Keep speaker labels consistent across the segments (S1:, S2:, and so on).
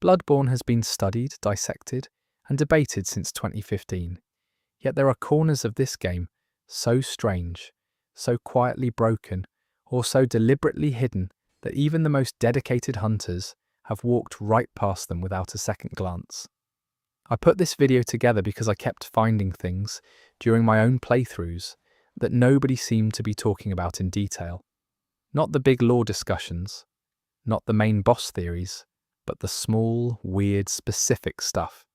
S1: Bloodborne has been studied, dissected, and debated since 2015. Yet there are corners of this game so strange, so quietly broken, or so deliberately hidden that even the most dedicated hunters have walked right past them without a second glance. I put this video together because I kept finding things during my own playthroughs that nobody seemed to be talking about in detail. Not the big lore discussions, not the main boss theories, but the small, weird, specific stuff.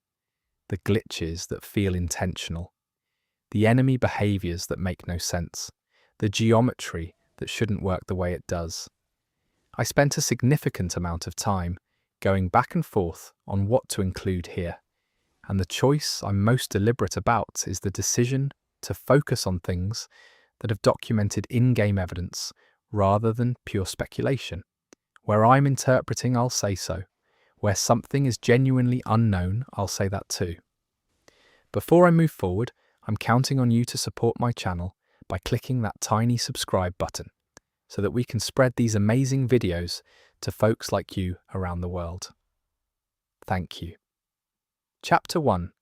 S1: The glitches that feel intentional. The enemy behaviours that make no sense. The geometry that shouldn't work the way it does. I spent a significant amount of time going back and forth on what to include here. And the choice I'm most deliberate about is the decision to focus on things that have documented in-game evidence rather than pure speculation. Where I'm interpreting, I'll say so. Where something is genuinely unknown, I'll say that too. Before I move forward, I'm counting on you to support my channel by clicking that tiny subscribe button so that we can spread these amazing videos to folks like you around the world. Thank you. Chapter 1.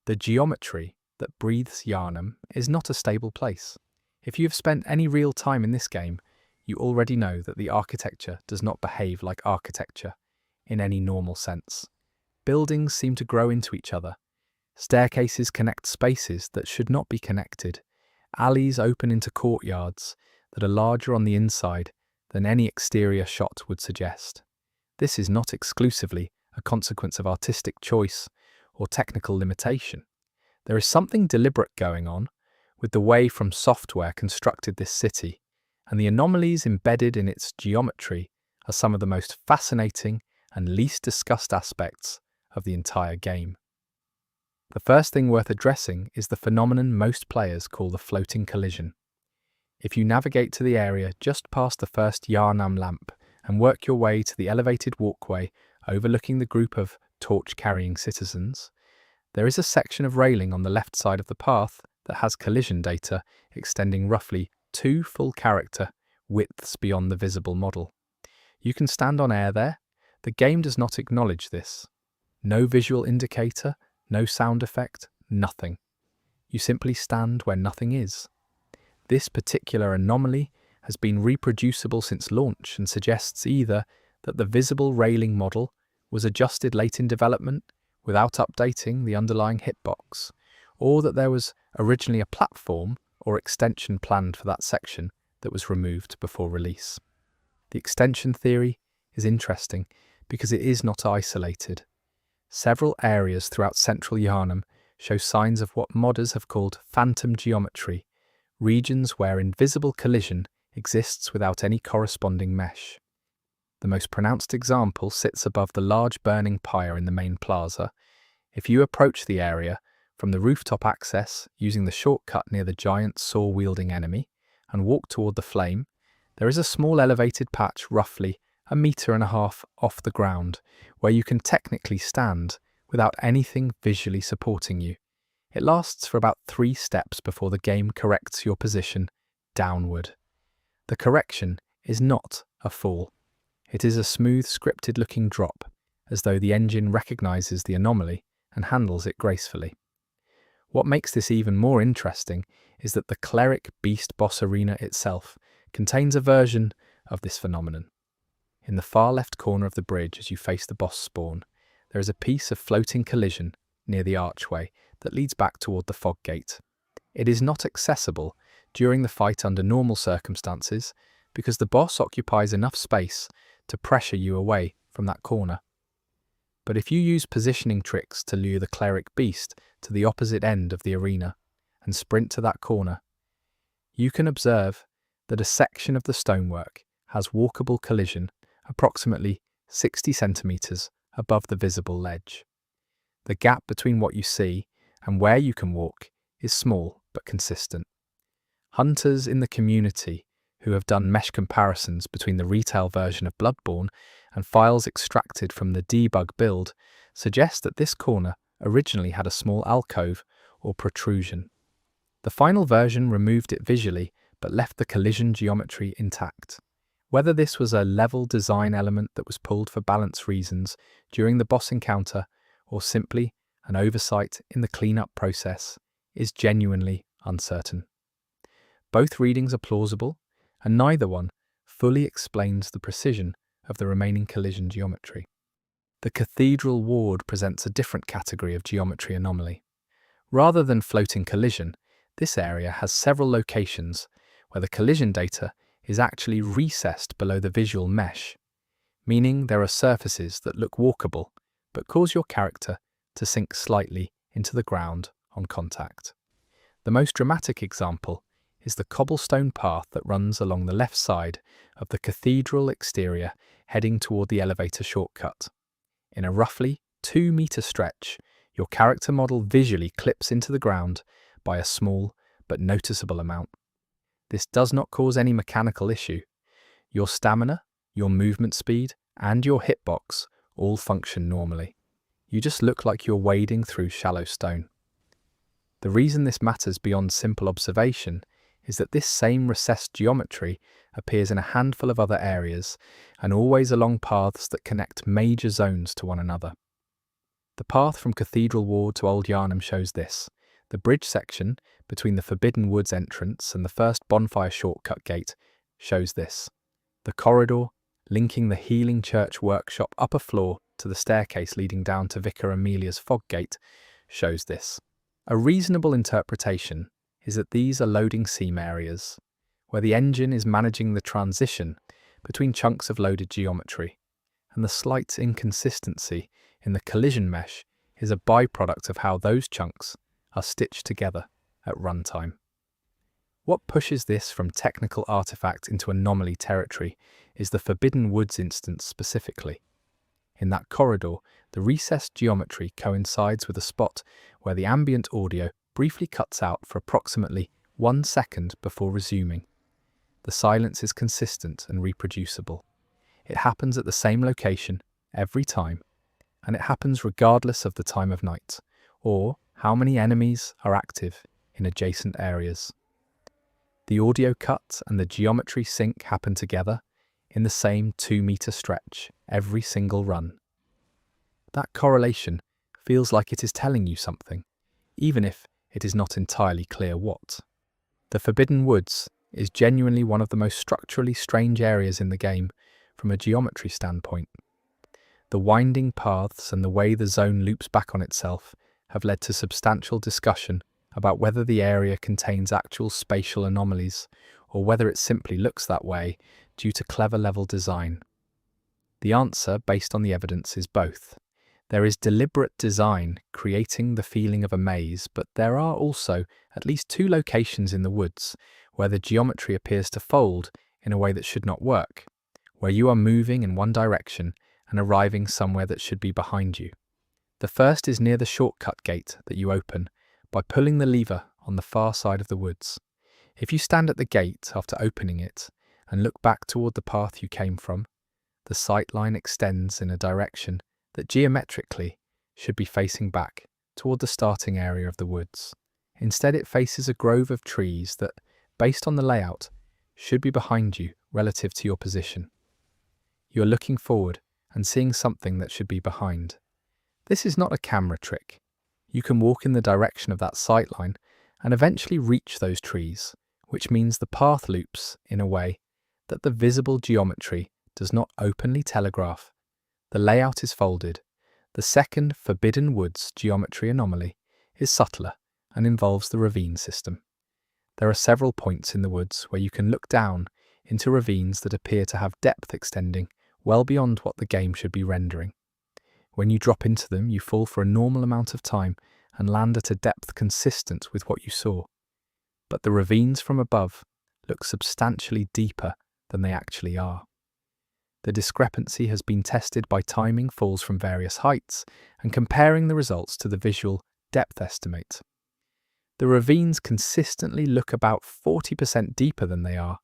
S1: The geometry that breathes Yharnam is not a stable place. If you have spent any real time in this game, you already know that the architecture does not behave like architecture in any normal sense. Buildings seem to grow into each other. Staircases connect spaces that should not be connected. Alleys open into courtyards that are larger on the inside than any exterior shot would suggest. This is not exclusively a consequence of artistic choice or technical limitation. There is something deliberate going on with the way From Software constructed this city, and the anomalies embedded in its geometry are some of the most fascinating and least discussed aspects of the entire game. The first thing worth addressing is the phenomenon most players call the floating collision. If you navigate to the area just past the first Yharnam lamp and work your way to the elevated walkway overlooking the group of torch-carrying citizens, there is a section of railing on the left side of the path that has collision data extending roughly 2 full character widths beyond the visible model. You can stand on air there. The game does not acknowledge this. No visual indicator, no sound effect, nothing. You simply stand where nothing is. This particular anomaly has been reproducible since launch and suggests either that the visible railing model was adjusted late in development without updating the underlying hitbox, or that there was originally a platform or extension planned for that section that was removed before release. The extension theory is interesting because it is not isolated. Several areas throughout central Yharnam show signs of what modders have called phantom geometry, regions where invisible collision exists without any corresponding mesh. The most pronounced example sits above the large burning pyre in the main plaza. If you approach the area from the rooftop access using the shortcut near the giant saw-wielding enemy and walk toward the flame, there is a small elevated patch roughly 1.5 meters off the ground where you can technically stand without anything visually supporting you. It lasts for about 3 steps before the game corrects your position downward. The correction is not a fall. It is a smooth, scripted-looking drop, as though the engine recognizes the anomaly and handles it gracefully. What makes this even more interesting is that the Cleric Beast boss arena itself contains a version of this phenomenon. In the far left corner of the bridge as you face the boss spawn, there is a piece of floating collision near the archway that leads back toward the fog gate. It is not accessible during the fight under normal circumstances because the boss occupies enough space to pressure you away from that corner. But if you use positioning tricks to lure the Cleric Beast to the opposite end of the arena and sprint to that corner, you can observe that a section of the stonework has walkable collision approximately 60 centimeters above the visible ledge. The gap between what you see and where you can walk is small but consistent. Hunters in the community who have done mesh comparisons between the retail version of Bloodborne and files extracted from the debug build suggest that this corner originally had a small alcove or protrusion. The final version removed it visually but left the collision geometry intact. Whether this was a level design element that was pulled for balance reasons during the boss encounter, or simply an oversight in the cleanup process, is genuinely uncertain. Both readings are plausible, and neither one fully explains the precision of the remaining collision geometry. The cathedral ward presents a different category of geometry anomaly. Rather than floating collision, this area has several locations where the collision data is actually recessed below the visual mesh, meaning there are surfaces that look walkable but cause your character to sink slightly into the ground on contact. The most dramatic example is the cobblestone path that runs along the left side of the cathedral exterior heading toward the elevator shortcut. In a roughly 2-meter stretch, your character model visually clips into the ground by a small but noticeable amount. This does not cause any mechanical issue. Your stamina, your movement speed, and your hitbox all function normally. You just look like you're wading through shallow stone. The reason this matters beyond simple observation is that this same recessed geometry appears in a handful of other areas and always along paths that connect major zones to one another. The path from Cathedral Ward to Old Yharnam shows this. The bridge section between the Forbidden Woods entrance and the first bonfire shortcut gate shows this. The corridor linking the Healing Church workshop upper floor to the staircase leading down to Vicar Amelia's fog gate shows this. A reasonable interpretation is that these are loading seam areas, where the engine is managing the transition between chunks of loaded geometry, and the slight inconsistency in the collision mesh is a byproduct of how those chunks are stitched together at runtime. What pushes this from technical artifact into anomaly territory is the Forbidden Woods instance specifically. In that corridor, the recessed geometry coincides with a spot where the ambient audio briefly cuts out for approximately 1 second before resuming. The silence is consistent and reproducible. It happens at the same location every time, and it happens regardless of the time of night, or how many enemies are active in adjacent areas. The audio cut and the geometry sync happen together in the same 2-meter stretch every single run. That correlation feels like it is telling you something, even if it is not entirely clear what. The Forbidden Woods is genuinely one of the most structurally strange areas in the game from a geometry standpoint. The winding paths and the way the zone loops back on itself have led to substantial discussion about whether the area contains actual spatial anomalies or whether it simply looks that way due to clever level design. The answer, based on the evidence, is both. There is deliberate design creating the feeling of a maze, but there are also at least 2 locations in the woods where the geometry appears to fold in a way that should not work, where you are moving in one direction and arriving somewhere that should be behind you. The first is near the shortcut gate that you open by pulling the lever on the far side of the woods. If you stand at the gate after opening it and look back toward the path you came from, the sight line extends in a direction that geometrically should be facing back toward the starting area of the woods. Instead, it faces a grove of trees that, based on the layout, should be behind you relative to your position. You are looking forward and seeing something that should be behind. This is not a camera trick. You can walk in the direction of that sight line and eventually reach those trees, which means the path loops in a way that the visible geometry does not openly telegraph. The layout is folded. The second Forbidden Woods geometry anomaly is subtler and involves the ravine system. There are several points in the woods where you can look down into ravines that appear to have depth extending well beyond what the game should be rendering. When you drop into them, you fall for a normal amount of time and land at a depth consistent with what you saw. But the ravines from above look substantially deeper than they actually are. The discrepancy has been tested by timing falls from various heights and comparing the results to the visual depth estimate. The ravines consistently look about 40% deeper than they are,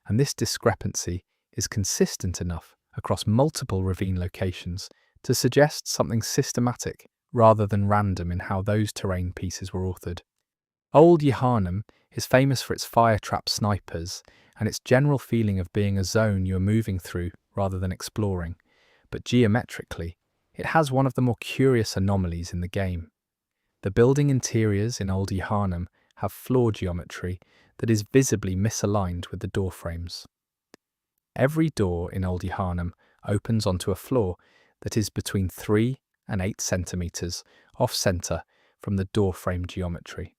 S1: and this discrepancy is consistent enough across multiple ravine locations to suggest something systematic rather than random in how those terrain pieces were authored. Old Yharnam is famous for its fire trap snipers and its general feeling of being a zone you are moving through rather than exploring, but geometrically, it has one of the more curious anomalies in the game. The building interiors in Old Yharnam have floor geometry that is visibly misaligned with the door frames. Every door in Old Yharnam opens onto a floor that is between 3 and 8 centimeters off-center from the door frame geometry.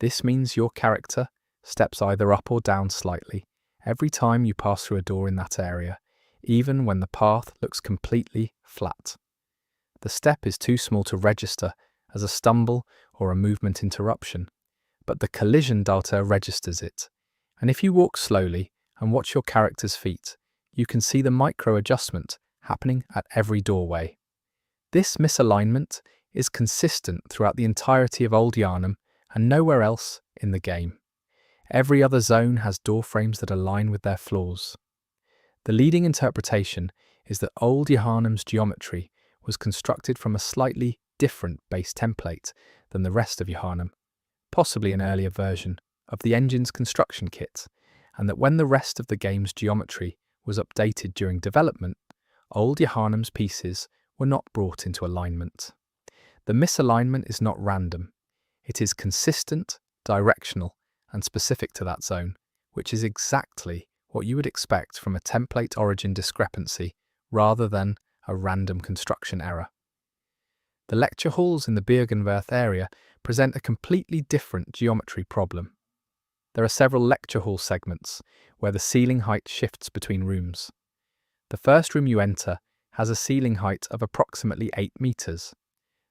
S1: This means your character steps either up or down slightly every time you pass through a door in that area, even when the path looks completely flat. The step is too small to register as a stumble or a movement interruption, but the collision data registers it, and if you walk slowly and watch your character's feet, you can see the micro-adjustment happening at every doorway. This misalignment is consistent throughout the entirety of Old Yharnam and nowhere else in the game. Every other zone has door frames that align with their floors. The leading interpretation is that Old Yharnam's geometry was constructed from a slightly different base template than the rest of Yharnam, possibly an earlier version of the engine's construction kit, and that when the rest of the game's geometry was updated during development, Old Yharnam's pieces were not brought into alignment. The misalignment is not random. It is consistent, directional, and specific to that zone, which is exactly what you would expect from a template origin discrepancy rather than a random construction error. The lecture halls in the Byrgenwerth area present a completely different geometry problem. There are several lecture hall segments where the ceiling height shifts between rooms. The first room you enter has a ceiling height of approximately 8 meters.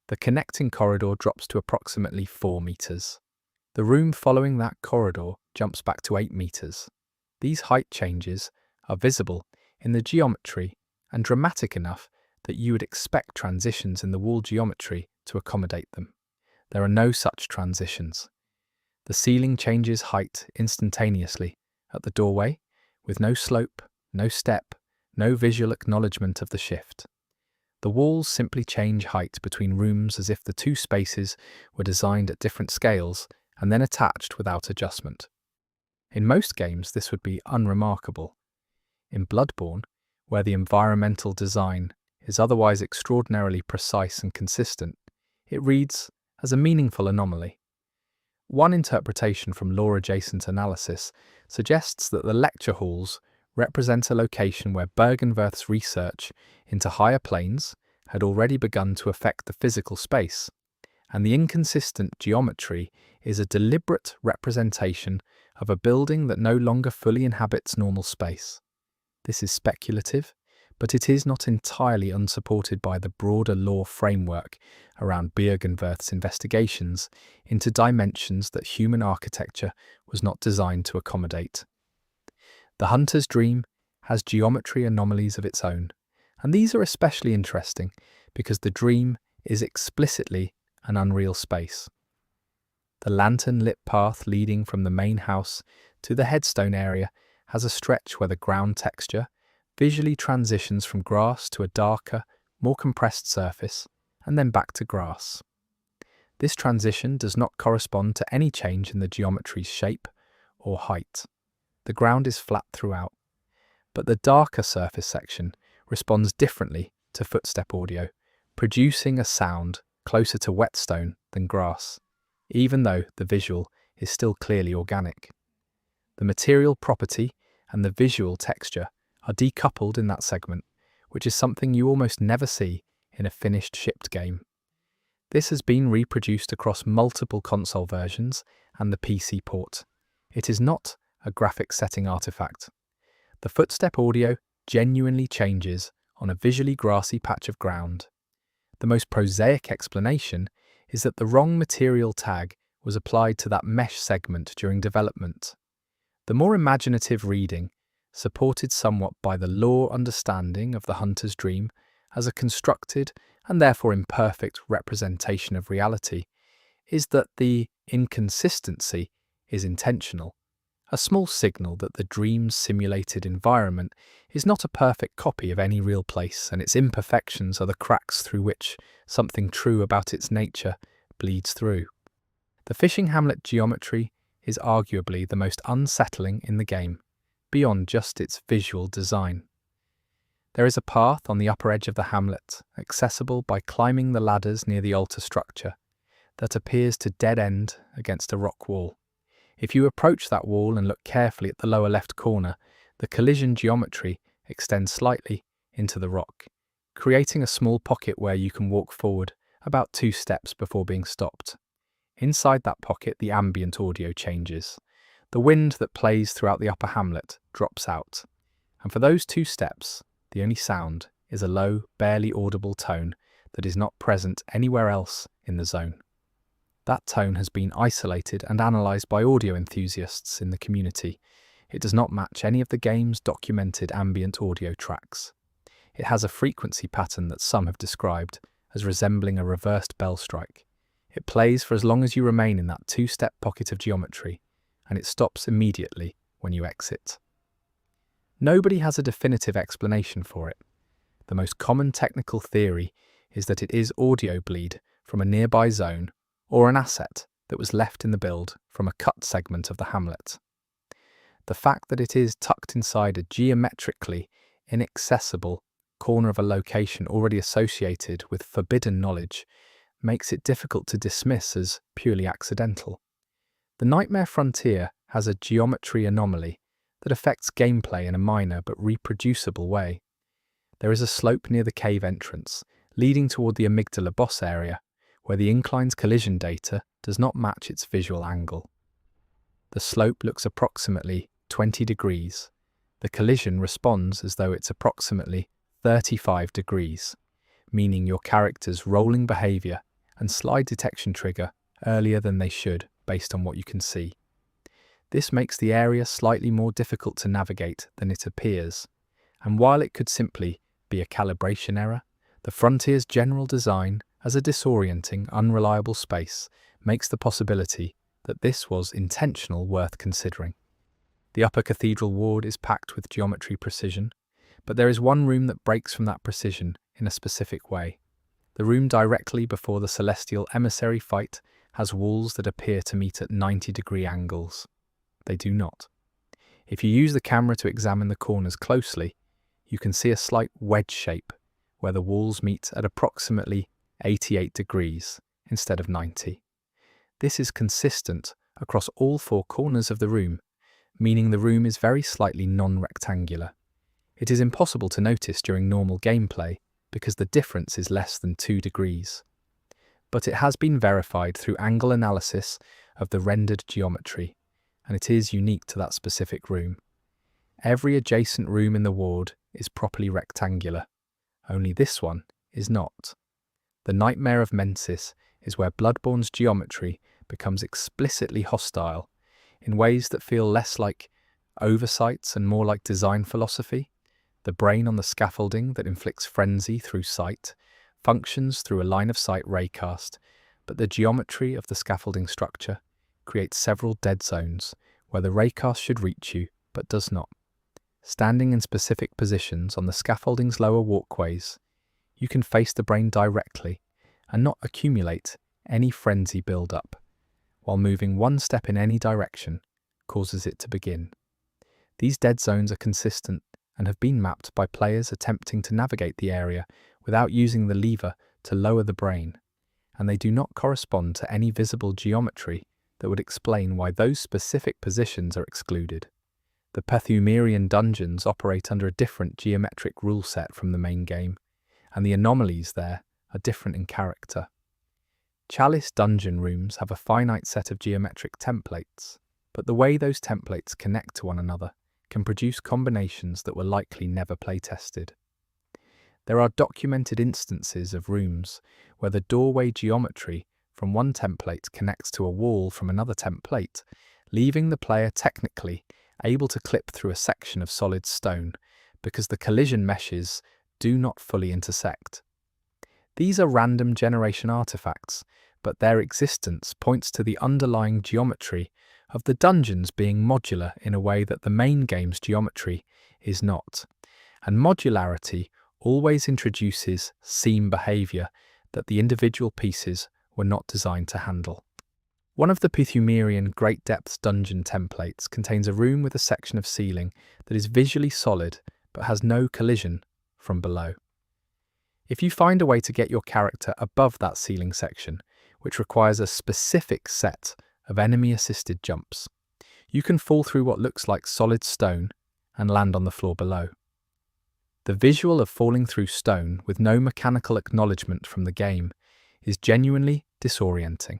S1: The connecting corridor drops to approximately 4 meters. The room following that corridor jumps back to 8 meters. These height changes are visible in the geometry and dramatic enough that you would expect transitions in the wall geometry to accommodate them. There are no such transitions. The ceiling changes height instantaneously at the doorway, with no slope, no step, no visual acknowledgement of the shift. The walls simply change height between rooms as if the two spaces were designed at different scales and then attached without adjustment. In most games, this would be unremarkable. In Bloodborne, where the environmental design is otherwise extraordinarily precise and consistent, it reads as a meaningful anomaly. One interpretation from lore-adjacent analysis suggests that the lecture halls represent a location where Byrgenwerth's research into higher planes had already begun to affect the physical space, and the inconsistent geometry is a deliberate representation of a building that no longer fully inhabits normal space. This is speculative, but it is not entirely unsupported by the broader lore framework around Byrgenwerth's investigations into dimensions that human architecture was not designed to accommodate. The Hunter's Dream has geometry anomalies of its own, and these are especially interesting because the dream is explicitly an unreal space. The lantern-lit path leading from the main house to the headstone area has a stretch where the ground texture visually transitions from grass to a darker, more compressed surface, and then back to grass. This transition does not correspond to any change in the geometry's shape or height. The ground is flat throughout, but the darker surface section responds differently to footstep audio, producing a sound closer to whetstone than grass, even though the visual is still clearly organic. The material property and the visual texture are decoupled in that segment, which is something you almost never see in a finished shipped game. This has been reproduced across multiple console versions and the PC port. It is not a graphics setting artifact. The footstep audio genuinely changes on a visually grassy patch of ground. The most prosaic explanation is that the wrong material tag was applied to that mesh segment during development. The more imaginative reading, supported somewhat by the lore understanding of the Hunter's Dream as a constructed and therefore imperfect representation of reality, is that the inconsistency is intentional, a small signal that the dream's simulated environment is not a perfect copy of any real place, and its imperfections are the cracks through which something true about its nature bleeds through. The fishing hamlet geometry is arguably the most unsettling in the game, beyond just its visual design. There is a path on the upper edge of the hamlet, accessible by climbing the ladders near the altar structure, that appears to dead end against a rock wall. If you approach that wall and look carefully at the lower left corner, the collision geometry extends slightly into the rock, creating a small pocket where you can walk forward about 2 steps before being stopped. Inside that pocket, the ambient audio changes. The wind that plays throughout the upper hamlet drops out, and for those 2 steps, the only sound is a low, barely audible tone that is not present anywhere else in the zone. That tone has been isolated and analysed by audio enthusiasts in the community. It does not match any of the game's documented ambient audio tracks. It has a frequency pattern that some have described as resembling a reversed bell strike. It plays for as long as you remain in that 2-step pocket of geometry, and it stops immediately when you exit. Nobody has a definitive explanation for it. The most common technical theory is that it is audio bleed from a nearby zone or an asset that was left in the build from a cut segment of the hamlet. The fact that it is tucked inside a geometrically inaccessible corner of a location already associated with forbidden knowledge makes it difficult to dismiss as purely accidental. The Nightmare Frontier has a geometry anomaly that affects gameplay in a minor but reproducible way. There is a slope near the cave entrance, leading toward the amygdala boss area, where the incline's collision data does not match its visual angle. The slope looks approximately 20 degrees. The collision responds as though it's approximately 35 degrees, meaning your character's rolling behaviour and slide detection trigger earlier than they should based on what you can see. This makes the area slightly more difficult to navigate than it appears, and while it could simply be a calibration error, the Frontier's general design as a disorienting, unreliable space makes the possibility that this was intentional worth considering. The upper cathedral ward is packed with geometry precision, but there is one room that breaks from that precision in a specific way. The room directly before the celestial emissary fight has walls that appear to meet at 90-degree angles. They do not. If you use the camera to examine the corners closely, you can see a slight wedge shape where the walls meet at approximately 88 degrees instead of 90. This is consistent across all 4 corners of the room, meaning the room is very slightly non-rectangular. It is impossible to notice during normal gameplay because the difference is less than 2 degrees. But it has been verified through angle analysis of the rendered geometry, and it is unique to that specific room. Every adjacent room in the ward is properly rectangular, only this one is not. The Nightmare of Mensis is where Bloodborne's geometry becomes explicitly hostile in ways that feel less like oversights and more like design philosophy. The brain on the scaffolding that inflicts frenzy through sight functions through a line-of-sight raycast, but the geometry of the scaffolding structure creates several dead zones where the raycast should reach you but does not. Standing in specific positions on the scaffolding's lower walkways, you can face the brain directly and not accumulate any frenzy build-up, while moving 1 step in any direction causes it to begin. These dead zones are consistent and have been mapped by players attempting to navigate the area without using the lever to lower the brain, and they do not correspond to any visible geometry that would explain why those specific positions are excluded. The Pethumerian dungeons operate under a different geometric rule set from the main game, and the anomalies there are different in character. Chalice dungeon rooms have a finite set of geometric templates, but the way those templates connect to one another can produce combinations that were likely never play-tested. There are documented instances of rooms where the doorway geometry from one template connects to a wall from another template, leaving the player technically able to clip through a section of solid stone because the collision meshes do not fully intersect. These are random generation artifacts, but their existence points to the underlying geometry of the dungeons being modular in a way that the main game's geometry is not. And modularity always introduces seam behavior that the individual pieces were not designed to handle. One of the Pythumerean Great Depths dungeon templates contains a room with a section of ceiling that is visually solid but has no collision from below. If you find a way to get your character above that ceiling section, which requires a specific set of enemy-assisted jumps, you can fall through what looks like solid stone and land on the floor below. The visual of falling through stone with no mechanical acknowledgement from the game is genuinely disorienting,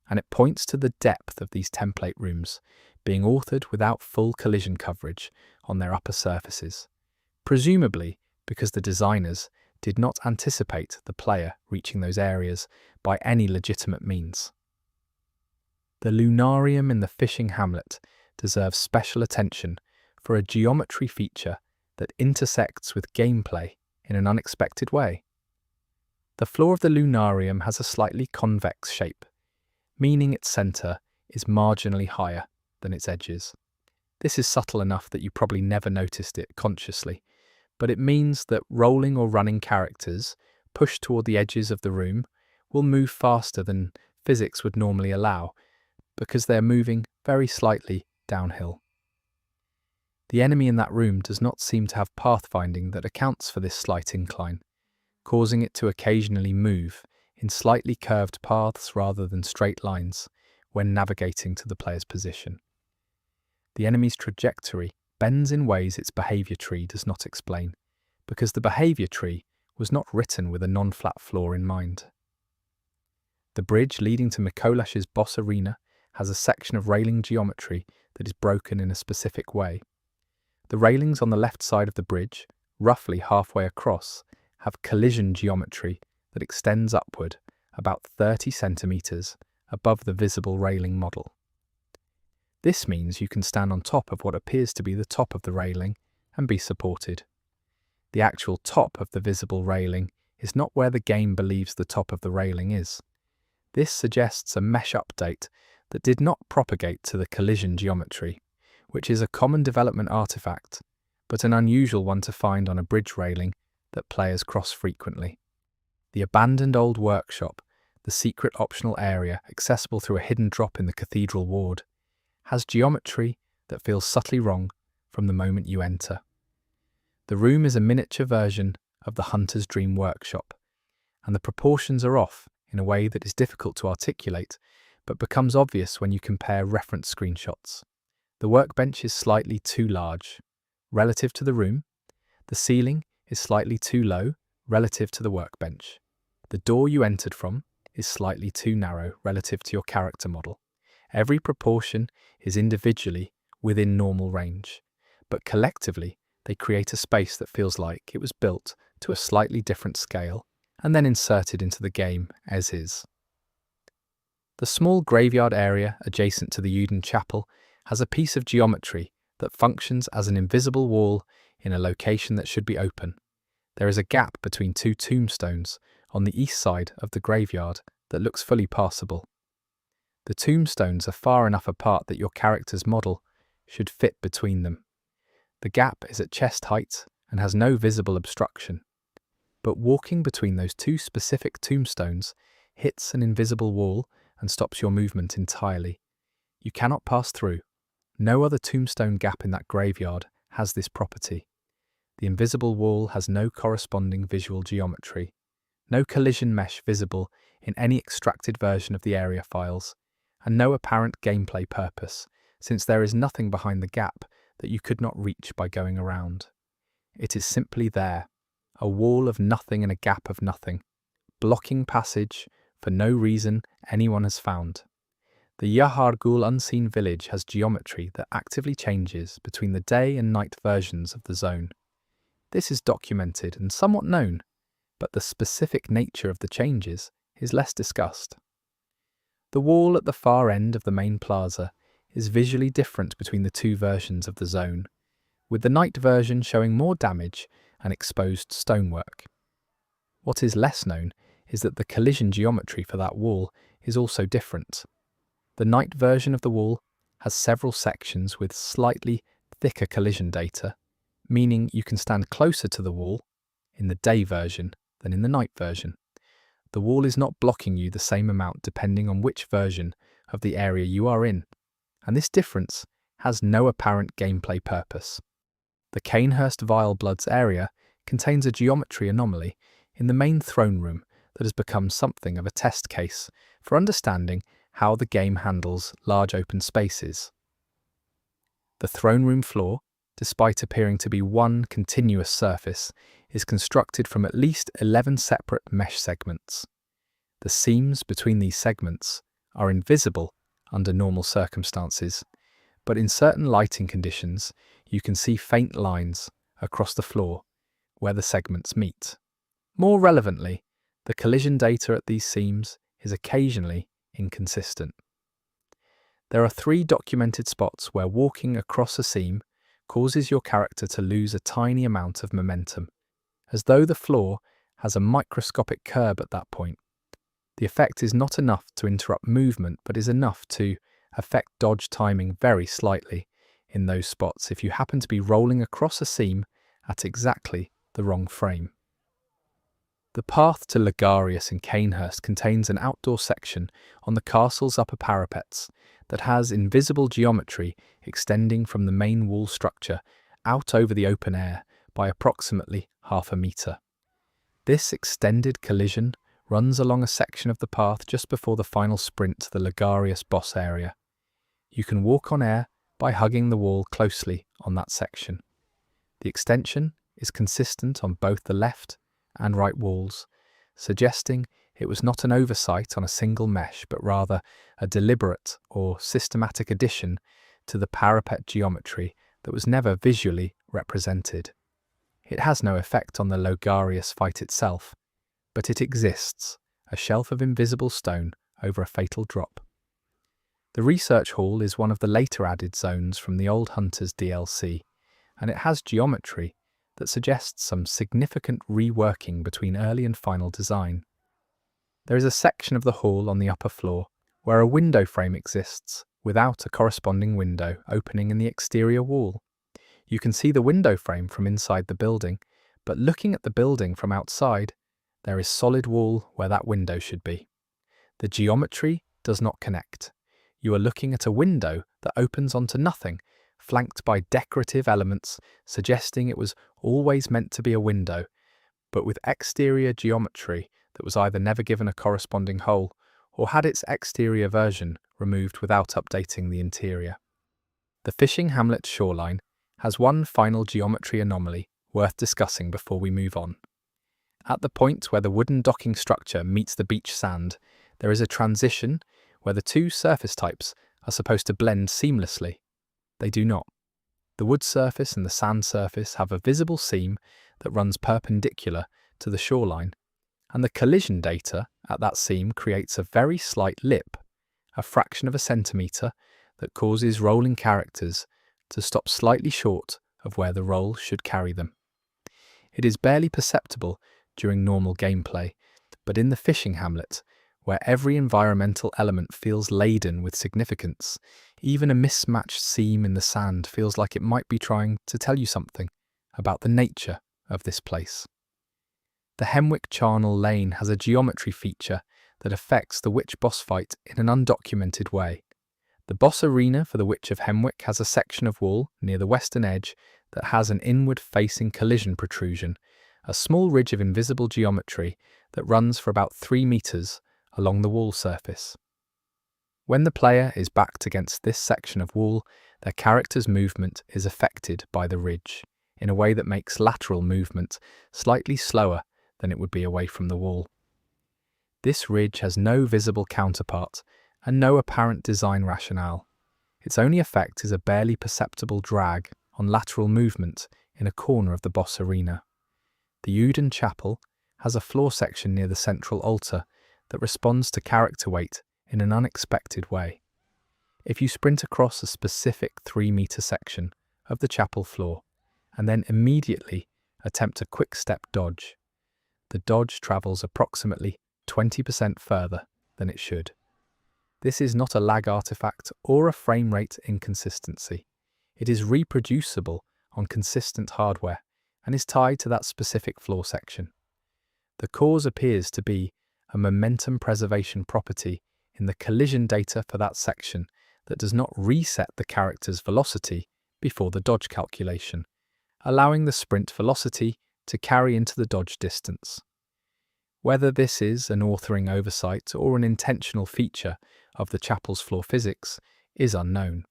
S1: and it points to the depth of these template rooms being authored without full collision coverage on their upper surfaces, presumably because the designers did not anticipate the player reaching those areas by any legitimate means. The lunarium in the fishing hamlet deserves special attention for a geometry feature that intersects with gameplay in an unexpected way. The floor of the lunarium has a slightly convex shape, meaning its centre is marginally higher than its edges. This is subtle enough that you probably never noticed it consciously, but it means that rolling or running characters pushed toward the edges of the room will move faster than physics would normally allow, because they're moving very slightly downhill. The enemy in that room does not seem to have pathfinding that accounts for this slight incline, causing it to occasionally move in slightly curved paths rather than straight lines when navigating to the player's position. The enemy's trajectory bends in ways its behaviour tree does not explain, because the behaviour tree was not written with a non-flat floor in mind. The bridge leading to Mikolash's boss arena has a section of railing geometry that is broken in a specific way. The railings on the left side of the bridge, roughly halfway across, have collision geometry that extends upward about 30 centimetres above the visible railing model. This means you can stand on top of what appears to be the top of the railing and be supported. The actual top of the visible railing is not where the game believes the top of the railing is. This suggests a mesh update that did not propagate to the collision geometry, which is a common development artifact, but an unusual one to find on a bridge railing that players cross frequently. The abandoned old workshop, the secret optional area accessible through a hidden drop in the cathedral ward, has geometry that feels subtly wrong from the moment you enter. The room is a miniature version of the Hunter's Dream workshop, and the proportions are off in a way that is difficult to articulate, but becomes obvious when you compare reference screenshots. The workbench is slightly too large relative to the room. The ceiling is slightly too low relative to the workbench. The door you entered from is slightly too narrow relative to your character model. Every proportion is individually within normal range, but collectively they create a space that feels like it was built to a slightly different scale and then inserted into the game as is. The small graveyard area adjacent to the Uden Chapel has a piece of geometry that functions as an invisible wall in a location that should be open. There is a gap between two tombstones on the east side of the graveyard that looks fully passable. The tombstones are far enough apart that your character's model should fit between them. The gap is at chest height and has no visible obstruction. But walking between those two specific tombstones hits an invisible wall and stops your movement entirely. You cannot pass through. No other tombstone gap in that graveyard has this property. The invisible wall has no corresponding visual geometry, no collision mesh visible in any extracted version of the area files, and no apparent gameplay purpose, since there is nothing behind the gap that you could not reach by going around. It is simply there, a wall of nothing and a gap of nothing, blocking passage for no reason anyone has found. The Yahargul Unseen Village has geometry that actively changes between the day and night versions of the zone. This is documented and somewhat known, but the specific nature of the changes is less discussed. The wall at the far end of the main plaza is visually different between the two versions of the zone, with the night version showing more damage and exposed stonework. What is less known is that the collision geometry for that wall is also different. The night version of the wall has several sections with slightly thicker collision data, meaning you can stand closer to the wall in the day version than in the night version. The wall is not blocking you the same amount depending on which version of the area you are in, and this difference has no apparent gameplay purpose. The Cainhurst Vile Bloods area contains a geometry anomaly in the main throne room that has become something of a test case for understanding how the game handles large open spaces. The throne room floor, despite appearing to be one continuous surface, is constructed from at least 11 separate mesh segments. The seams between these segments are invisible under normal circumstances, but in certain lighting conditions you can see faint lines across the floor where the segments meet. More relevantly, the collision data at these seams is occasionally inconsistent. There are 3 documented spots where walking across a seam causes your character to lose a tiny amount of momentum, as though the floor has a microscopic curb at that point. The effect is not enough to interrupt movement, but is enough to affect dodge timing very slightly in those spots if you happen to be rolling across a seam at exactly the wrong frame. The path to Logarius in Cainhurst contains an outdoor section on the castle's upper parapets that has invisible geometry extending from the main wall structure out over the open air by approximately half a metre. This extended collision runs along a section of the path just before the final sprint to the Logarius boss area. You can walk on air by hugging the wall closely on that section. The extension is consistent on both the left and right walls, suggesting it was not an oversight on a single mesh, but rather a deliberate or systematic addition to the parapet geometry that was never visually represented. It has no effect on the Logarius fight itself, but it exists, a shelf of invisible stone over a fatal drop. The research hall is one of the later added zones from the Old Hunters DLC, and it has geometry that suggests some significant reworking between early and final design. There is a section of the hall on the upper floor where a window frame exists without a corresponding window opening in the exterior wall. You can see the window frame from inside the building, but looking at the building from outside, there is solid wall where that window should be. The geometry does not connect. You are looking at a window that opens onto nothing, flanked by decorative elements suggesting it was always meant to be a window, but with exterior geometry that was either never given a corresponding hole or had its exterior version removed without updating the interior. The fishing hamlet shoreline has one final geometry anomaly worth discussing before we move on. At the point where the wooden docking structure meets the beach sand, there is a transition where the 2 surface types are supposed to blend seamlessly. They do not. The wood surface and the sand surface have a visible seam that runs perpendicular to the shoreline, and the collision data at that seam creates a very slight lip, a fraction of a centimetre, that causes rolling characters to stop slightly short of where the roll should carry them. It is barely perceptible during normal gameplay, but in the fishing hamlet, where every environmental element feels laden with significance, even a mismatched seam in the sand feels like it might be trying to tell you something about the nature of this place. The Hemwick Charnel Lane has a geometry feature that affects the witch boss fight in an undocumented way. The boss arena for the Witch of Hemwick has a section of wall near the western edge that has an inward-facing collision protrusion, a small ridge of invisible geometry that runs for about 3 meters along the wall surface. When the player is backed against this section of wall, their character's movement is affected by the ridge in a way that makes lateral movement slightly slower than it would be away from the wall. This ridge has no visible counterpart and no apparent design rationale. Its only effect is a barely perceptible drag on lateral movement in a corner of the boss arena. The Uden Chapel has a floor section near the central altar that responds to character weight in an unexpected way. If you sprint across a specific 3-meter section of the chapel floor and then immediately attempt a quick step dodge, the dodge travels approximately 20% further than it should. This is not a lag artifact or a frame rate inconsistency. It is reproducible on consistent hardware and is tied to that specific floor section. The cause appears to be a momentum preservation property in the collision data for that section that does not reset the character's velocity before the dodge calculation, allowing the sprint velocity to carry into the dodge distance. Whether this is an authoring oversight or an intentional feature of the chapel's floor physics is unknown.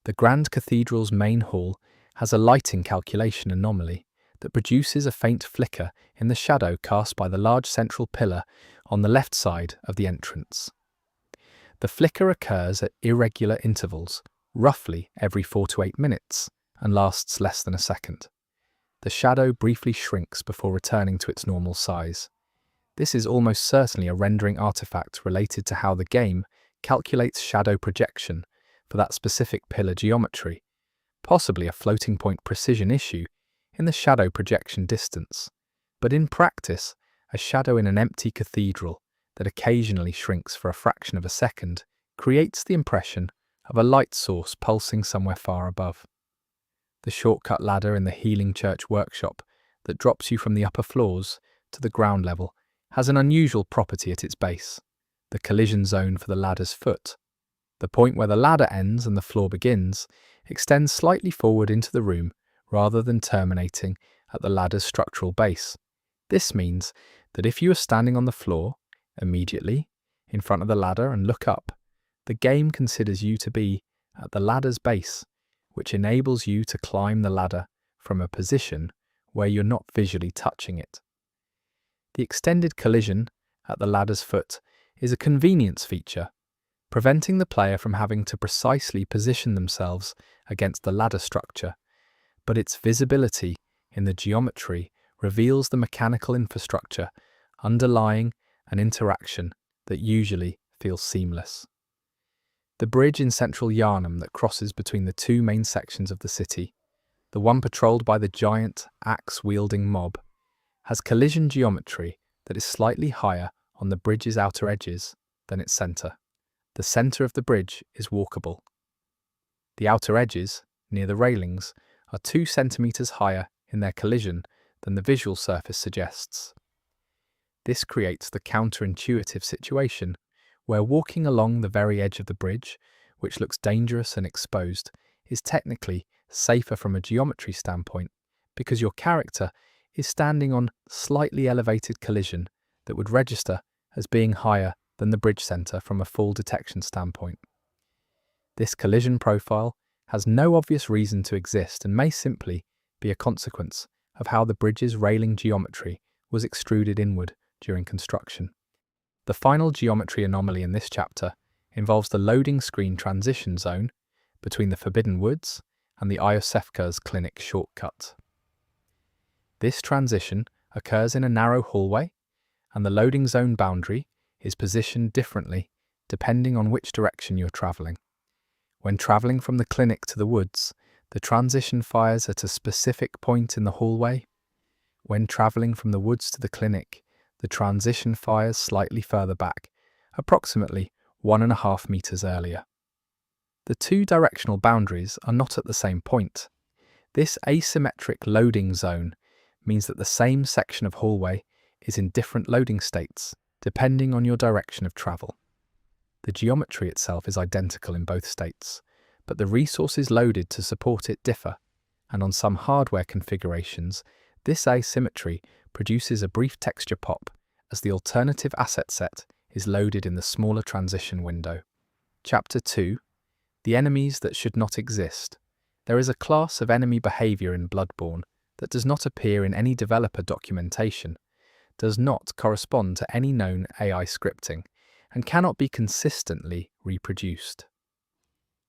S1: The Grand Cathedral's main hall has a lighting calculation anomaly that produces a faint flicker in the shadow cast by the large central pillar on the left side of the entrance. The flicker occurs at irregular intervals, roughly every 4 to 8 minutes, and lasts less than a second. The shadow briefly shrinks before returning to its normal size. This is almost certainly a rendering artifact related to how the game calculates shadow projection for that specific pillar geometry, possibly a floating point precision issue in the shadow projection distance. But in practice, a shadow in an empty cathedral that occasionally shrinks for a fraction of a second creates the impression of a light source pulsing somewhere far above. The shortcut ladder in the Healing Church workshop that drops you from the upper floors to the ground level has an unusual property at its base, the collision zone for the ladder's foot. The point where the ladder ends and the floor begins extends slightly forward into the room rather than terminating at the ladder's structural base. This means that if you are standing on the floor immediately in front of the ladder and look up, the game considers you to be at the ladder's base, which enables you to climb the ladder from a position where you're not visually touching it. The extended collision at the ladder's foot is a convenience feature, preventing the player from having to precisely position themselves against the ladder structure, but its visibility in the geometry reveals the mechanical infrastructure underlying an interaction that usually feels seamless. The bridge in central Yharnam that crosses between the two main sections of the city, the one patrolled by the giant axe-wielding mob, has collision geometry that is slightly higher on the bridge's outer edges than its centre. The centre of the bridge is walkable. The outer edges, near the railings, are 2 centimetres higher in their collision than the visual surface suggests. This creates the counterintuitive situation where walking along the very edge of the bridge, which looks dangerous and exposed, is technically safer from a geometry standpoint because your character is standing on slightly elevated collision that would register as being higher than the bridge centre from a fall detection standpoint. This collision profile has no obvious reason to exist and may simply be a consequence of how the bridge's railing geometry was extruded inward during construction. The final geometry anomaly in this chapter involves the loading screen transition zone between the Forbidden Woods and the Iosefka's clinic shortcut. This transition occurs in a narrow hallway, and the loading zone boundary is positioned differently depending on which direction you're travelling. When travelling from the clinic to the woods, the transition fires at a specific point in the hallway. When travelling from the woods to the clinic, the transition fires slightly further back, approximately 1.5 meters earlier. The two directional boundaries are not at the same point. This asymmetric loading zone means that the same section of hallway is in different loading states, depending on your direction of travel. The geometry itself is identical in both states, but the resources loaded to support it differ, and on some hardware configurations, this asymmetry produces a brief texture pop as the alternative asset set is loaded in the smaller transition window. Chapter 2. The enemies that should not exist. There is a class of enemy behavior in Bloodborne that does not appear in any developer documentation, does not correspond to any known AI scripting, and cannot be consistently reproduced.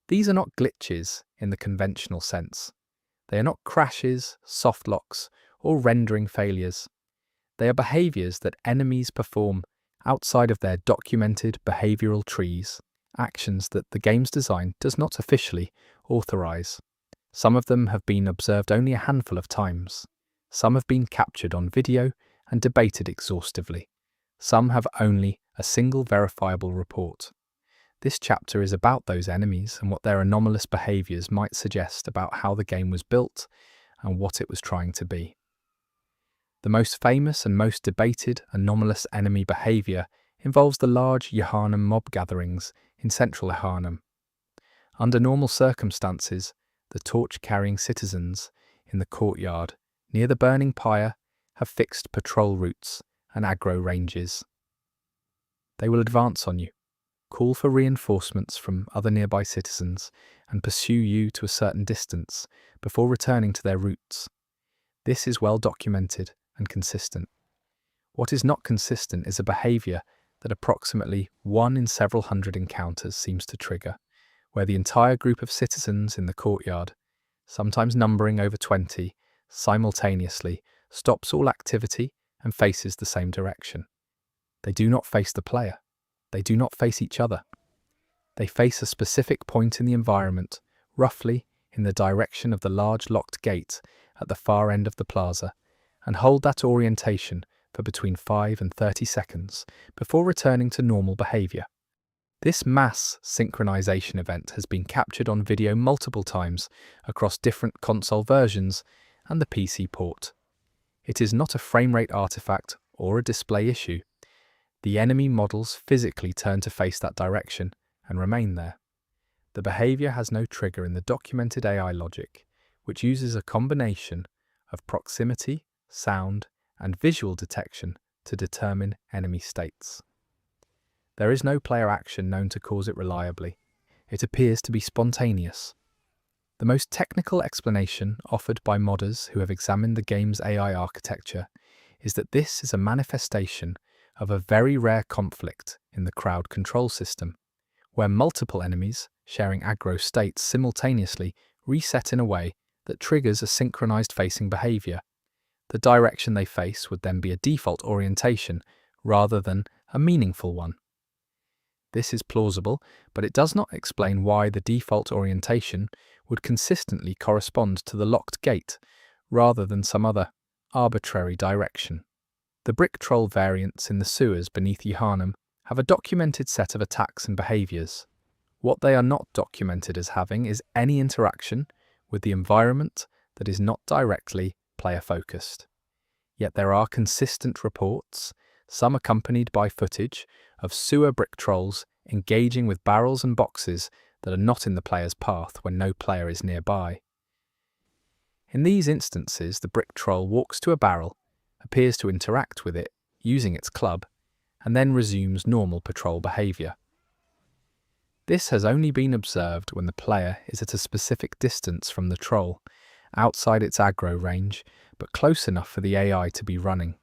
S1: These are not glitches in the conventional sense. They are not crashes, softlocks, or rendering failures. They are behaviors that enemies perform outside of their documented behavioral trees, actions that the game's design does not officially authorize. Some of them have been observed only a handful of times. Some have been captured on video and debated exhaustively. Some have only a single verifiable report. This chapter is about those enemies and what their anomalous behaviors might suggest about how the game was built and what it was trying to be. The most famous and most debated anomalous enemy behavior involves the large Yharnam mob gatherings in central Yharnam. Under normal circumstances, the torch-carrying citizens in the courtyard near the burning pyre have fixed patrol routes and aggro ranges. They will advance on you, call for reinforcements from other nearby citizens, and pursue you to a certain distance before returning to their routes. This is well documented and consistent. What is not consistent is a behaviour that approximately 1 in several hundred encounters seems to trigger, where the entire group of citizens in the courtyard, sometimes numbering over 20, simultaneously stops all activity and faces the same direction. They do not face the player. They do not face each other. They face a specific point in the environment, roughly in the direction of the large locked gate at the far end of the plaza, and hold that orientation for between 5 and 30 seconds before returning to normal behaviour. This mass synchronization event has been captured on video multiple times across different console versions and the PC port. It is not a frame rate artifact or a display issue. The enemy models physically turn to face that direction and remain there. The behaviour has no trigger in the documented AI logic, which uses a combination of proximity, sound, and visual detection to determine enemy states. There is no player action known to cause it reliably. It appears to be spontaneous. The most technical explanation offered by modders who have examined the game's AI architecture is that this is a manifestation of a very rare conflict in the crowd control system, where multiple enemies sharing aggro states simultaneously reset in a way that triggers a synchronized facing behavior. The direction they face would then be a default orientation rather than a meaningful one. This is plausible, but it does not explain why the default orientation would consistently correspond to the locked gate rather than some other arbitrary direction. The brick troll variants in the sewers beneath Yharnam have a documented set of attacks and behaviours. What they are not documented as having is any interaction with the environment that is not directly player-focused. Yet there are consistent reports, some accompanied by footage, of sewer brick trolls engaging with barrels and boxes that are not in the player's path when no player is nearby. In these instances, the brick troll walks to a barrel, appears to interact with it using its club, and then resumes normal patrol behaviour. This has only been observed when the player is at a specific distance from the troll, outside its aggro range, but close enough for the AI to be running.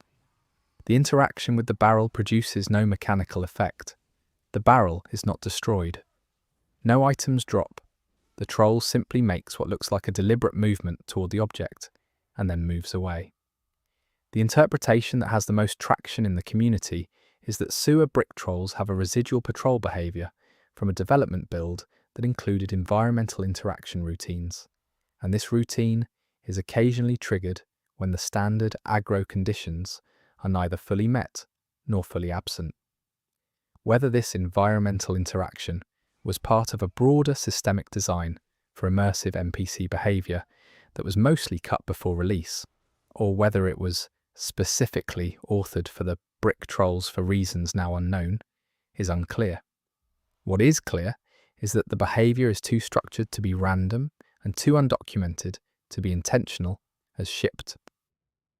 S1: The interaction with the barrel produces no mechanical effect. The barrel is not destroyed. No items drop. The troll simply makes what looks like a deliberate movement toward the object, and then moves away. The interpretation that has the most traction in the community is that sewer brick trolls have a residual patrol behaviour from a development build that included environmental interaction routines, and this routine is occasionally triggered when the standard aggro conditions are neither fully met nor fully absent. Whether this environmental interaction was part of a broader systemic design for immersive NPC behaviour that was mostly cut before release, or whether it was specifically authored for the brick trolls for reasons now unknown, is unclear. What is clear is that the behaviour is too structured to be random and too undocumented to be intentional as shipped.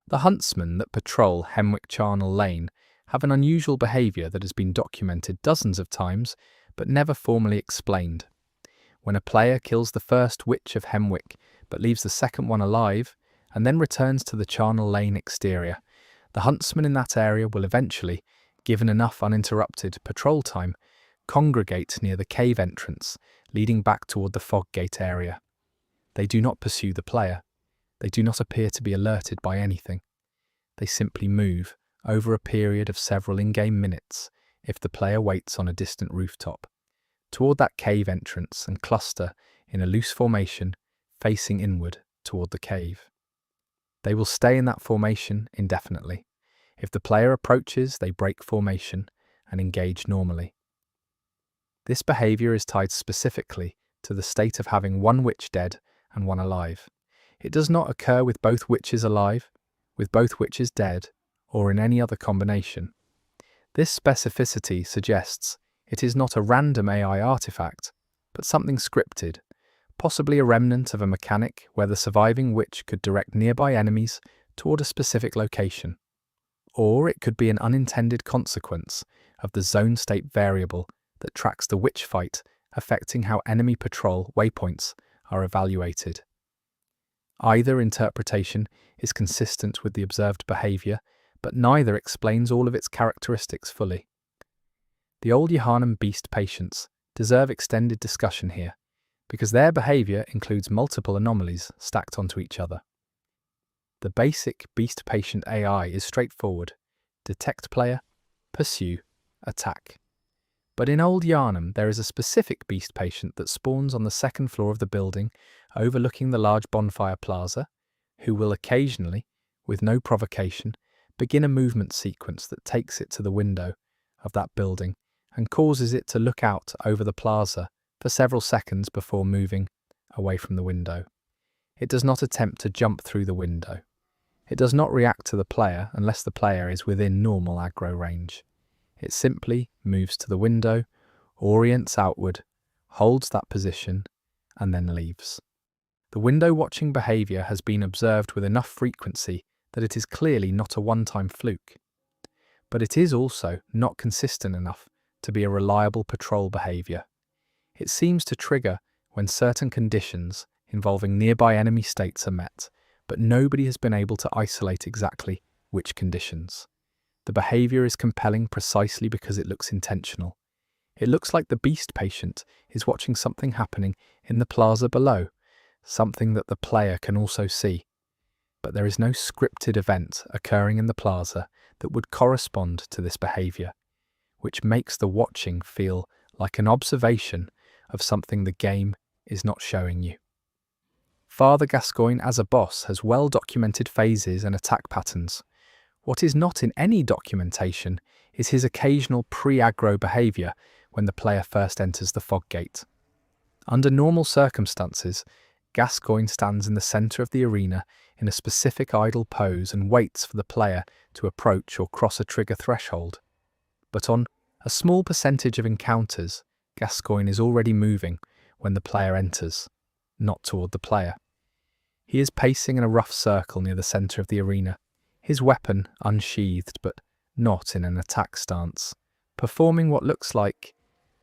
S1: The huntsmen that patrol Hemwick Charnel Lane have an unusual behaviour that has been documented dozens of times but never formally explained. When a player kills the first witch of Hemwick but leaves the second one alive and then returns to the Charnel Lane exterior, the huntsmen in that area will eventually, given enough uninterrupted patrol time, congregate near the cave entrance leading back toward the fog gate area. They do not pursue the player. They do not appear to be alerted by anything. They simply move over a period of several in-game minutes if the player waits on a distant rooftop, toward that cave entrance and cluster in a loose formation facing inward toward the cave. They will stay in that formation indefinitely. If the player approaches, they break formation and engage normally. This behaviour is tied specifically to the state of having one witch dead and one alive. It does not occur with both witches alive, with both witches dead, or in any other combination. This specificity suggests it is not a random AI artifact, but something scripted, possibly a remnant of a mechanic where the surviving witch could direct nearby enemies toward a specific location. Or it could be an unintended consequence of the zone state variable that tracks the witch fight, affecting how enemy patrol waypoints are evaluated. Either interpretation is consistent with the observed behavior, but neither explains all of its characteristics fully. The old Yharnam beast patients deserve extended discussion here, because their behavior includes multiple anomalies stacked onto each other. The basic beast patient AI is straightforward: detect player, pursue, attack. But in old Yharnam, there is a specific beast patient that spawns on the second floor of the building overlooking the large bonfire plaza, who will occasionally, with no provocation, begin a movement sequence that takes it to the window of that building and causes it to look out over the plaza for several seconds before moving away from the window. It does not attempt to jump through the window. It does not react to the player unless the player is within normal aggro range. It simply moves to the window, orients outward, holds that position, and then leaves. The window watching behavior has been observed with enough frequency that it is clearly not a one-time fluke. But it is also not consistent enough to be a reliable patrol behavior. It seems to trigger when certain conditions involving nearby enemy states are met, but nobody has been able to isolate exactly which conditions. The behavior is compelling precisely because it looks intentional. It looks like the beast patient is watching something happening in the plaza below, something that the player can also see. But there is no scripted event occurring in the plaza that would correspond to this behavior, which makes the watching feel like an observation of something the game is not showing you. Father Gascoigne as a boss has well-documented phases and attack patterns. What is not in any documentation is his occasional pre-aggro behavior when the player first enters the fog gate. Under normal circumstances, Gascoigne stands in the centre of the arena in a specific idle pose and waits for the player to approach or cross a trigger threshold. But on a small percentage of encounters, Gascoigne is already moving when the player enters, not toward the player. He is pacing in a rough circle near the centre of the arena, his weapon unsheathed but not in an attack stance, performing what looks like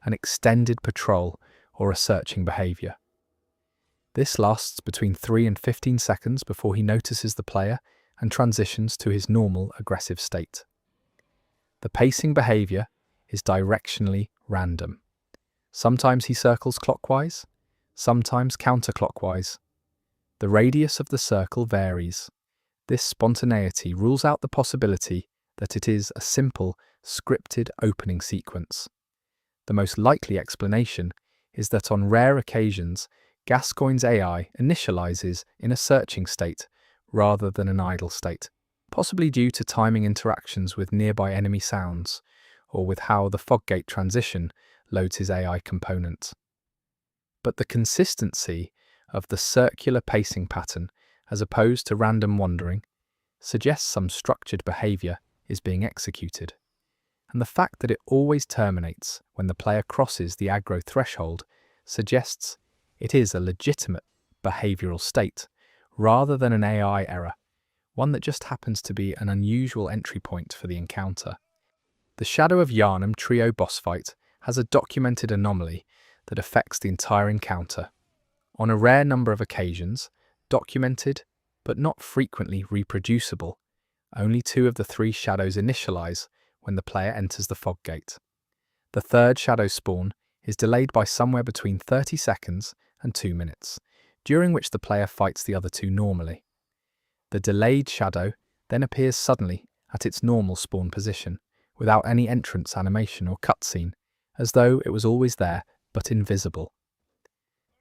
S1: an extended patrol or a searching behaviour. This lasts between 3 and 15 seconds before he notices the player and transitions to his normal aggressive state. The pacing behaviour is directionally random. Sometimes he circles clockwise, sometimes counterclockwise. The radius of the circle varies. This spontaneity rules out the possibility that it is a simple, scripted opening sequence. The most likely explanation is that on rare occasions, Gascoigne's AI initializes in a searching state rather than an idle state, possibly due to timing interactions with nearby enemy sounds, or with how the Foggate transition loads his AI component. But the consistency of the circular pacing pattern, as opposed to random wandering, suggests some structured behavior is being executed. And the fact that it always terminates when the player crosses the aggro threshold suggests it is a legitimate behavioral state, rather than an AI error, one that just happens to be an unusual entry point for the encounter. The Shadow of Yharnam trio boss fight has a documented anomaly that affects the entire encounter. On a rare number of occasions, documented but not frequently reproducible, only 2 of the 3 shadows initialize when the player enters the fog gate. The third shadow spawn is delayed by somewhere between 30 seconds and 2 minutes, during which the player fights the other 2 normally. The delayed shadow then appears suddenly at its normal spawn position, without any entrance animation or cutscene, as though it was always there but invisible.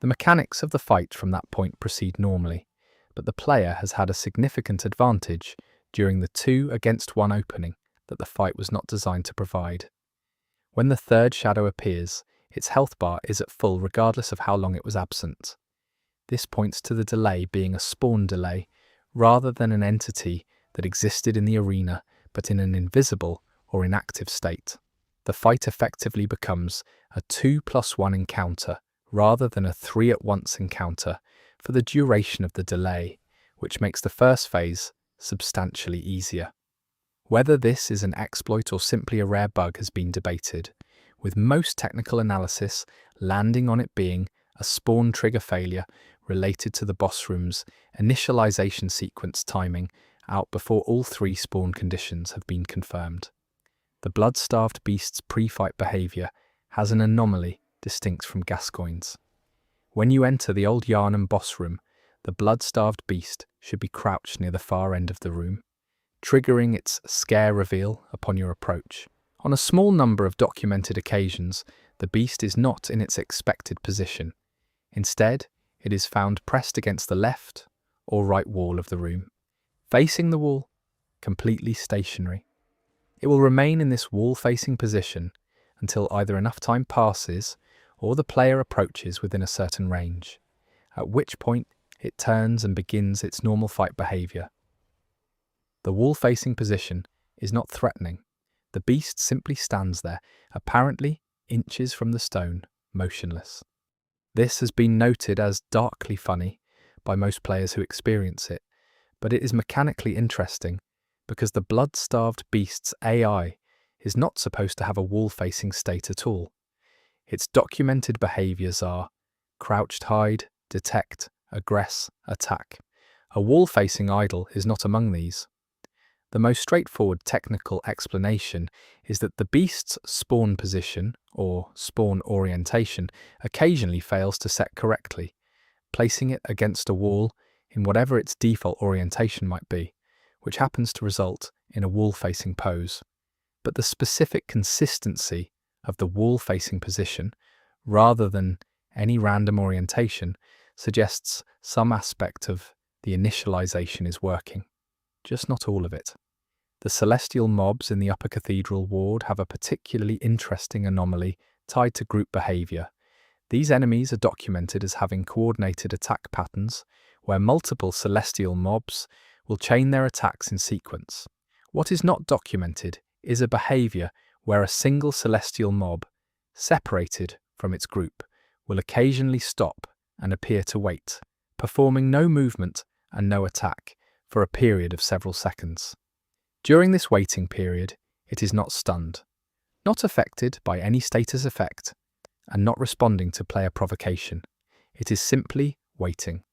S1: The mechanics of the fight from that point proceed normally, but the player has had a significant advantage during the 2-against-1 opening that the fight was not designed to provide. When the third shadow appears, its health bar is at full regardless of how long it was absent. This points to the delay being a spawn delay rather than an entity that existed in the arena but in an invisible or inactive state. The fight effectively becomes a 2+1 encounter rather than a 3-at-once encounter for the duration of the delay, which makes the first phase substantially easier. Whether this is an exploit or simply a rare bug has been debated, with most technical analysis landing on it being a spawn trigger failure related to the boss room's initialization sequence timing out before all 3 spawn conditions have been confirmed. The blood-starved beast's pre-fight behavior has an anomaly distinct from Gascoigne's. When you enter the old Yharnam boss room, the blood-starved beast should be crouched near the far end of the room, triggering its scare reveal upon your approach. On a small number of documented occasions, the beast is not in its expected position. Instead, it is found pressed against the left or right wall of the room, facing the wall, completely stationary. It will remain in this wall-facing position until either enough time passes or the player approaches within a certain range, at which point it turns and begins its normal fight behavior. The wall-facing position is not threatening. The beast simply stands there, apparently inches from the stone, motionless. This has been noted as darkly funny by most players who experience it, but it is mechanically interesting because the blood-starved beast's AI is not supposed to have a wall-facing state at all. Its documented behaviors are crouched hide, detect, aggress, attack. A wall-facing idol is not among these. The most straightforward technical explanation is that the beast's spawn position, or spawn orientation, occasionally fails to set correctly, placing it against a wall in whatever its default orientation might be, which happens to result in a wall-facing pose. But the specific consistency of the wall-facing position, rather than any random orientation, suggests some aspect of the initialization is working, just not all of it. The celestial mobs in the Upper Cathedral ward have a particularly interesting anomaly tied to group behavior. These enemies are documented as having coordinated attack patterns, where multiple celestial mobs will chain their attacks in sequence. What is not documented is a behavior where a single celestial mob, separated from its group, will occasionally stop and appear to wait, performing no movement and no attack for a period of several seconds. During this waiting period, it is not stunned, not affected by any status effect, and not responding to player provocation. It is simply waiting.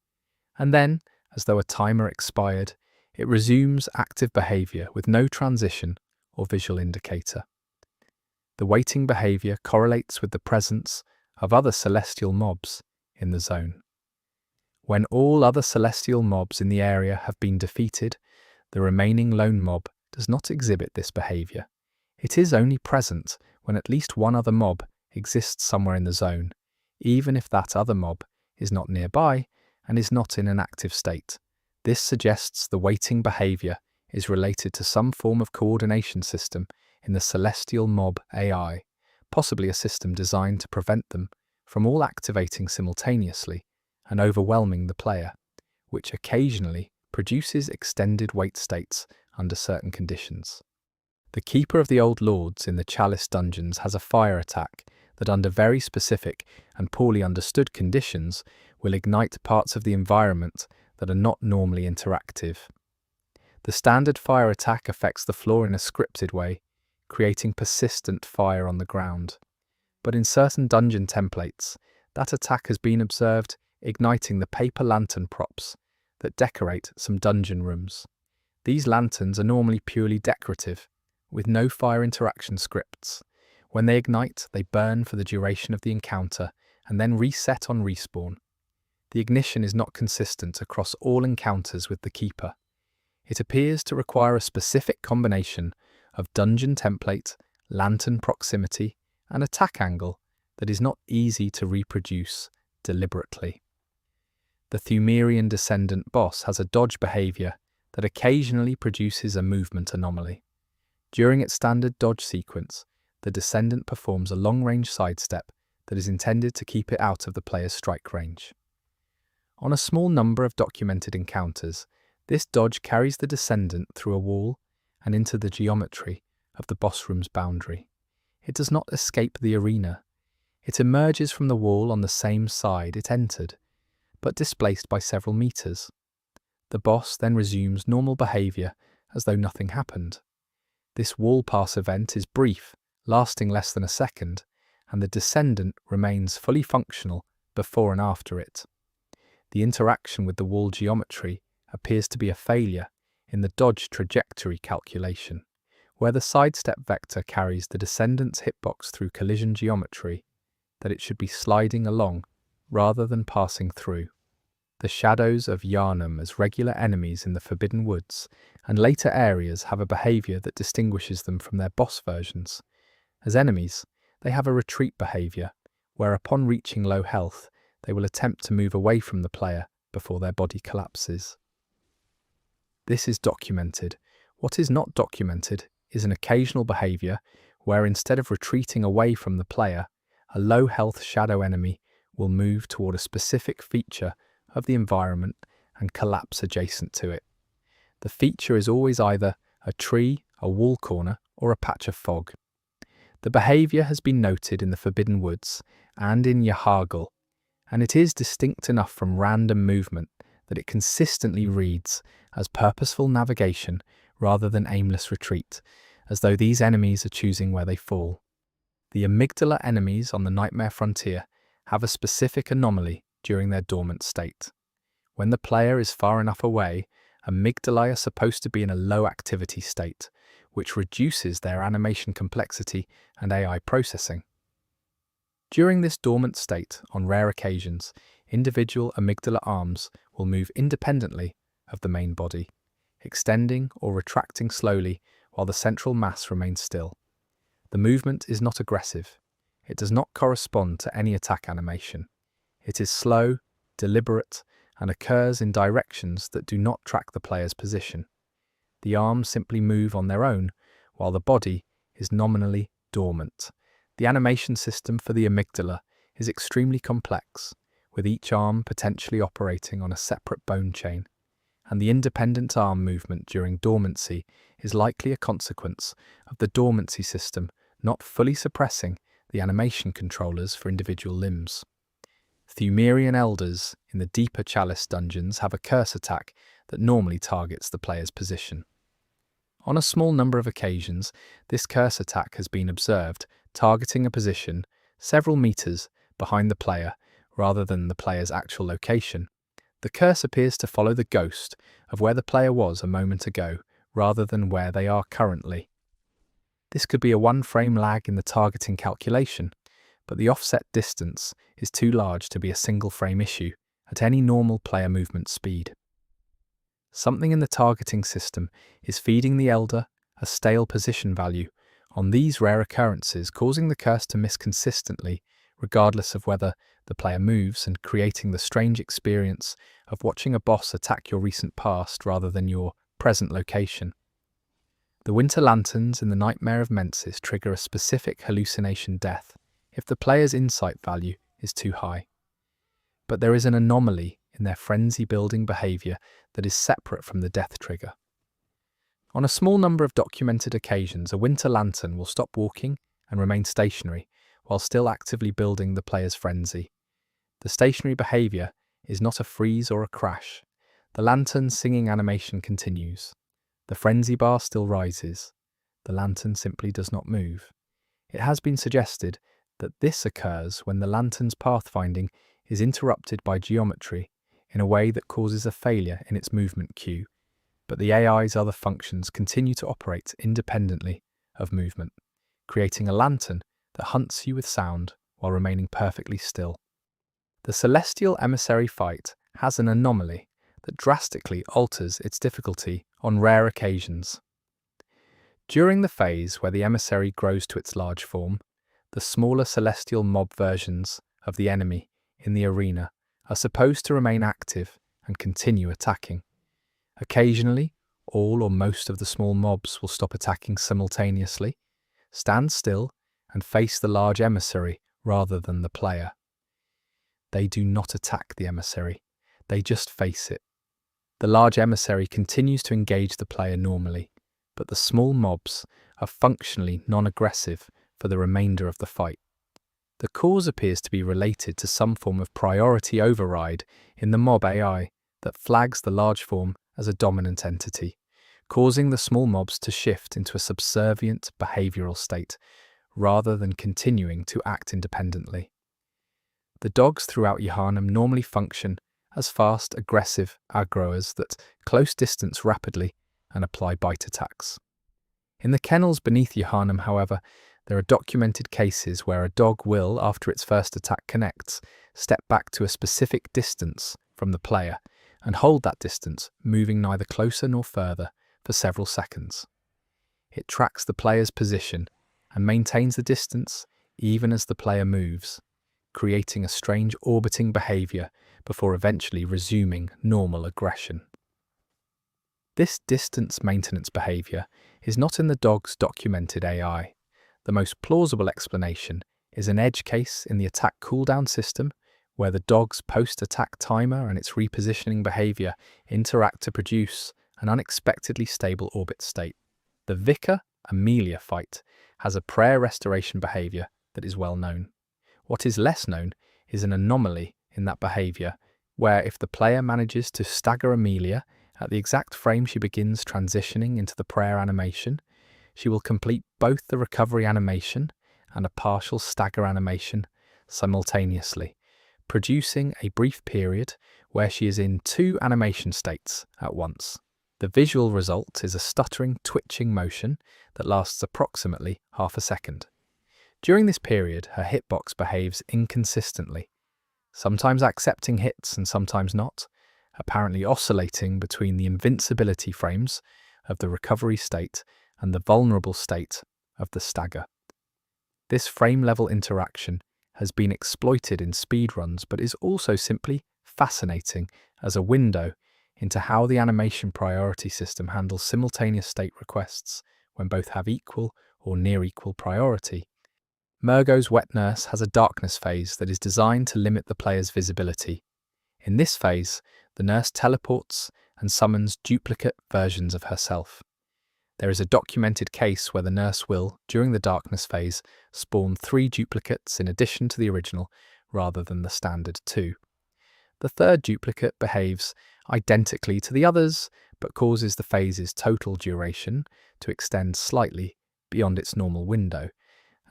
S1: And then, as though a timer expired, it resumes active behavior with no transition or visual indicator. The waiting behavior correlates with the presence of other celestial mobs in the zone. When all other celestial mobs in the area have been defeated, the remaining lone mob does not exhibit this behavior. It is only present when at least one other mob exists somewhere in the zone, even if that other mob is not nearby and is not in an active state. This suggests the waiting behavior is related to some form of coordination system in the celestial mob AI, possibly a system designed to prevent them from all activating simultaneously and overwhelming the player, which occasionally produces extended wait states under certain conditions. The Keeper of the Old Lords in the Chalice dungeons has a fire attack that, under very specific and poorly understood conditions, will ignite parts of the environment that are not normally interactive. The standard fire attack affects the floor in a scripted way, creating persistent fire on the ground. But in certain dungeon templates, that attack has been observed igniting the paper lantern props that decorate some dungeon rooms. These lanterns are normally purely decorative, with no fire interaction scripts. When they ignite, they burn for the duration of the encounter and then reset on respawn. The ignition is not consistent across all encounters with the Keeper. It appears to require a specific combination of dungeon template, lantern proximity, and attack angle that is not easy to reproduce deliberately. The Thumerian Descendant boss has a dodge behavior that occasionally produces a movement anomaly. During its standard dodge sequence, the Descendant performs a long-range sidestep that is intended to keep it out of the player's strike range. On a small number of documented encounters, this dodge carries the Descendant through a wall and into the geometry of the boss room's boundary. It does not escape the arena. It emerges from the wall on the same side it entered, but displaced by several meters. The boss then resumes normal behavior as though nothing happened. This wall pass event is brief, lasting less than a second, and the descendant remains fully functional before and after it. The interaction with the wall geometry appears to be a failure in the dodge trajectory calculation, where the sidestep vector carries the descendant's hitbox through collision geometry, that it should be sliding along rather than passing through. The shadows of Yharnam as regular enemies in the Forbidden Woods and later areas have a behaviour that distinguishes them from their boss versions. As enemies, they have a retreat behaviour, where upon reaching low health, they will attempt to move away from the player before their body collapses. This is documented. What is not documented is an occasional behaviour where instead of retreating away from the player, a low health shadow enemy will move toward a specific feature of the environment and collapse adjacent to it. The feature is always either a tree, a wall corner, or a patch of fog. The behaviour has been noted in the Forbidden Woods and in Yharnam, and it is distinct enough from random movement that it consistently reads as purposeful navigation rather than aimless retreat, as though these enemies are choosing where they fall. The amygdala enemies on the Nightmare Frontier have a specific anomaly during their dormant state. When the player is far enough away, amygdalae are supposed to be in a low activity state, which reduces their animation complexity and AI processing. During this dormant state, on rare occasions, individual amygdala arms will move independently of the main body, extending or retracting slowly while the central mass remains still. The movement is not aggressive. It does not correspond to any attack animation. It is slow, deliberate, and occurs in directions that do not track the player's position. The arms simply move on their own, while the body is nominally dormant. The animation system for the amygdala is extremely complex, with each arm potentially operating on a separate bone chain, and the independent arm movement during dormancy is likely a consequence of the dormancy system not fully suppressing the animation controllers for individual limbs. Thumerian elders in the deeper chalice dungeons have a curse attack that normally targets the player's position. On a small number of occasions, this curse attack has been observed targeting a position several meters behind the player rather than the player's actual location. The curse appears to follow the ghost of where the player was a moment ago rather than where they are currently. This could be a one-frame lag in the targeting calculation, but the offset distance is too large to be a single-frame issue at any normal player movement speed. Something in the targeting system is feeding the elder a stale position value on these rare occurrences, causing the curse to miss consistently regardless of whether the player moves, and creating the strange experience of watching a boss attack your recent past rather than your present location. The winter lanterns in the Nightmare of Mensis trigger a specific hallucination death if the player's insight value is too high. But there is an anomaly in their frenzy-building behaviour that is separate from the death trigger. On a small number of documented occasions, a winter lantern will stop walking and remain stationary while still actively building the player's frenzy. The stationary behaviour is not a freeze or a crash. The lantern's singing animation continues. The frenzy bar still rises. The lantern simply does not move. It has been suggested that this occurs when the lantern's pathfinding is interrupted by geometry in a way that causes a failure in its movement cue, but the AI's other functions continue to operate independently of movement, creating a lantern that hunts you with sound while remaining perfectly still. The Celestial Emissary fight has an anomaly that drastically alters its difficulty on rare occasions. During the phase where the emissary grows to its large form, the smaller celestial mob versions of the enemy in the arena are supposed to remain active and continue attacking. Occasionally, all or most of the small mobs will stop attacking simultaneously, stand still, and face the large emissary rather than the player. They do not attack the emissary, they just face it. The large emissary continues to engage the player normally, but the small mobs are functionally non-aggressive for the remainder of the fight. The cause appears to be related to some form of priority override in the mob AI that flags the large form as a dominant entity, causing the small mobs to shift into a subservient behavioral state rather than continuing to act independently. The dogs throughout Yharnam normally function as fast, aggressive aggroers that close distance rapidly and apply bite attacks. In the kennels beneath Yharnam, however, there are documented cases where a dog will, after its first attack connects, step back to a specific distance from the player and hold that distance, moving neither closer nor further for several seconds. It tracks the player's position and maintains the distance even as the player moves, creating a strange orbiting behavior before eventually resuming normal aggression. This distance maintenance behavior is not in the dog's documented AI. The most plausible explanation is an edge case in the attack cooldown system, where the dog's post-attack timer and its repositioning behavior interact to produce an unexpectedly stable orbit state. The Vicar-Amelia fight has a prayer restoration behavior that is well known. What is less known is an anomaly in that behavior, where if the player manages to stagger Amelia at the exact frame she begins transitioning into the prayer animation, she will complete both the recovery animation and a partial stagger animation simultaneously, producing a brief period where she is in two animation states at once. The visual result is a stuttering, twitching motion that lasts approximately half a second. During this period, her hitbox behaves inconsistently, sometimes accepting hits and sometimes not, apparently oscillating between the invincibility frames of the recovery state and the vulnerable state of the stagger. This frame-level interaction has been exploited in speedruns, but is also simply fascinating as a window into how the animation priority system handles simultaneous state requests when both have equal or near equal priority. Murgo's Wet Nurse has a darkness phase that is designed to limit the player's visibility. In this phase, the nurse teleports and summons duplicate versions of herself. There is a documented case where the nurse will, during the darkness phase, spawn 3 duplicates in addition to the original, rather than the standard 2. The third duplicate behaves identically to the others, but causes the phase's total duration to extend slightly beyond its normal window,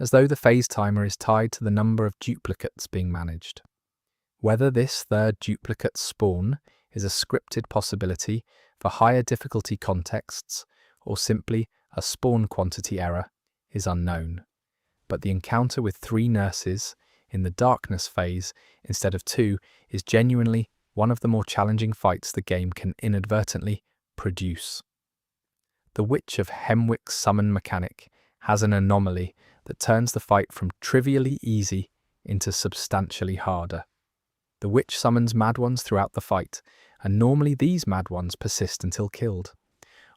S1: as though the phase timer is tied to the number of duplicates being managed. Whether this third duplicate spawn is a scripted possibility for higher difficulty contexts or simply a spawn quantity error is unknown, but the encounter with 3 nurses in the darkness phase instead of 2 is genuinely one of the more challenging fights the game can inadvertently produce. The Witch of Hemwick's summon mechanic has an anomaly that turns the fight from trivially easy into substantially harder. The witch summons mad ones throughout the fight, and normally these mad ones persist until killed.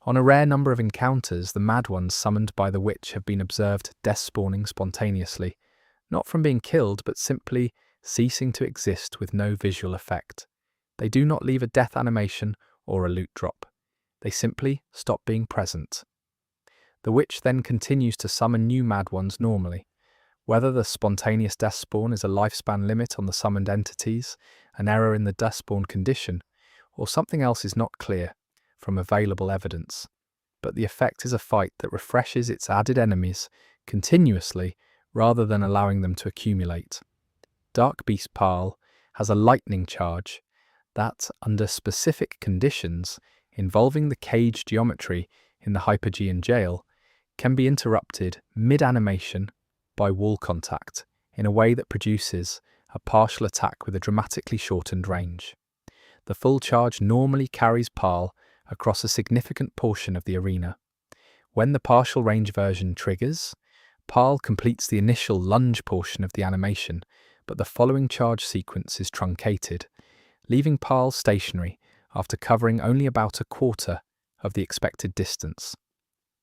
S1: On a rare number of encounters, the mad ones summoned by the witch have been observed death-spawning spontaneously, not from being killed but simply ceasing to exist with no visual effect. They do not leave a death animation or a loot drop. They simply stop being present. The witch then continues to summon new mad ones normally. Whether the spontaneous death spawn is a lifespan limit on the summoned entities, an error in the death spawn condition, or something else is not clear from available evidence, but the effect is a fight that refreshes its added enemies continuously rather than allowing them to accumulate. Dark Beast Parl has a lightning charge that, under specific conditions involving the cage geometry in the Hypergean jail, can be interrupted mid-animation by wall contact in a way that produces a partial attack with a dramatically shortened range. The full charge normally carries Parl across a significant portion of the arena. When the partial range version triggers, Parl completes the initial lunge portion of the animation, but the following charge sequence is truncated, leaving Parl stationary after covering only about a quarter of the expected distance.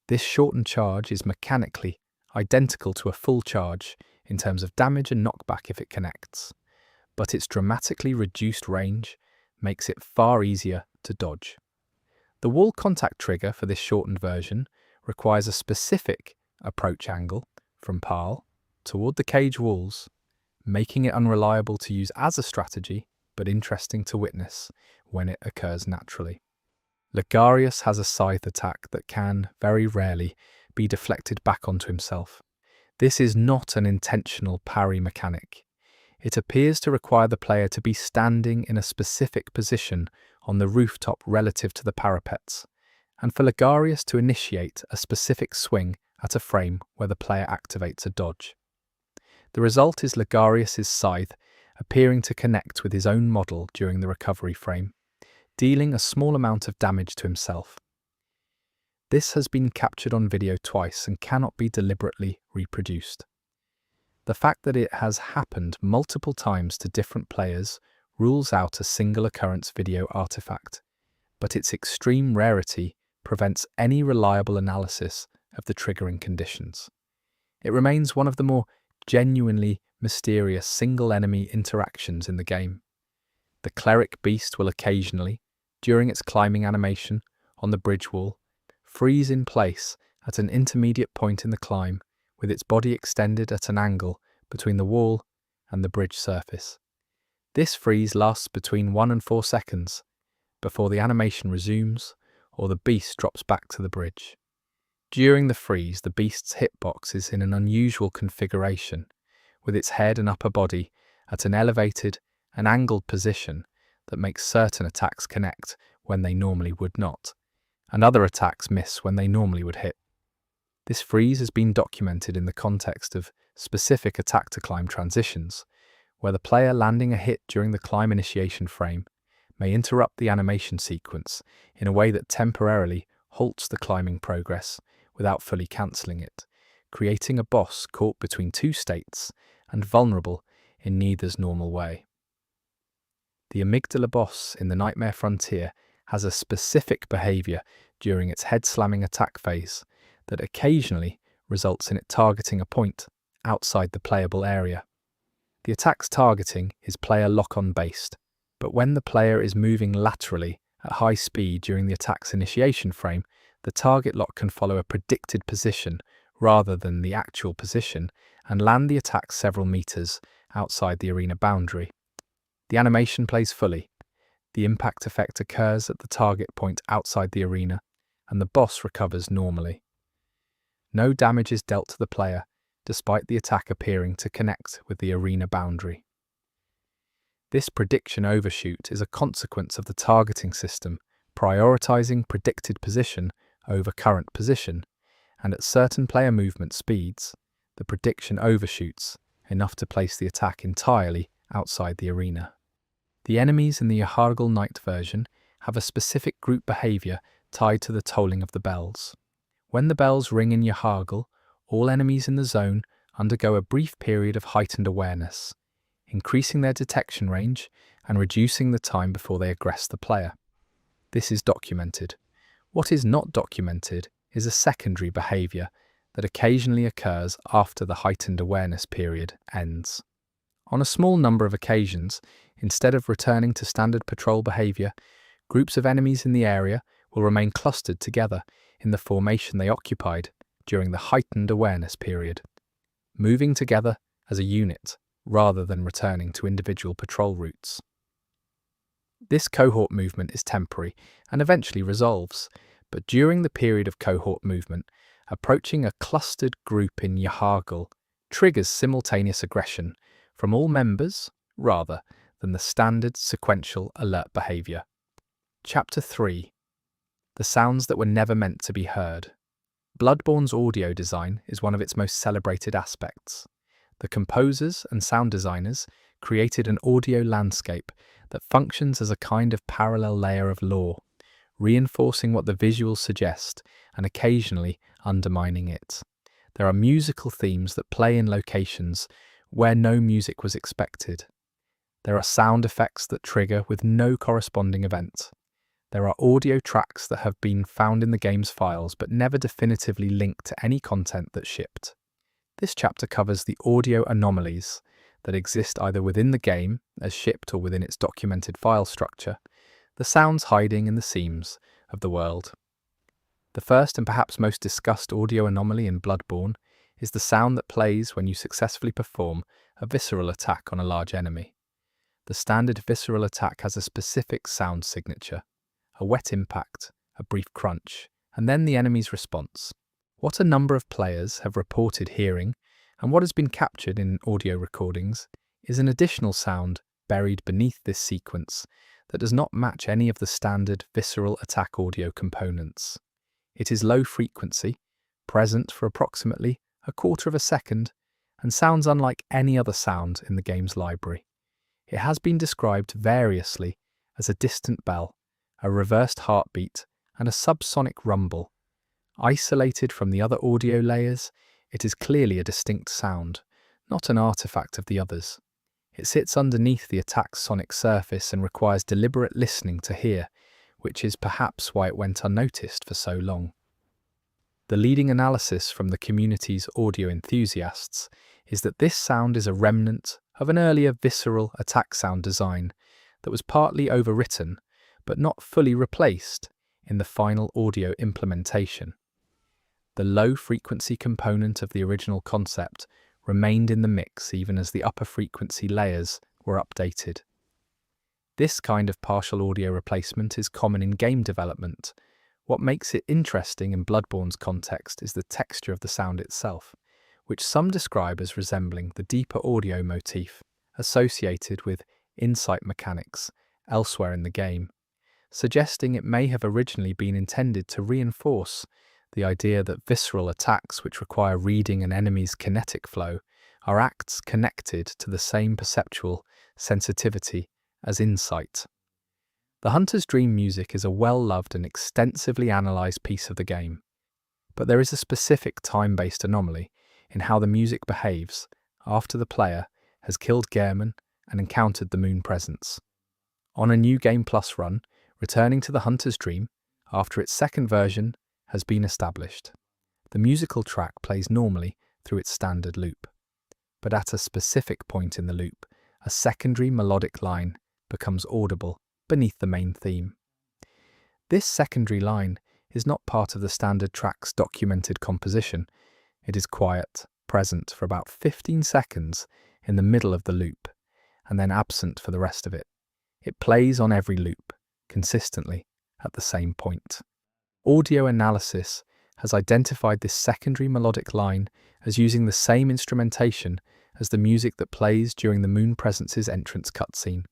S1: This shortened charge is mechanically identical to a full charge in terms of damage and knockback if it connects, but its dramatically reduced range makes it far easier to dodge. The wall contact trigger for this shortened version requires a specific approach angle from PAL toward the cage walls, making it unreliable to use as a strategy, but interesting to witness when it occurs naturally. Ligarius has a scythe attack that can, very rarely, be deflected back onto himself. This is not an intentional parry mechanic. It appears to require the player to be standing in a specific position on the rooftop relative to the parapets, and for Ligarius to initiate a specific swing at a frame where the player activates a dodge. The result is Ligarius's scythe appearing to connect with his own model during the recovery frame, dealing a small amount of damage to himself. This has been captured on video twice and cannot be deliberately reproduced. The fact that it has happened multiple times to different players rules out a single occurrence video artifact, but its extreme rarity prevents any reliable analysis of the triggering conditions. It remains one of the more genuinely mysterious single enemy interactions in the game. The cleric beast will occasionally, during its climbing animation on the bridge wall, freeze in place at an intermediate point in the climb, with its body extended at an angle between the wall and the bridge surface. This freeze lasts between 1 and 4 seconds before the animation resumes or the beast drops back to the bridge. During the freeze, the beast's hitbox is in an unusual configuration, with its head and upper body at an elevated and angled position that makes certain attacks connect when they normally would not, and other attacks miss when they normally would hit. This freeze has been documented in the context of specific attack-to-climb transitions, where the player landing a hit during the climb initiation frame may interrupt the animation sequence in a way that temporarily halts the climbing progress without fully cancelling it, creating a boss caught between two states and vulnerable in neither's normal way. The amygdala boss in the Nightmare Frontier has a specific behaviour during its head-slamming attack phase that occasionally results in it targeting a point outside the playable area. The attack's targeting is player lock-on based, but when the player is moving laterally at high speed during the attack's initiation frame, the target lock can follow a predicted position rather than the actual position and land the attack several meters outside the arena boundary. The animation plays fully. The impact effect occurs at the target point outside the arena, and the boss recovers normally. No damage is dealt to the player, despite the attack appearing to connect with the arena boundary. This prediction overshoot is a consequence of the targeting system prioritizing predicted position over current position, and at certain player movement speeds, the prediction overshoots enough to place the attack entirely outside the arena. The enemies in the Yharnam Night version have a specific group behavior tied to the tolling of the bells. When the bells ring in Yharnam, all enemies in the zone undergo a brief period of heightened awareness, increasing their detection range and reducing the time before they aggress the player. This is documented. What is not documented is a secondary behavior that occasionally occurs after the heightened awareness period ends. On a small number of occasions, instead of returning to standard patrol behavior, groups of enemies in the area will remain clustered together in the formation they occupied during the heightened awareness period, moving together as a unit rather than returning to individual patrol routes. This cohort movement is temporary and eventually resolves, but during the period of cohort movement, approaching a clustered group in Yharnam triggers simultaneous aggression from all members rather than the standard sequential alert behavior. Chapter 3. The sounds that were never meant to be heard. Bloodborne's audio design is one of its most celebrated aspects. The composers and sound designers created an audio landscape that functions as a kind of parallel layer of lore, reinforcing what the visuals suggest and occasionally undermining it. There are musical themes that play in locations where no music was expected. There are sound effects that trigger with no corresponding event. There are audio tracks that have been found in the game's files but never definitively linked to any content that shipped. This chapter covers the audio anomalies that exist either within the game, as shipped, or within its documented file structure, the sounds hiding in the seams of the world. The first and perhaps most discussed audio anomaly in Bloodborne is the sound that plays when you successfully perform a visceral attack on a large enemy. The standard visceral attack has a specific sound signature: a wet impact, a brief crunch, and then the enemy's response. What a number of players have reported hearing, and what has been captured in audio recordings, is an additional sound buried beneath this sequence that does not match any of the standard visceral attack audio components. It is low frequency, present for approximately a quarter of a second, and sounds unlike any other sound in the game's library. It has been described variously as a distant bell, a reversed heartbeat, and a subsonic rumble. Isolated from the other audio layers, it is clearly a distinct sound, not an artifact of the others. It sits underneath the attack's sonic surface and requires deliberate listening to hear, which is perhaps why it went unnoticed for so long. The leading analysis from the community's audio enthusiasts is that this sound is a remnant of an earlier visceral attack sound design that was partly overwritten but not fully replaced in the final audio implementation. The low-frequency component of the original concept remained in the mix even as the upper-frequency layers were updated. This kind of partial audio replacement is common in game development. What makes it interesting in Bloodborne's context is the texture of the sound itself, which some describe as resembling the deeper audio motif associated with insight mechanics elsewhere in the game, suggesting it may have originally been intended to reinforce the idea that visceral attacks which require reading an enemy's kinetic flow are acts connected to the same perceptual sensitivity as insight. The Hunter's Dream music is a well-loved and extensively analysed piece of the game, but there is a specific time-based anomaly in how the music behaves after the player has killed Gehrman and encountered the Moon Presence. On a New Game Plus run, returning to the Hunter's Dream after its second version has been established. The musical track plays normally through its standard loop, but at a specific point in the loop, a secondary melodic line becomes audible beneath the main theme. This secondary line is not part of the standard track's documented composition. It is quiet, present for about 15 seconds in the middle of the loop, and then absent for the rest of it. It plays on every loop, consistently, at the same point. Audio analysis has identified this secondary melodic line as using the same instrumentation as the music that plays during the Moon Presence's entrance cutscene.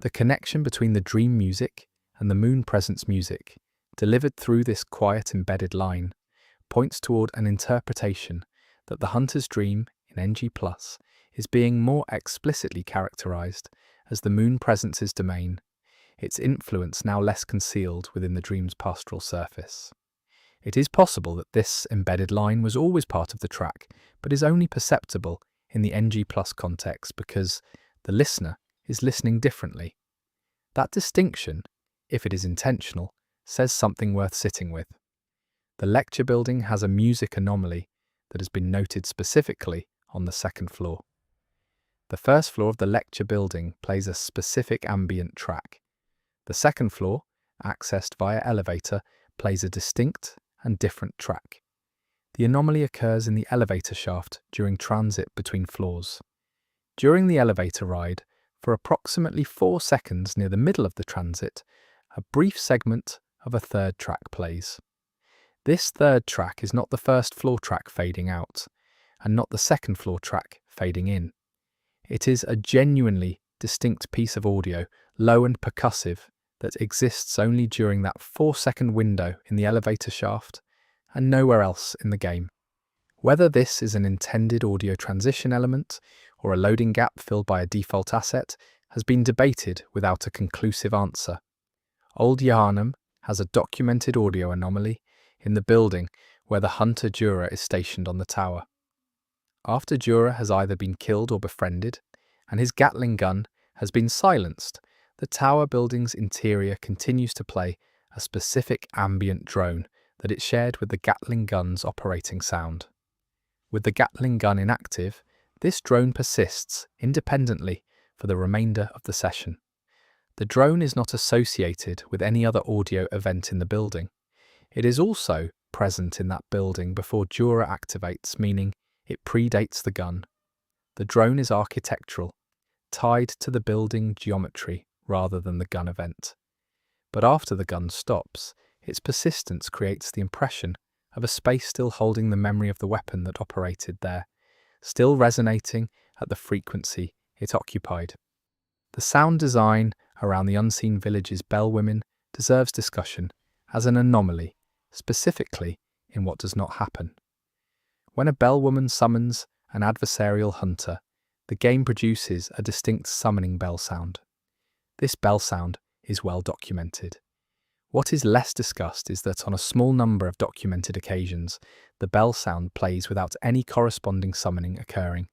S1: The connection between the dream music and the Moon Presence music, delivered through this quiet embedded line, points toward an interpretation that the Hunter's Dream in NG+ is being more explicitly characterized as the Moon Presence's domain, its influence now less concealed within the dream's pastoral surface. It is possible that this embedded line was always part of the track, but is only perceptible in the NG+ context because the listener is listening differently. That distinction, if it is intentional, says something worth sitting with. The lecture building has a music anomaly that has been noted specifically on the second floor. The first floor of the lecture building plays a specific ambient track. The second floor, accessed via elevator, plays a distinct and different track. The anomaly occurs in the elevator shaft during transit between floors. During the elevator ride, for approximately 4 seconds near the middle of the transit, a brief segment of a third track plays. This third track is not the first floor track fading out, and not the second floor track fading in. It is a genuinely distinct piece of audio, low and percussive, that exists only during that 4-second window in the elevator shaft and nowhere else in the game. Whether this is an intended audio transition element or a loading gap filled by a default asset has been debated without a conclusive answer. Old Yharnam has a documented audio anomaly in the building where the hunter Jura is stationed on the tower. After Jura has either been killed or befriended, and his Gatling gun has been silenced, the tower building's interior continues to play a specific ambient drone that it shared with the Gatling gun's operating sound. With the Gatling gun inactive, this drone persists independently for the remainder of the session. The drone is not associated with any other audio event in the building. It is also present in that building before Jura activates, meaning it predates the gun. The drone is architectural, tied to the building geometry rather than the gun event. But after the gun stops, its persistence creates the impression of a space still holding the memory of the weapon that operated there, still resonating at the frequency it occupied. The sound design around the unseen village's bellwomen deserves discussion as an anomaly, specifically in what does not happen. When a bellwoman summons an adversarial hunter, the game produces a distinct summoning bell sound. This bell sound is well documented. What is less discussed is that on a small number of documented occasions, the bell sound plays without any corresponding summoning occurring.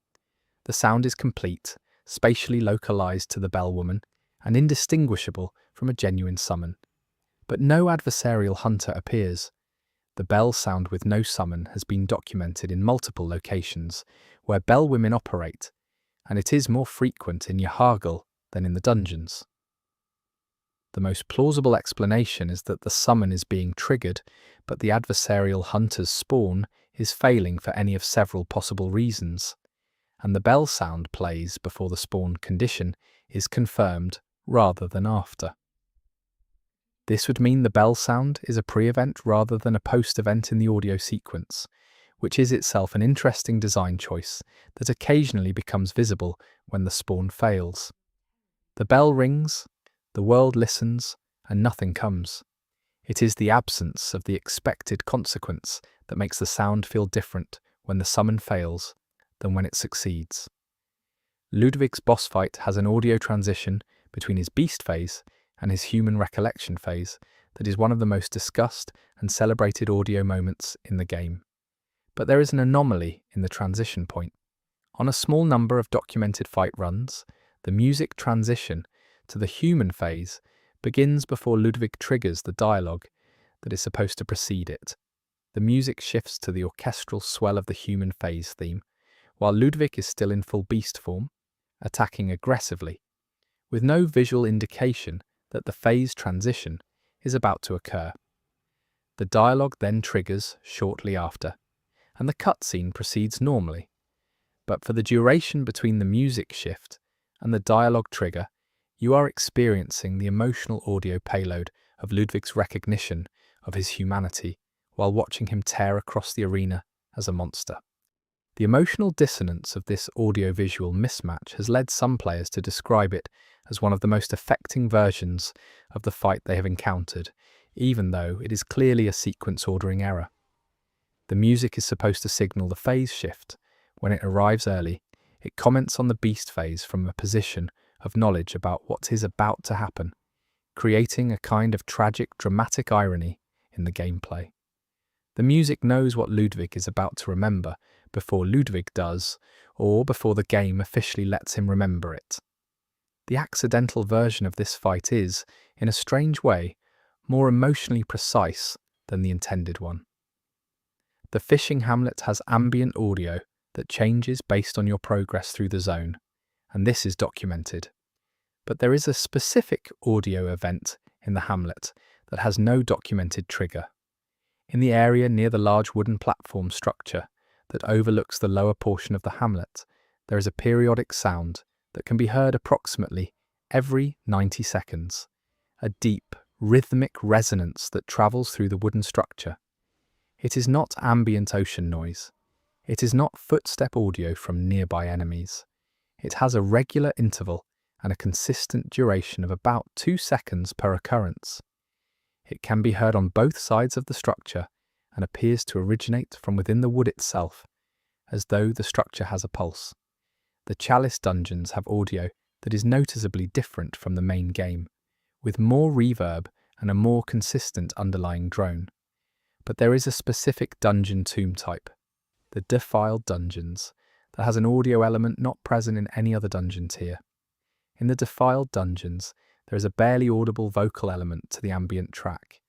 S1: The sound is complete, spatially localized to the bellwoman, and indistinguishable from a genuine summon. But no adversarial hunter appears. The bell sound with no summon has been documented in multiple locations where bellwomen operate, and it is more frequent in Yharnam than in the dungeons. The most plausible explanation is that the summon is being triggered, but the adversarial hunter's spawn is failing for any of several possible reasons, and the bell sound plays before the spawn condition is confirmed rather than after. This would mean the bell sound is a pre-event rather than a post-event in the audio sequence, which is itself an interesting design choice that occasionally becomes visible when the spawn fails. The bell rings, the world listens, and nothing comes. It is the absence of the expected consequence that makes the sound feel different when the summon fails than when it succeeds. Ludwig's boss fight has an audio transition between his beast phase and his human recollection phase that is one of the most discussed and celebrated audio moments in the game. But there is an anomaly in the transition point. On a small number of documented fight runs, the music transition to the human phase begins before Ludwig triggers the dialogue that is supposed to precede it. The music shifts to the orchestral swell of the human phase theme, while Ludwig is still in full beast form, attacking aggressively, with no visual indication that the phase transition is about to occur. The dialogue then triggers shortly after, and the cutscene proceeds normally. But for the duration between the music shift and the dialogue trigger, you are experiencing the emotional audio payload of Ludwig's recognition of his humanity while watching him tear across the arena as a monster. The emotional dissonance of this audio-visual mismatch has led some players to describe it as one of the most affecting versions of the fight they have encountered, even though it is clearly a sequence ordering error. The music is supposed to signal the phase shift. When it arrives early, it comments on the beast phase from a position of knowledge about what is about to happen, creating a kind of tragic, dramatic irony in the gameplay. The music knows what Ludwig is about to remember before Ludwig does, or before the game officially lets him remember it. The accidental version of this fight is, in a strange way, more emotionally precise than the intended one. The fishing hamlet has ambient audio that changes based on your progress through the zone, and this is documented. But there is a specific audio event in the hamlet that has no documented trigger. In the area near the large wooden platform structure that overlooks the lower portion of the hamlet, there is a periodic sound that can be heard approximately every 90 seconds, a deep, rhythmic resonance that travels through the wooden structure. It is not ambient ocean noise. It is not footstep audio from nearby enemies. It has a regular interval and a consistent duration of about 2 seconds per occurrence. It can be heard on both sides of the structure and appears to originate from within the wood itself, as though the structure has a pulse. The Chalice dungeons have audio that is noticeably different from the main game, with more reverb and a more consistent underlying drone. But there is a specific dungeon tomb type, the Defiled Dungeons, that has an audio element not present in any other dungeon tier. In the Defiled Dungeons, there is a barely audible vocal element to the ambient track.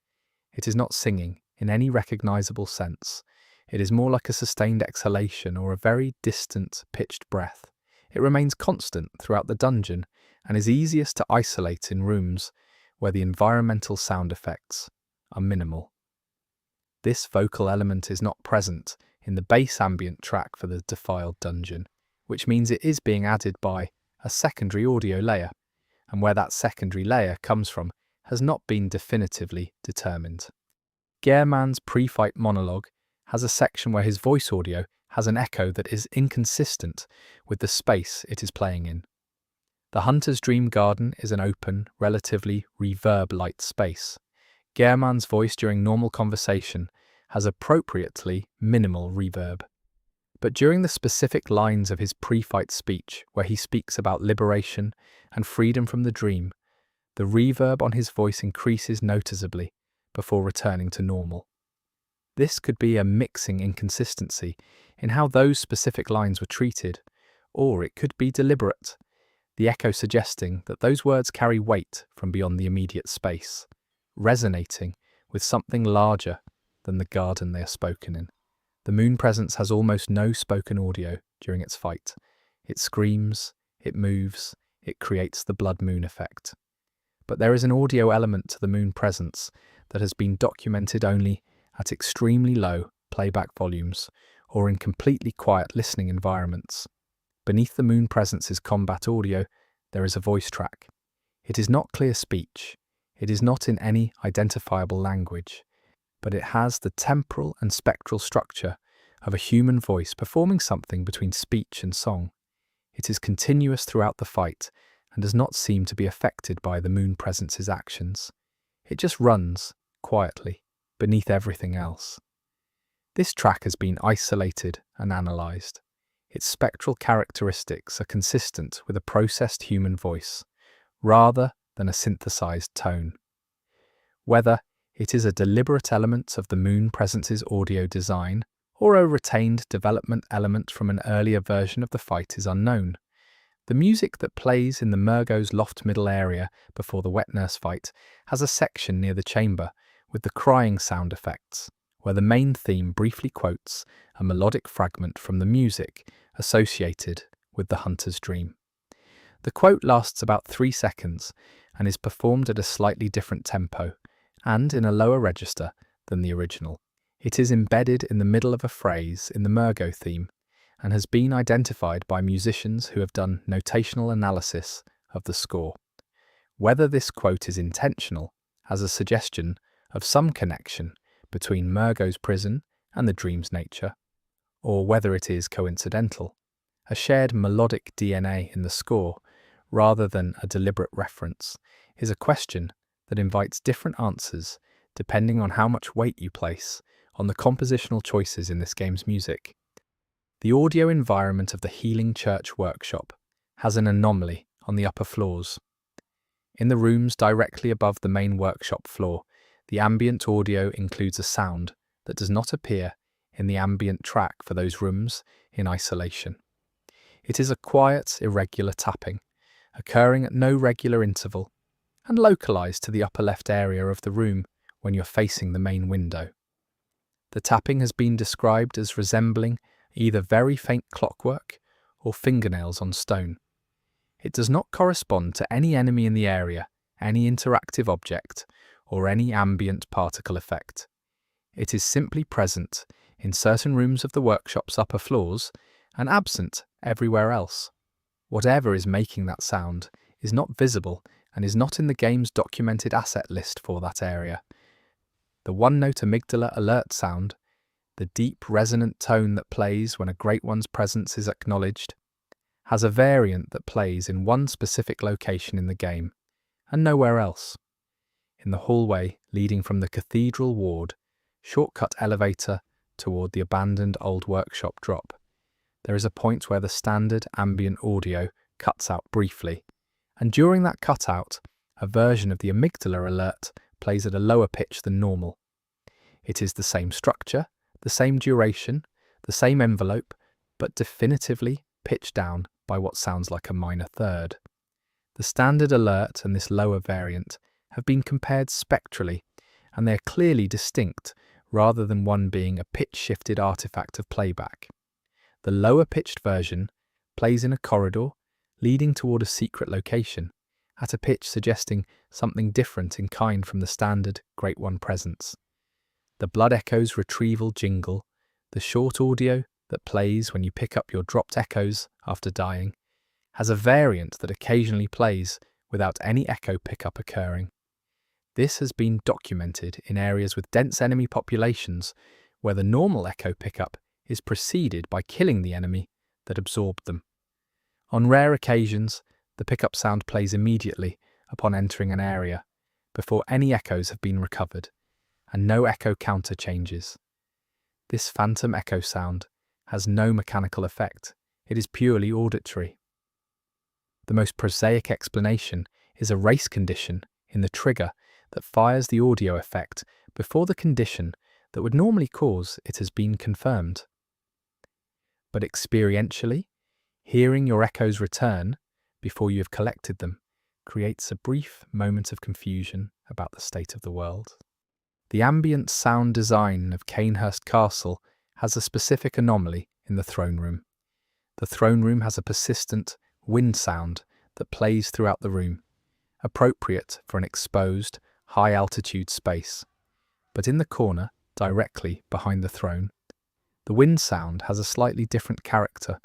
S1: It is not singing in any recognizable sense. It is more like a sustained exhalation or a very distant, pitched breath. It remains constant throughout the dungeon and is easiest to isolate in rooms where the environmental sound effects are minimal. this vocal element is not present in the base ambient track for the Defiled Dungeon, which means it is being added by a secondary audio layer, and where that secondary layer comes from has not been definitively determined. Gehrman's pre-fight monologue has a section where his voice audio has an echo that is inconsistent with the space it is playing in. The Hunter's Dream Garden is an open, relatively reverb-light space. Gehrman's voice during normal conversation has appropriately minimal reverb. But during the specific lines of his pre-fight speech, where he speaks about liberation and freedom from the dream, the reverb on his voice increases noticeably before returning to normal. This could be a mixing inconsistency in how those specific lines were treated, or it could be deliberate, the echo suggesting that those words carry weight from beyond the immediate space, resonating with something larger than the garden they are spoken in. The moon presence has almost no spoken audio during its fight. It screams, it moves, it creates the blood moon effect. But there is an audio element to the moon presence that has been documented only at extremely low playback volumes or in completely quiet listening environments. Beneath the moon presence's combat audio, there is a voice track. It is not clear speech. It is not in any identifiable language, but it has the temporal and spectral structure of a human voice performing something between speech and song. It is continuous throughout the fight and does not seem to be affected by the moon presence's actions. It just runs, quietly, beneath everything else. This track has been isolated and analysed. Its spectral characteristics are consistent with a processed human voice, rather than a synthesized tone. Whether it is a deliberate element of the moon presence's audio design or a retained development element from an earlier version of the fight is unknown. The music that plays in the Murgo's loft middle area before the wet nurse fight has a section near the chamber with the crying sound effects, where the main theme briefly quotes a melodic fragment from the music associated with the Hunter's Dream. The quote lasts about 3 seconds and is performed at a slightly different tempo and in a lower register than the original. It is embedded in the middle of a phrase in the Murgo theme and has been identified by musicians who have done notational analysis of the score. Whether this quote is intentional has a suggestion of some connection between Murgo's prison and the dream's nature, or whether it is coincidental, a shared melodic DNA in the score rather than a deliberate reference, is a question that invites different answers depending on how much weight you place on the compositional choices in this game's music. The audio environment of the Healing Church workshop has an anomaly on the upper floors. In the rooms directly above the main workshop floor, the ambient audio includes a sound that does not appear in the ambient track for those rooms in isolation. It is a quiet, irregular tapping, occurring at no regular interval, and localized to the upper left area of the room when you're facing the main window. The tapping has been described as resembling either very faint clockwork or fingernails on stone. It does not correspond to any enemy in the area, any interactive object, or any ambient particle effect. It is simply present in certain rooms of the workshop's upper floors and absent everywhere else. Whatever is making that sound is not visible and is not in the game's documented asset list for that area. The one-note amygdala alert sound, the deep resonant tone that plays when a Great One's presence is acknowledged, has a variant that plays in one specific location in the game and nowhere else. In the hallway leading from the cathedral ward, shortcut elevator toward the abandoned old workshop drop, there is a point where the standard ambient audio cuts out briefly, and during that cutout, a version of the amygdala alert plays at a lower pitch than normal. It is the same structure, the same duration, the same envelope, but definitively pitched down by what sounds like a minor third. The standard alert and this lower variant have been compared spectrally, and they are clearly distinct rather than one being a pitch-shifted artifact of playback. The lower-pitched version plays in a corridor leading toward a secret location, at a pitch suggesting something different in kind from the standard Great One presence. The blood echoes retrieval jingle, the short audio that plays when you pick up your dropped echoes after dying, has a variant that occasionally plays without any echo pickup occurring. This has been documented in areas with dense enemy populations where the normal echo pickup is preceded by killing the enemy that absorbed them. On rare occasions, the pickup sound plays immediately upon entering an area, before any echoes have been recovered, and no echo counter changes. This phantom echo sound has no mechanical effect, it is purely auditory. The most prosaic explanation is a race condition in the trigger that fires the audio effect before the condition that would normally cause it has been confirmed. But experientially, hearing your echoes return before you have collected them creates a brief moment of confusion about the state of the world. The ambient sound design of Cainhurst Castle has a specific anomaly in the throne room. The throne room has a persistent wind sound that plays throughout the room, appropriate for an exposed, high-altitude space. But in the corner, directly behind the throne, the wind sound has a slightly different character,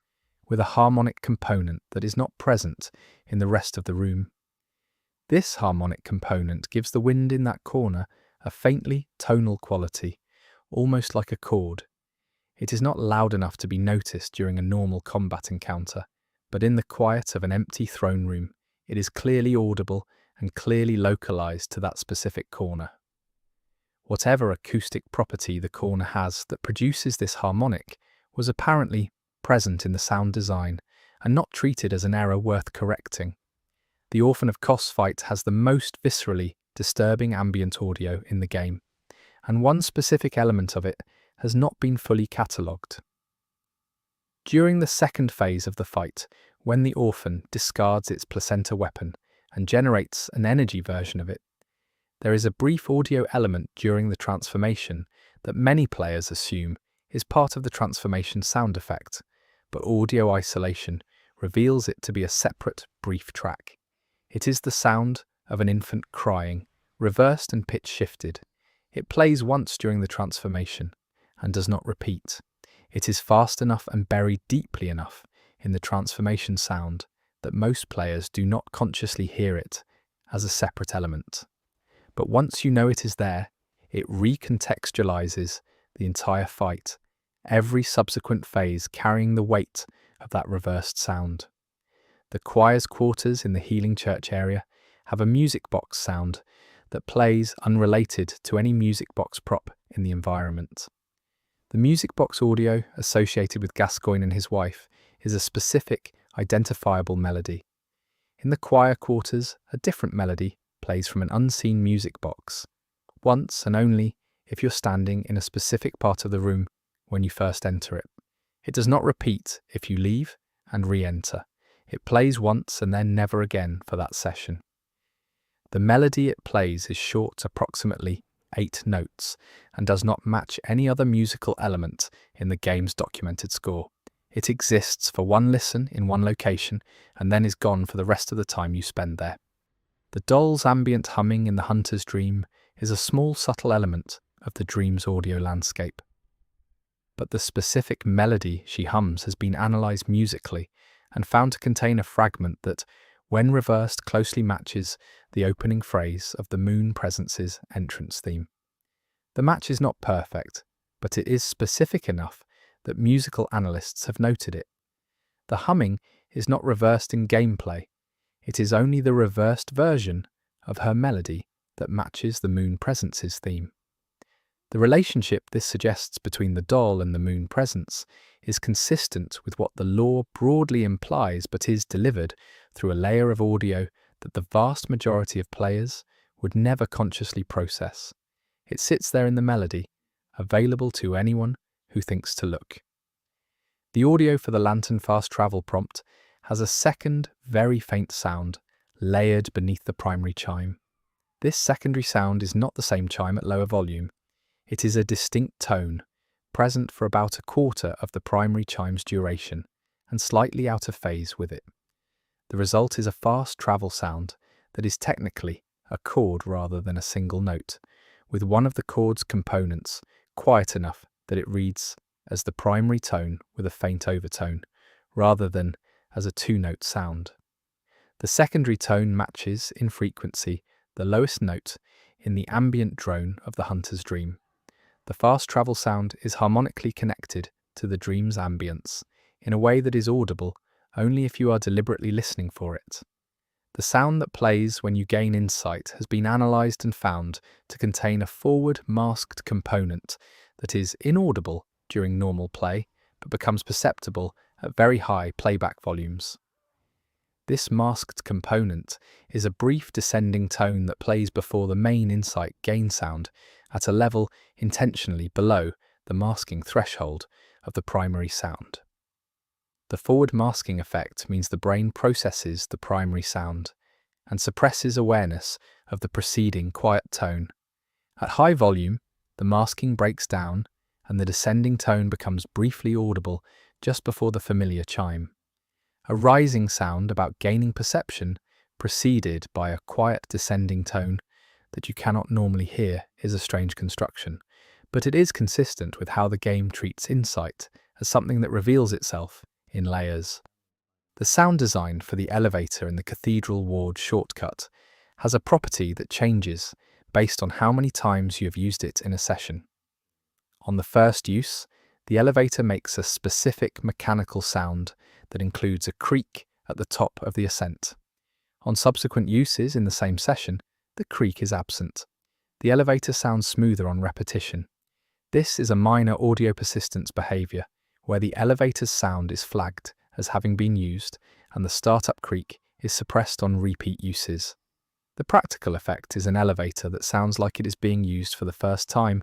S1: with a harmonic component that is not present in the rest of the room. This harmonic component gives the wind in that corner a faintly tonal quality, almost like a chord. It is not loud enough to be noticed during a normal combat encounter, but in the quiet of an empty throne room, it is clearly audible and clearly localized to that specific corner. Whatever acoustic property the corner has that produces this harmonic was apparently present in the sound design and not treated as an error worth correcting. The Orphan of Kos fight has the most viscerally disturbing ambient audio in the game, and one specific element of it has not been fully catalogued. During the second phase of the fight, when the Orphan discards its placenta weapon and generates an energy version of it, there is a brief audio element during the transformation that many players assume is part of the transformation sound effect, but audio isolation reveals it to be a separate, brief track. It is the sound of an infant crying, reversed and pitch shifted. It plays once during the transformation and does not repeat. It is fast enough and buried deeply enough in the transformation sound that most players do not consciously hear it as a separate element. But once you know it is there, it recontextualizes the entire fight, every subsequent phase carrying the weight of that reversed sound. The choir's quarters in the Healing Church area have a music box sound that plays unrelated to any music box prop in the environment. The music box audio associated with Gascoigne and his wife is a specific, identifiable melody. In the choir quarters, a different melody plays from an unseen music box, once and only if you're standing in a specific part of the room when you first enter it. It does not repeat if you leave and re-enter. It plays once and then never again for that session. The melody it plays is short, approximately 8 notes, and does not match any other musical element in the game's documented score. It exists for one listen in one location and then is gone for the rest of the time you spend there. The doll's ambient humming in the hunter's dream is a small subtle element of the dream's audio landscape. But the specific melody she hums has been analysed musically and found to contain a fragment that, when reversed, closely matches the opening phrase of the Moon Presence's entrance theme. The match is not perfect, but it is specific enough that musical analysts have noted it. The humming is not reversed in gameplay. It is only the reversed version of her melody that matches the Moon Presence's theme. The relationship this suggests between the doll and the Moon Presence is consistent with what the lore broadly implies, but is delivered through a layer of audio that the vast majority of players would never consciously process. It sits there in the melody, available to anyone who thinks to look. The audio for the Lantern Fast Travel prompt has a second, very faint sound layered beneath the primary chime. This secondary sound is not the same chime at lower volume. It is a distinct tone, present for about a quarter of the primary chime's duration, and slightly out of phase with it. The result is a fast travel sound that is technically a chord rather than a single note, with one of the chord's components quiet enough that it reads as the primary tone with a faint overtone, rather than as a two-note sound. The secondary tone matches, in frequency, the lowest note in the ambient drone of the hunter's dream. The fast travel sound is harmonically connected to the dream's ambience, in a way that is audible only if you are deliberately listening for it. The sound that plays when you gain insight has been analysed and found to contain a forward masked component that is inaudible during normal play, but becomes perceptible at very high playback volumes. This masked component is a brief descending tone that plays before the main insight gain sound at a level intentionally below the masking threshold of the primary sound. The forward masking effect means the brain processes the primary sound and suppresses awareness of the preceding quiet tone. At high volume, the masking breaks down and the descending tone becomes briefly audible just before the familiar chime. A rising sound about gaining perception, preceded by a quiet descending tone that you cannot normally hear, is a strange construction, but it is consistent with how the game treats insight as something that reveals itself in layers. The sound design for the elevator in the Cathedral Ward shortcut has a property that changes based on how many times you have used it in a session. On the first use, the elevator makes a specific mechanical sound that includes a creak at the top of the ascent. On subsequent uses in the same session, the creak is absent. The elevator sounds smoother on repetition. This is a minor audio persistence behavior, where the elevator's sound is flagged as having been used and the startup creak is suppressed on repeat uses. The practical effect is an elevator that sounds like it is being used for the first time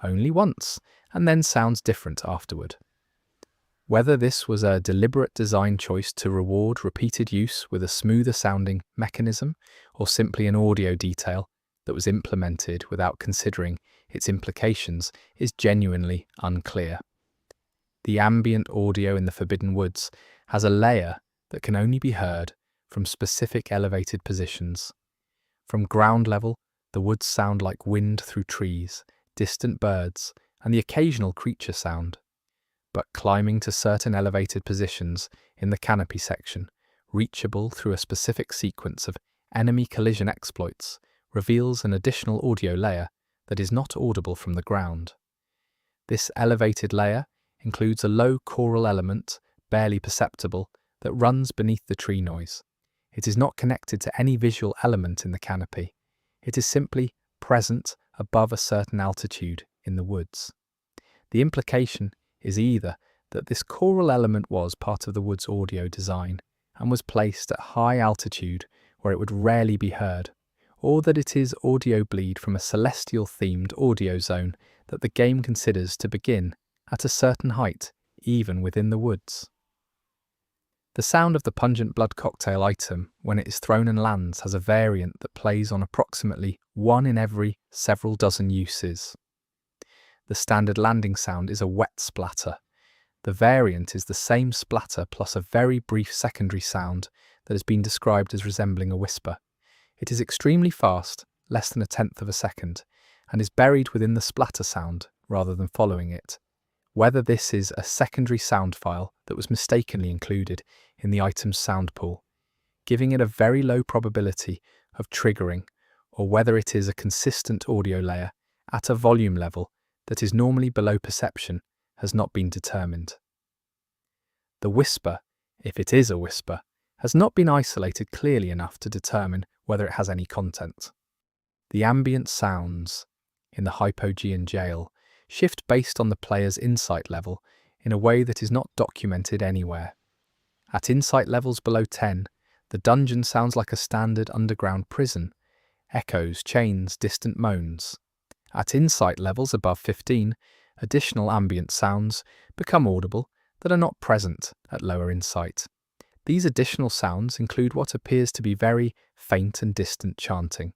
S1: only once and then sounds different afterward. Whether this was a deliberate design choice to reward repeated use with a smoother sounding mechanism or simply an audio detail that was implemented without considering its implications is genuinely unclear. The ambient audio in the Forbidden Woods has a layer that can only be heard from specific elevated positions. From ground level, the woods sound like wind through trees, distant birds, and the occasional creature sound. But climbing to certain elevated positions in the canopy section, reachable through a specific sequence of enemy collision exploits, reveals an additional audio layer that is not audible from the ground. This elevated layer includes a low choral element, barely perceptible, that runs beneath the tree noise. It is not connected to any visual element in the canopy. It is simply present above a certain altitude in the woods. The implication is either that this choral element was part of the wood's audio design and was placed at high altitude where it would rarely be heard, or that it is audio bleed from a celestial-themed audio zone that the game considers to begin at a certain height, even within the woods. The sound of the pungent blood cocktail item when it is thrown and lands has a variant that plays on approximately 1 in every several dozen uses. The standard landing sound is a wet splatter. The variant is the same splatter plus a very brief secondary sound that has been described as resembling a whisper. It is extremely fast, less than 1/10 of a second, and is buried within the splatter sound rather than following it. Whether this is a secondary sound file that was mistakenly included in the item's sound pool, giving it a very low probability of triggering, or whether it is a consistent audio layer at a volume level that is normally below perception, has not been determined. The whisper, if it is a whisper, has not been isolated clearly enough to determine whether it has any content. The ambient sounds in the Hypogean jail shift based on the player's insight level in a way that is not documented anywhere. At insight levels below 10, the dungeon sounds like a standard underground prison, echoes, chains, distant moans. At insight levels above 15, additional ambient sounds become audible that are not present at lower insight. These additional sounds include what appears to be very faint and distant chanting.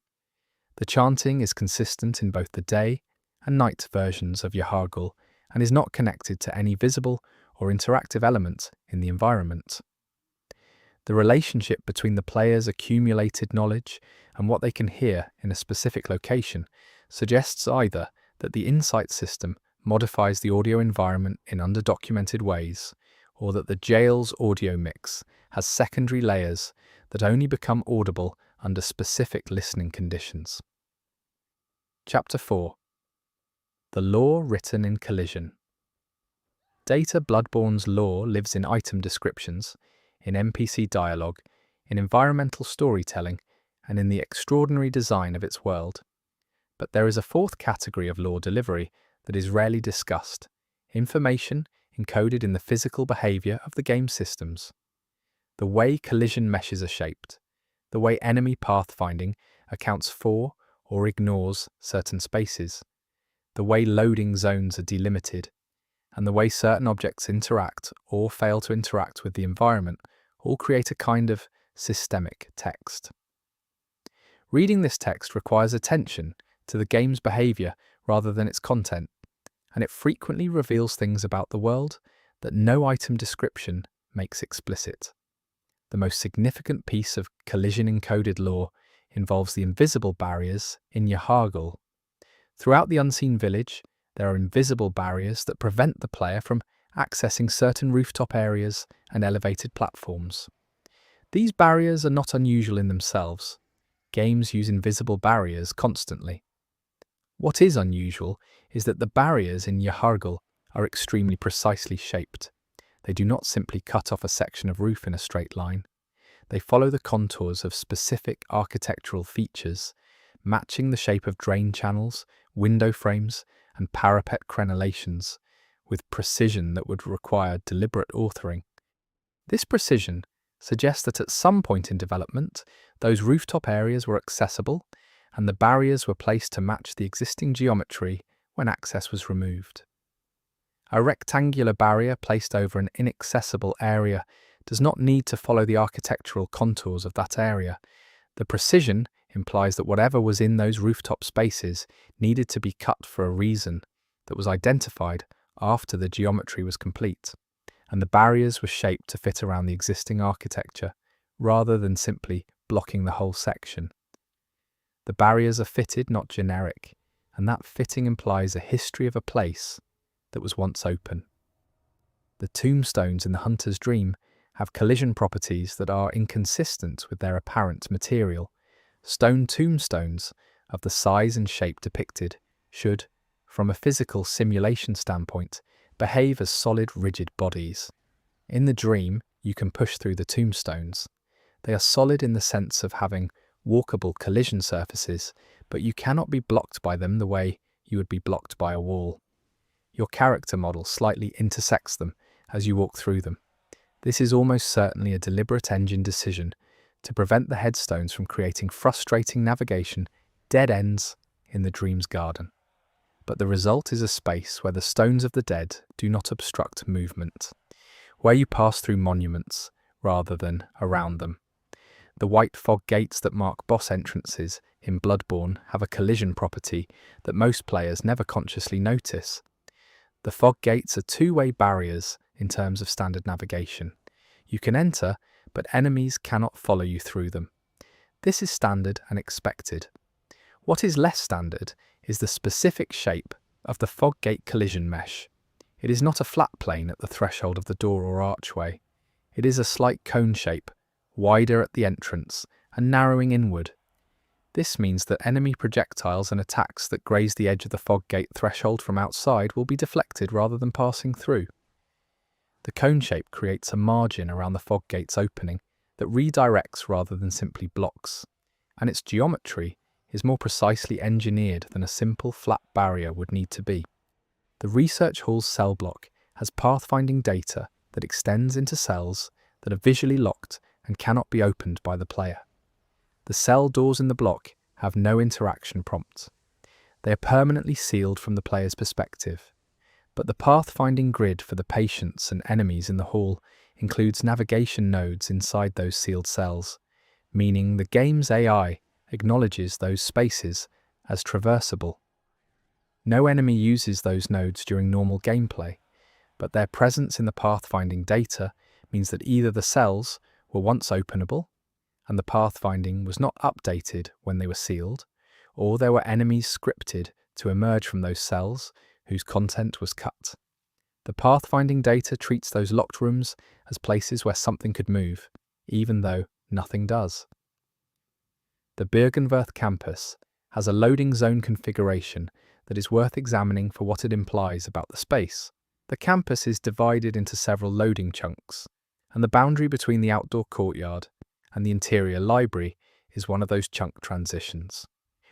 S1: The chanting is consistent in both the day and night versions of Yharnam and is not connected to any visible or interactive element in the environment. The relationship between the player's accumulated knowledge and what they can hear in a specific location suggests either that the insight system modifies the audio environment in underdocumented ways, or that the jail's audio mix has secondary layers that only become audible under specific listening conditions. Chapter 4. The Lore Written in Collision. Data Bloodborne's lore lives in item descriptions, in NPC dialogue, in environmental storytelling, and in the extraordinary design of its world. But there is a fourth category of lore delivery that is rarely discussed: information encoded in the physical behavior of the game systems. The way collision meshes are shaped, the way enemy pathfinding accounts for or ignores certain spaces, the way loading zones are delimited, and the way certain objects interact or fail to interact with the environment all create a kind of systemic text. Reading this text requires attention to the game's behavior rather than its content, and it frequently reveals things about the world that no item description makes explicit. The most significant piece of collision-encoded lore involves the invisible barriers in Yharnam. Throughout the Unseen Village, there are invisible barriers that prevent the player from accessing certain rooftop areas and elevated platforms. These barriers are not unusual in themselves. Games use invisible barriers constantly. What is unusual is that the barriers in Yharnam are extremely precisely shaped. They do not simply cut off a section of roof in a straight line. They follow the contours of specific architectural features, matching the shape of drain channels, window frames, and parapet crenellations with precision that would require deliberate authoring. This precision suggests that at some point in development, those rooftop areas were accessible, and the barriers were placed to match the existing geometry when access was removed. A rectangular barrier placed over an inaccessible area does not need to follow the architectural contours of that area. The precision implies that whatever was in those rooftop spaces needed to be cut for a reason that was identified after the geometry was complete, and the barriers were shaped to fit around the existing architecture, rather than simply blocking the whole section. The barriers are fitted, not generic, and that fitting implies a history of a place that was once open. The tombstones in the Hunter's Dream have collision properties that are inconsistent with their apparent material. Stone tombstones of the size and shape depicted should, from a physical simulation standpoint, behave as solid, rigid bodies. In the dream, you can push through the tombstones. They are solid in the sense of having walkable collision surfaces, but you cannot be blocked by them the way you would be blocked by a wall. Your character model slightly intersects them as you walk through them. This is almost certainly a deliberate engine decision to prevent the headstones from creating frustrating navigation dead ends in the dream's garden. But the result is a space where the stones of the dead do not obstruct movement, where you pass through monuments rather than around them. The white fog gates that mark boss entrances in Bloodborne have a collision property that most players never consciously notice. The fog gates are two-way barriers in terms of standard navigation. You can enter, but enemies cannot follow you through them. This is standard and expected. What is less standard is the specific shape of the fog gate collision mesh. It is not a flat plane at the threshold of the door or archway. It is a slight cone shape, wider at the entrance and narrowing inward. This means that enemy projectiles and attacks that graze the edge of the fog gate threshold from outside will be deflected rather than passing through. The cone shape creates a margin around the fog gate's opening that redirects rather than simply blocks, and its geometry is more precisely engineered than a simple flat barrier would need to be. The research hall's cell block has pathfinding data that extends into cells that are visually locked and cannot be opened by the player. The cell doors in the block have no interaction prompt. They are permanently sealed from the player's perspective, but the pathfinding grid for the patients and enemies in the hall includes navigation nodes inside those sealed cells, meaning the game's AI acknowledges those spaces as traversable. No enemy uses those nodes during normal gameplay, but their presence in the pathfinding data means that either the cells were once openable, and the pathfinding was not updated when they were sealed, or there were enemies scripted to emerge from those cells whose content was cut. The pathfinding data treats those locked rooms as places where something could move, even though nothing does. The Byrgenwerth campus has a loading zone configuration that is worth examining for what it implies about the space. The campus is divided into several loading chunks, and the boundary between the outdoor courtyard and the interior library is one of those chunk transitions.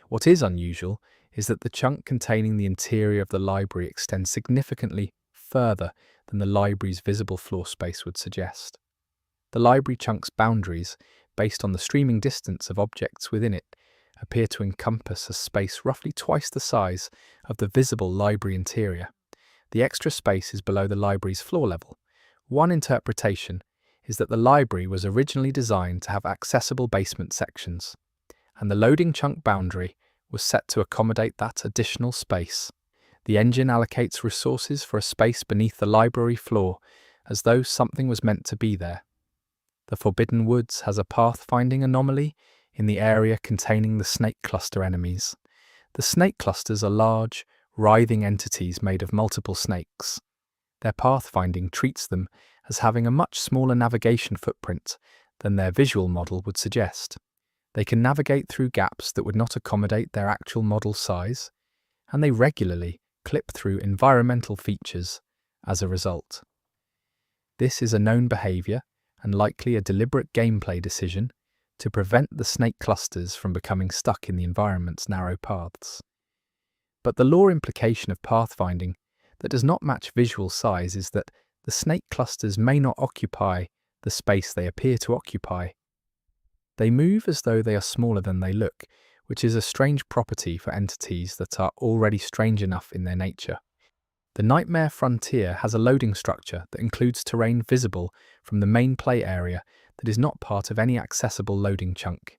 S1: What is unusual is that the chunk containing the interior of the library extends significantly further than the library's visible floor space would suggest. The library chunk's boundaries, based on the streaming distance of objects within it, appear to encompass a space roughly twice the size of the visible library interior. The extra space is below the library's floor level. One interpretation is that the library was originally designed to have accessible basement sections, and the loading chunk boundary was set to accommodate that additional space. The engine allocates resources for a space beneath the library floor, as though something was meant to be there. The Forbidden Woods has a pathfinding anomaly in the area containing the snake cluster enemies. The snake clusters are large, writhing entities made of multiple snakes. Their pathfinding treats them as having a much smaller navigation footprint than their visual model would suggest. They can navigate through gaps that would not accommodate their actual model size, and they regularly clip through environmental features as a result. This is a known behavior and likely a deliberate gameplay decision to prevent the snake clusters from becoming stuck in the environment's narrow paths. But the lore implication of pathfinding that does not match visual size is that the snake clusters may not occupy the space they appear to occupy. They move as though they are smaller than they look, which is a strange property for entities that are already strange enough in their nature. The Nightmare Frontier has a loading structure that includes terrain visible from the main play area that is not part of any accessible loading chunk.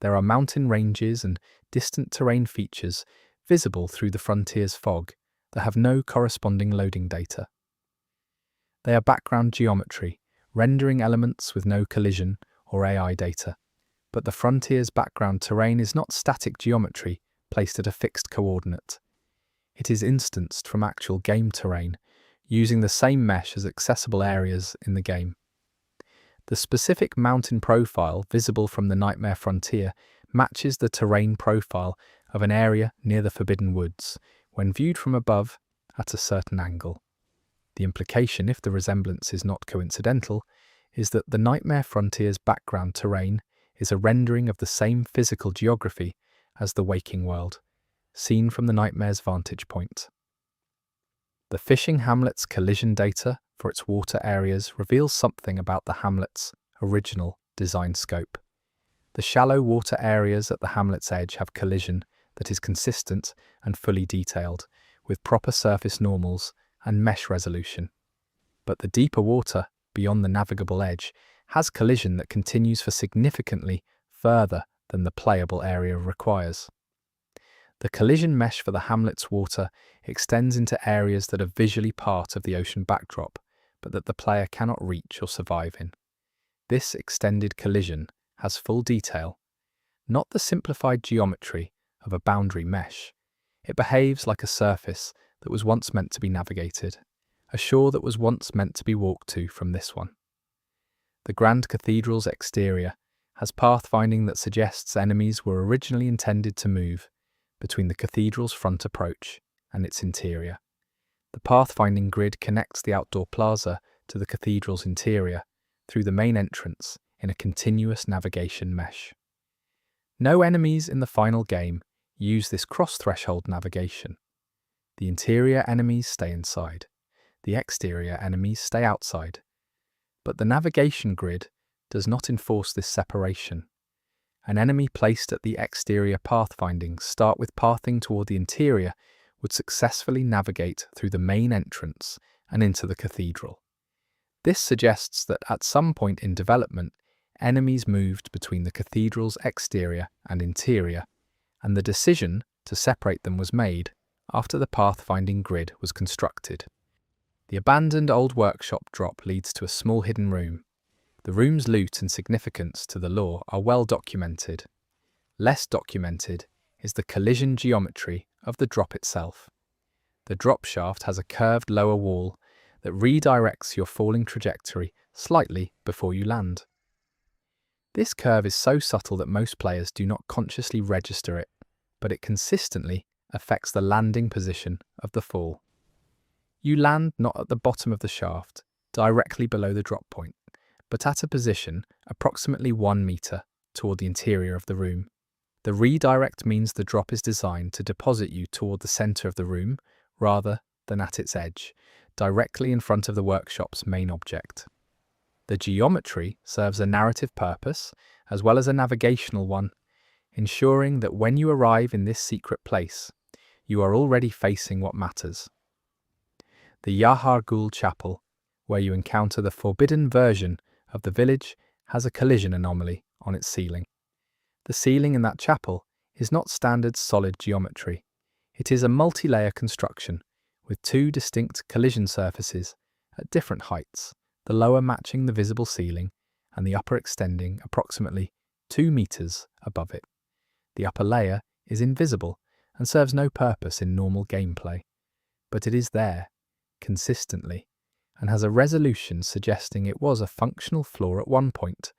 S1: There are mountain ranges and distant terrain features visible through the Frontier's fog that have no corresponding loading data. They are background geometry, rendering elements with no collision or AI data. But the Frontier's background terrain is not static geometry placed at a fixed coordinate. It is instanced from actual game terrain, using the same mesh as accessible areas in the game. The specific mountain profile visible from the Nightmare Frontier matches the terrain profile of an area near the Forbidden Woods when viewed from above at a certain angle. The implication, if the resemblance is not coincidental, is that the Nightmare Frontier's background terrain is a rendering of the same physical geography as the waking world, seen from the Nightmare's vantage point. The fishing hamlet's collision data for its water areas reveals something about the hamlet's original design scope. The shallow water areas at the hamlet's edge have collision that is consistent and fully detailed, with proper surface normals and mesh resolution. But the deeper water, beyond the navigable edge, has collision that continues for significantly further than the playable area requires. The collision mesh for the hamlet's water extends into areas that are visually part of the ocean backdrop, but that the player cannot reach or survive in. This extended collision has full detail, not the simplified geometry of a boundary mesh. It behaves like a surface that was once meant to be navigated, a shore that was once meant to be walked to from this one. The Grand Cathedral's exterior has pathfinding that suggests enemies were originally intended to move between the cathedral's front approach and its interior. The pathfinding grid connects the outdoor plaza to the cathedral's interior through the main entrance in a continuous navigation mesh. No enemies in the final game use this cross-threshold navigation. The interior enemies stay inside. The exterior enemies stay outside. But the navigation grid does not enforce this separation. An enemy placed at the exterior pathfinding start with pathing toward the interior would successfully navigate through the main entrance and into the cathedral. This suggests that at some point in development, enemies moved between the cathedral's exterior and interior, and the decision to separate them was made after the pathfinding grid was constructed. The abandoned old workshop drop leads to a small hidden room. The room's loot and significance to the lore are well documented. Less documented is the collision geometry of the drop itself. The drop shaft has a curved lower wall that redirects your falling trajectory slightly before you land. This curve is so subtle that most players do not consciously register it, but it consistently affects the landing position of the fall. You land not at the bottom of the shaft, directly below the drop point, but at a position approximately 1 meter toward the interior of the room. The redirect means the drop is designed to deposit you toward the center of the room rather than at its edge, directly in front of the workshop's main object. The geometry serves a narrative purpose as well as a navigational one, ensuring that when you arrive in this secret place, you are already facing what matters. The Yharnam chapel, where you encounter the forbidden version of the village, has a collision anomaly on its ceiling. The ceiling in that chapel is not standard solid geometry. It is a multi-layer construction with 2 distinct collision surfaces at different heights, the lower matching the visible ceiling and the upper extending approximately 2 meters above it. The upper layer is invisible and serves no purpose in normal gameplay, but it is there, consistently, and has a resolution suggesting it was a functional floor at one point,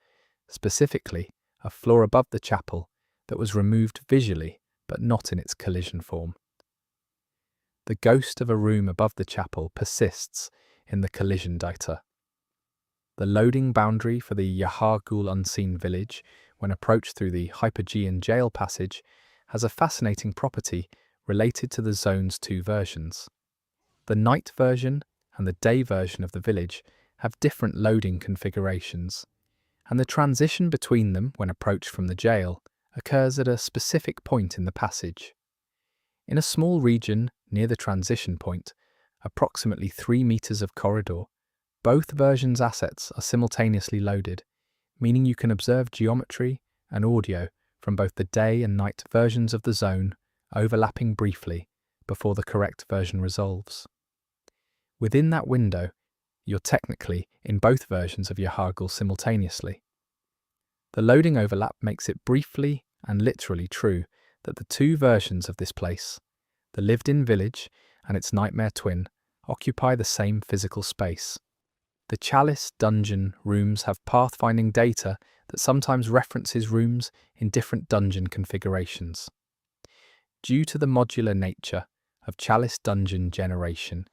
S1: specifically a floor above the chapel that was removed visually but not in its collision form. The ghost of a room above the chapel persists in the collision data. The loading boundary for the Yharnam unseen village, when approached through the Hypergean jail passage, has a fascinating property related to the zone's 2 versions. The night version and the day version of the village have different loading configurations, and the transition between them when approached from the jail occurs at a specific point in the passage. In a small region near the transition point, approximately 3 meters of corridor, both versions' assets are simultaneously loaded, meaning you can observe geometry and audio from both the day and night versions of the zone overlapping briefly before the correct version resolves. Within that window, you're technically in both versions of Yharnam simultaneously. The loading overlap makes it briefly and literally true that the 2 versions of this place, the lived-in village and its nightmare twin, occupy the same physical space. The Chalice dungeon rooms have pathfinding data that sometimes references rooms in different dungeon configurations. Due to the modular nature of Chalice dungeon generation,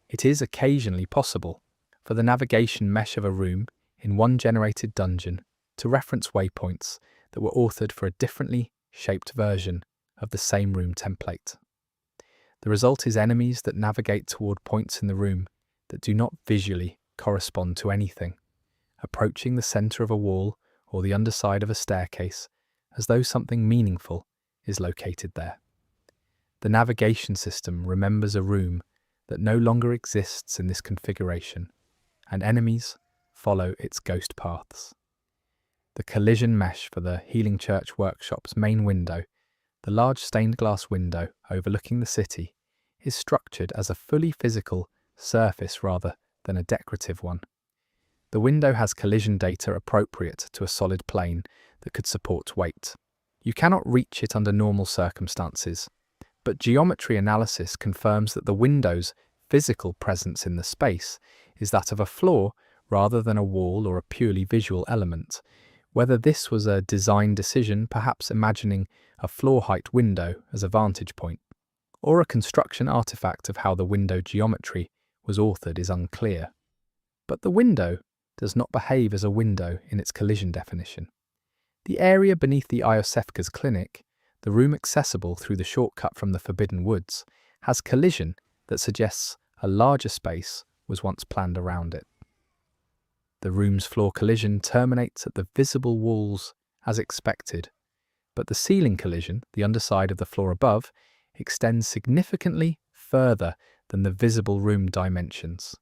S1: it is occasionally possible for the navigation mesh of a room in one generated dungeon to reference waypoints that were authored for a differently shaped version of the same room template. The result is enemies that navigate toward points in the room that do not visually correspond to anything, approaching the center of a wall or the underside of a staircase as though something meaningful is located there. The navigation system remembers a room that no longer exists in this configuration, and enemies follow its ghost paths. The collision mesh for the Healing Church Workshop's main window, the large stained glass window overlooking the city, is structured as a fully physical surface rather than a decorative one. The window has collision data appropriate to a solid plane that could support weight. You cannot reach it under normal circumstances, but geometry analysis confirms that the window's physical presence in the space is that of a floor rather than a wall or a purely visual element. Whether this was a design decision, perhaps imagining a floor height window as a vantage point, or a construction artifact of how the window geometry was authored is unclear. But the window does not behave as a window in its collision definition. The area beneath the Iosefka's clinic, the room accessible through the shortcut from the Forbidden Woods, has collision that suggests a larger space was once planned around it. The room's floor collision terminates at the visible walls as expected, but the ceiling collision, the underside of the floor above, extends significantly further than the visible room dimensions.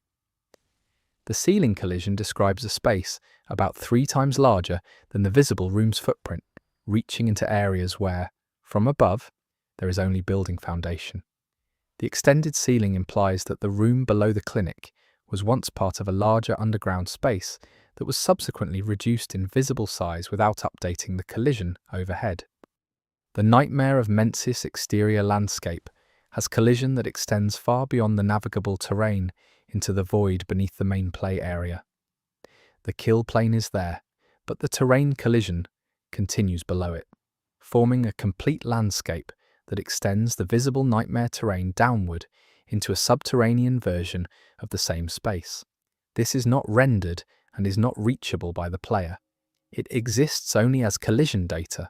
S1: The ceiling collision describes a space about 3 times larger than the visible room's footprint, reaching into areas where, from above, there is only building foundation. The extended ceiling implies that the room below the clinic was once part of a larger underground space that was subsequently reduced in visible size without updating the collision overhead. The nightmare of Mensis exterior landscape has collision that extends far beyond the navigable terrain into the void beneath the main play area. The kill plane is there, but the terrain collision continues below it, forming a complete landscape that extends the visible nightmare terrain downward into a subterranean version of the same space. This is not rendered and is not reachable by the player. It exists only as collision data.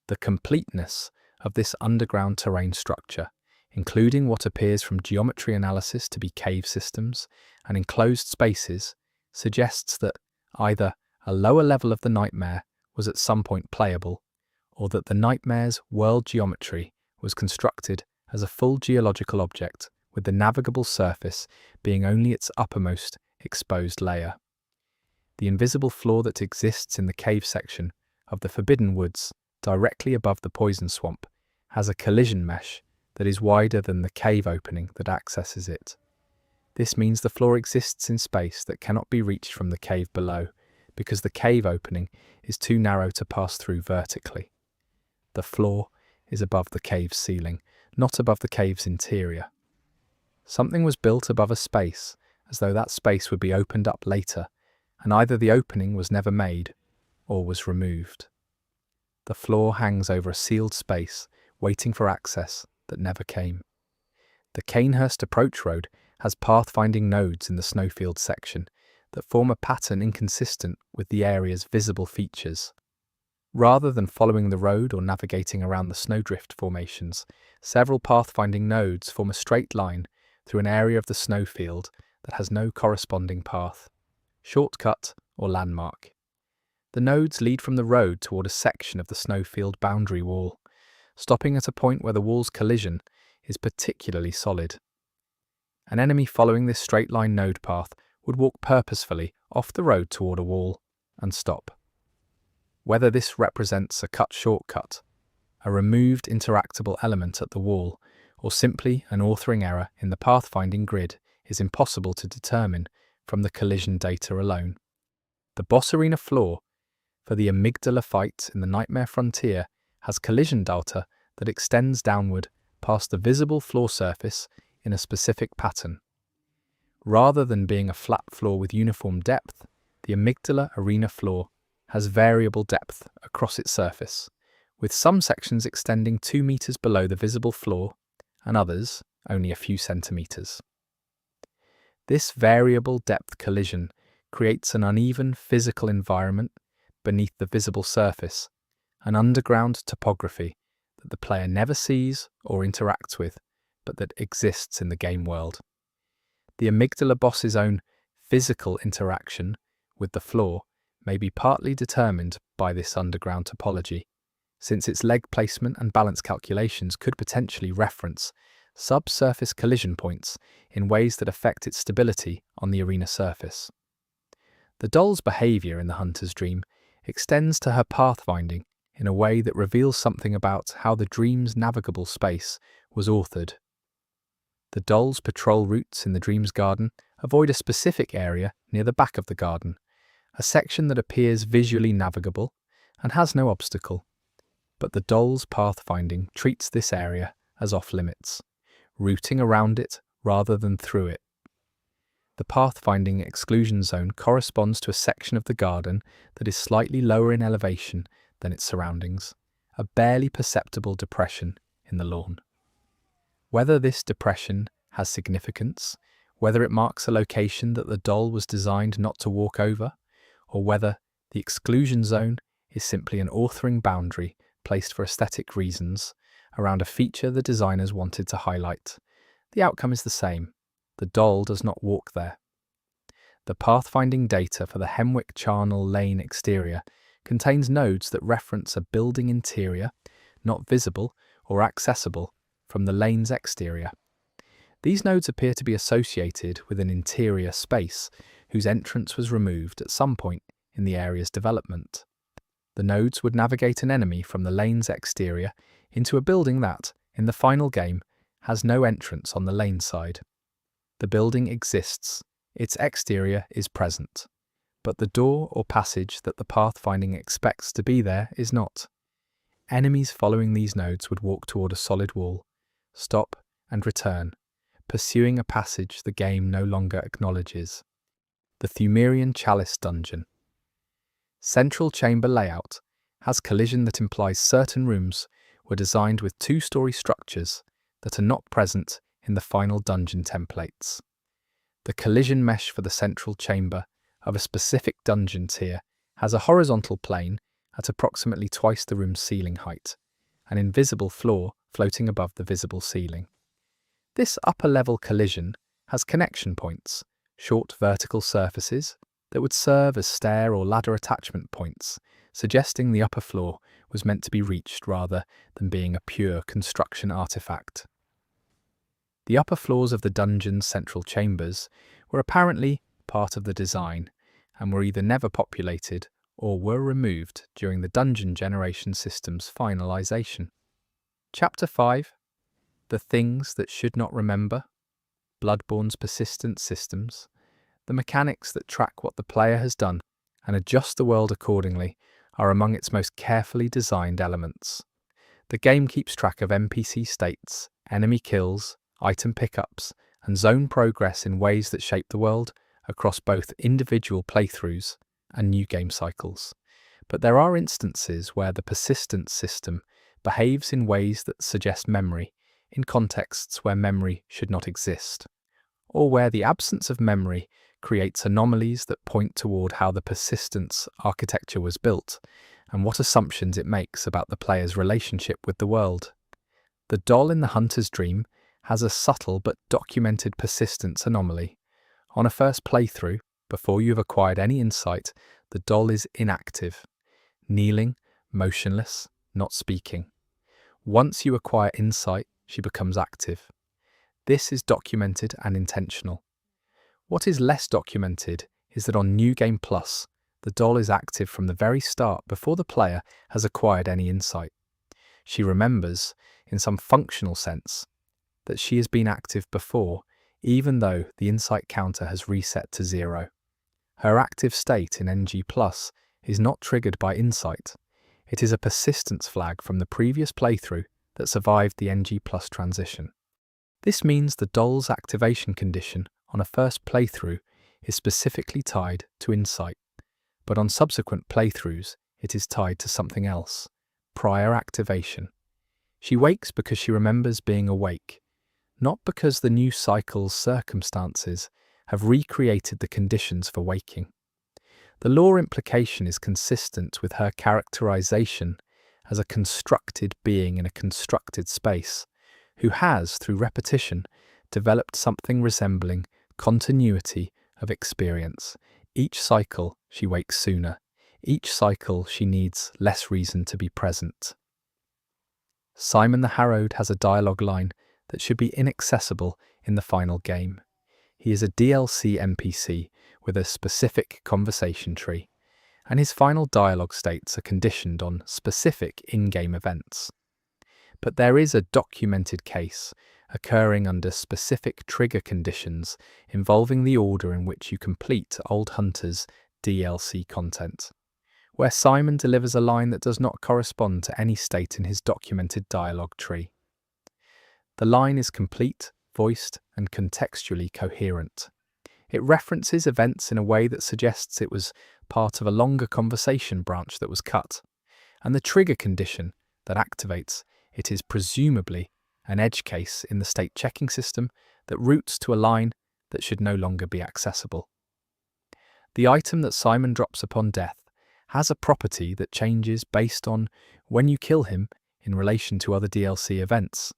S1: The completeness of this underground terrain structure, including what appears from geometry analysis to be cave systems and enclosed spaces, suggests that either a lower level of the nightmare was at some point playable, or that the nightmare's world geometry was constructed as a full geological object, with the navigable surface being only its uppermost exposed layer. The invisible floor that exists in the cave section of the Forbidden Woods, directly above the poison swamp, has a collision mesh that is wider than the cave opening that accesses it. This means the floor exists in space that cannot be reached from the cave below, because the cave opening is too narrow to pass through vertically. The floor is above the cave's ceiling, not above the cave's interior. Something was built above a space, as though that space would be opened up later, and either the opening was never made, or was removed. The floor hangs over a sealed space, waiting for access that never came. The Canehurst Approach Road has pathfinding nodes in the snowfield section that form a pattern inconsistent with the area's visible features. Rather than following the road or navigating around the snowdrift formations, several pathfinding nodes form a straight line through an area of the snowfield that has no corresponding path, shortcut, or landmark. The nodes lead from the road toward a section of the snowfield boundary wall, stopping at a point where the wall's collision is particularly solid. An enemy following this straight-line node path would walk purposefully off the road toward a wall and stop. Whether this represents a cut shortcut, a removed interactable element at the wall, or simply an authoring error in the pathfinding grid is impossible to determine from the collision data alone. The boss arena floor for the amygdala fight in the Nightmare Frontier has collision data that extends downward past the visible floor surface in a specific pattern. Rather than being a flat floor with uniform depth, the amygdala arena floor has variable depth across its surface, with some sections extending 2 meters below the visible floor and others only a few centimeters. This variable depth collision creates an uneven physical environment beneath the visible surface, an underground topography that the player never sees or interacts with, but that exists in the game world. The amygdala boss's own physical interaction with the floor may be partly determined by this underground topology, since its leg placement and balance calculations could potentially reference subsurface collision points in ways that affect its stability on the arena surface. The doll's behaviour in the hunter's dream extends to her pathfinding in a way that reveals something about how the dream's navigable space was authored. The doll's patrol routes in the dream's garden avoid a specific area near the back of the garden, a section that appears visually navigable and has no obstacle. But the doll's pathfinding treats this area as off-limits, routing around it rather than through it. The pathfinding exclusion zone corresponds to a section of the garden that is slightly lower in elevation than its surroundings, a barely perceptible depression in the lawn. Whether this depression has significance, whether it marks a location that the doll was designed not to walk over, or whether the exclusion zone is simply an authoring boundary placed for aesthetic reasons around a feature the designers wanted to highlight, the outcome is the same. The doll does not walk there. The pathfinding data for the Hemwick Charnel Lane exterior contains nodes that reference a building interior not visible or accessible from the lane's exterior. These nodes appear to be associated with an interior space whose entrance was removed at some point in the area's development. The nodes would navigate an enemy from the lane's exterior into a building that, in the final game, has no entrance on the lane side. The building exists, its exterior is present, but the door or passage that the pathfinding expects to be there is not. Enemies following these nodes would walk toward a solid wall, stop, and return, pursuing a passage the game no longer acknowledges. The Thumerian Chalice Dungeon. Central chamber layout has collision that implies certain rooms were designed with two-story structures that are not present in the final dungeon templates. The collision mesh for the central chamber of a specific dungeon tier has a horizontal plane at approximately twice the room's ceiling height, an invisible floor floating above the visible ceiling. This upper-level collision has connection points, short vertical surfaces that would serve as stair or ladder attachment points, suggesting the upper floor was meant to be reached rather than being a pure construction artifact. The upper floors of the dungeon's central chambers were apparently part of the design and were either never populated or were removed during the dungeon generation system's finalization. Chapter 5. The Things That Should Not Remember. Bloodborne's persistent systems. The mechanics that track what the player has done and adjust the world accordingly are among its most carefully designed elements. The game keeps track of NPC states, enemy kills, item pickups, and zone progress in ways that shape the world across both individual playthroughs and new game cycles. But there are instances where the persistence system behaves in ways that suggest memory, in contexts where memory should not exist, or where the absence of memory creates anomalies that point toward how the persistence architecture was built and what assumptions it makes about the player's relationship with the world. The doll in the hunter's dream has a subtle but documented persistence anomaly. On a first playthrough, before you've acquired any insight, the doll is inactive, kneeling, motionless, not speaking. Once you acquire insight, she becomes active. This is documented and intentional. What is less documented is that on New Game Plus, the doll is active from the very start before the player has acquired any insight. She remembers, in some functional sense, that she has been active before, even though the insight counter has reset to 0. Her active state in NG Plus is not triggered by insight. It is a persistence flag from the previous playthrough that survived the NG Plus transition. This means the doll's activation condition on a first playthrough is specifically tied to insight, but on subsequent playthroughs it is tied to something else, prior activation. She wakes because she remembers being awake, not because the new cycle's circumstances have recreated the conditions for waking. The lore implication is consistent with her characterization as a constructed being in a constructed space, who has, through repetition, developed something resembling continuity of experience. Each cycle she wakes sooner. Each cycle she needs less reason to be present. Simon the Harrowed has a dialogue line that should be inaccessible in the final game. He is a DLC NPC with a specific conversation tree, and his final dialogue states are conditioned on specific in-game events. But there is a documented case occurring under specific trigger conditions involving the order in which you complete Old Hunter's DLC content, where Simon delivers a line that does not correspond to any state in his documented dialogue tree. The line is complete, voiced, and contextually coherent. It references events in a way that suggests it was part of a longer conversation branch that was cut, and the trigger condition that activates it is presumably an edge case in the state checking system that routes to a line that should no longer be accessible. The item that Simon drops upon death has a property that changes based on when you kill him in relation to other DLC events,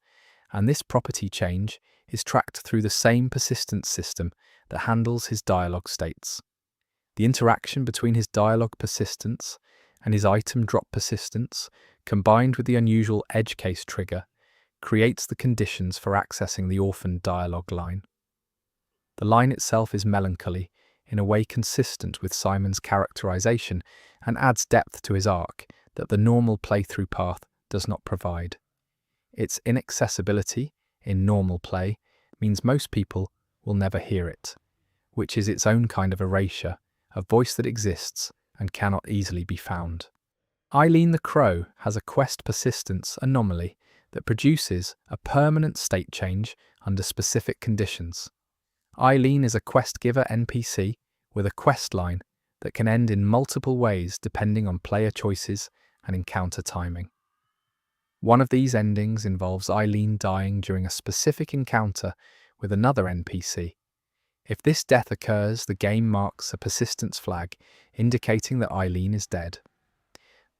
S1: and this property change is tracked through the same persistence system that handles his dialogue states. The interaction between his dialogue persistence and his item drop persistence, combined with the unusual edge case trigger, creates the conditions for accessing the orphaned dialogue line. The line itself is melancholy, in a way consistent with Simon's characterization, and adds depth to his arc that the normal playthrough path does not provide. Its inaccessibility in normal play means most people will never hear it, which is its own kind of erasure, a voice that exists and cannot easily be found. Eileen the Crow has a quest persistence anomaly that produces a permanent state change under specific conditions. Eileen is a quest giver NPC with a quest line that can end in multiple ways depending on player choices and encounter timing. One of these endings involves Eileen dying during a specific encounter with another NPC. If this death occurs, the game marks a persistence flag indicating that Eileen is dead.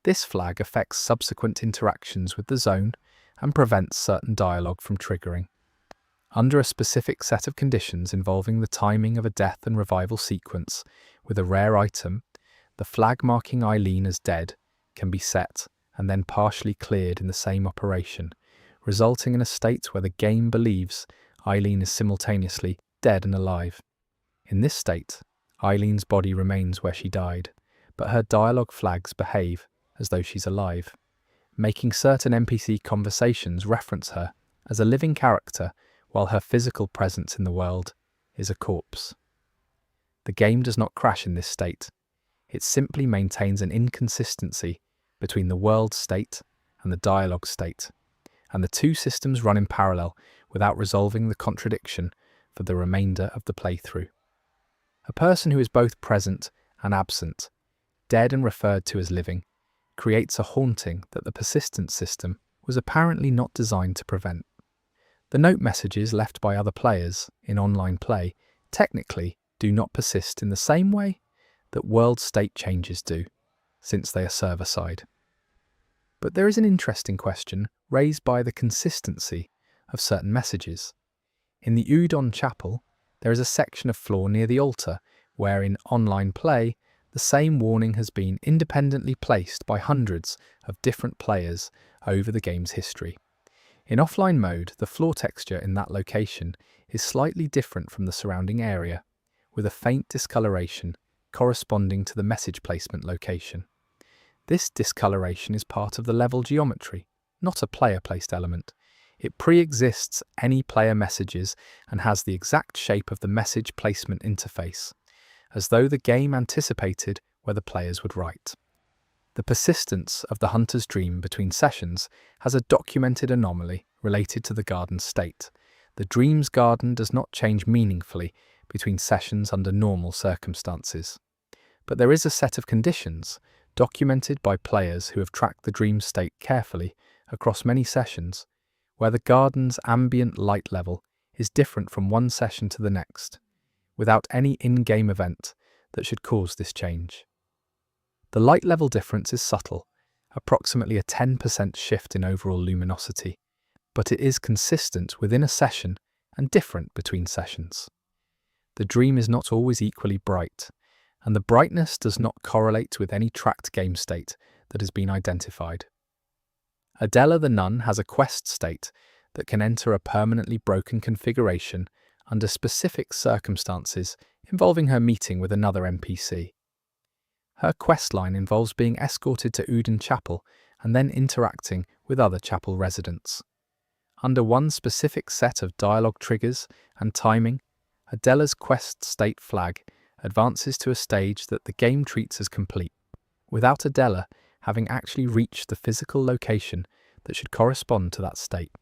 S1: This flag affects subsequent interactions with the zone and prevents certain dialogue from triggering. Under a specific set of conditions involving the timing of a death and revival sequence with a rare item, the flag marking Eileen as dead can be set and then partially cleared in the same operation, resulting in a state where the game believes Eileen is simultaneously dead and alive. In this state, Eileen's body remains where she died, but her dialogue flags behave as though she's alive, making certain NPC conversations reference her as a living character while her physical presence in the world is a corpse. The game does not crash in this state. It simply maintains an inconsistency between the world state and the dialogue state, and the two systems run in parallel without resolving the contradiction for the remainder of the playthrough. A person who is both present and absent, dead and referred to as living, creates a haunting that the persistence system was apparently not designed to prevent. The note messages left by other players in online play technically do not persist in the same way that world state changes do, since they are server-side. But there is an interesting question raised by the consistency of certain messages. In the Udon Chapel, there is a section of floor near the altar where in online play, the same warning has been independently placed by hundreds of different players over the game's history. In offline mode, the floor texture in that location is slightly different from the surrounding area, with a faint discoloration corresponding to the message placement location. This discoloration is part of the level geometry, not a player-placed element. It pre-exists any player messages and has the exact shape of the message placement interface, as though the game anticipated where the players would write. The persistence of the hunter's dream between sessions has a documented anomaly related to the garden state. The dream's garden does not change meaningfully between sessions under normal circumstances. But there is a set of conditions, documented by players who have tracked the dream state carefully across many sessions, where the garden's ambient light level is different from one session to the next, without any in-game event that should cause this change. The light level difference is subtle, approximately a 10% shift in overall luminosity, but it is consistent within a session and different between sessions. The dream is not always equally bright, and the brightness does not correlate with any tracked game state that has been identified. Adela the Nun has a quest state that can enter a permanently broken configuration under specific circumstances involving her meeting with another NPC. Her questline involves being escorted to Udon Chapel and then interacting with other chapel residents. Under one specific set of dialogue triggers and timing, Adela's quest state flag advances to a stage that the game treats as complete, without Adela having actually reached the physical location that should correspond to that state.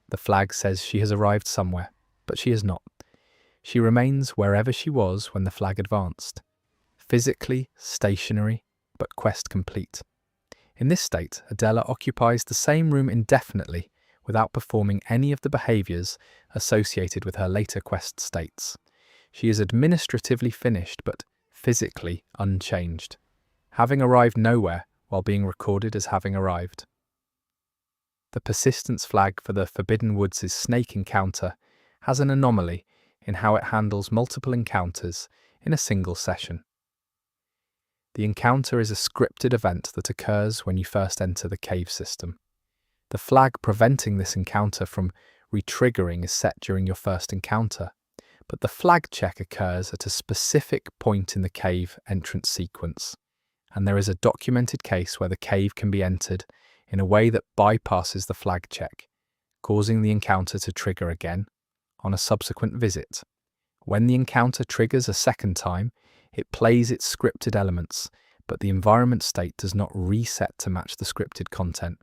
S1: The flag says she has arrived somewhere, but she has not. She remains wherever she was when the flag advanced. Physically stationary, but quest complete. In this state, Adela occupies the same room indefinitely without performing any of the behaviours associated with her later quest states. She is administratively finished, but physically unchanged, having arrived nowhere while being recorded as having arrived. The persistence flag for the Forbidden Woods' snake encounter has an anomaly in how it handles multiple encounters in a single session. The encounter is a scripted event that occurs when you first enter the cave system. The flag preventing this encounter from re-triggering is set during your first encounter, but the flag check occurs at a specific point in the cave entrance sequence, and there is a documented case where the cave can be entered in a way that bypasses the flag check, causing the encounter to trigger again on a subsequent visit. When the encounter triggers a second time, it plays its scripted elements, but the environment state does not reset to match the scripted content,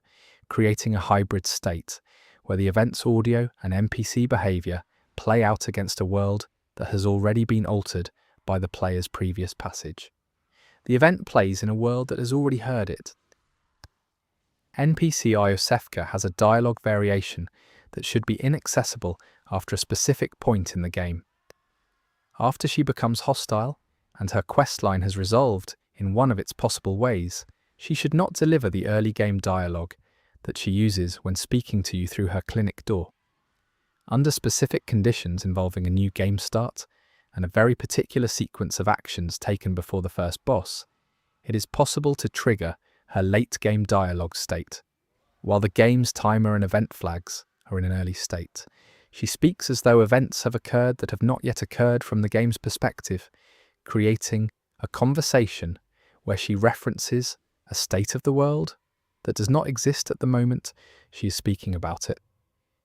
S1: creating a hybrid state where the event's audio and NPC behavior play out against a world that has already been altered by the player's previous passage. The event plays in a world that has already heard it. NPC Iosefka has a dialogue variation that should be inaccessible after a specific point in the game. After she becomes hostile and her questline has resolved in one of its possible ways, she should not deliver the early game dialogue that she uses when speaking to you through her clinic door. Under specific conditions involving a new game start and a very particular sequence of actions taken before the first boss, it is possible to trigger her late game dialogue state. While the game's timer and event flags are in an early state, she speaks as though events have occurred that have not yet occurred from the game's perspective, creating a conversation where she references a state of the world that does not exist at the moment she is speaking about it.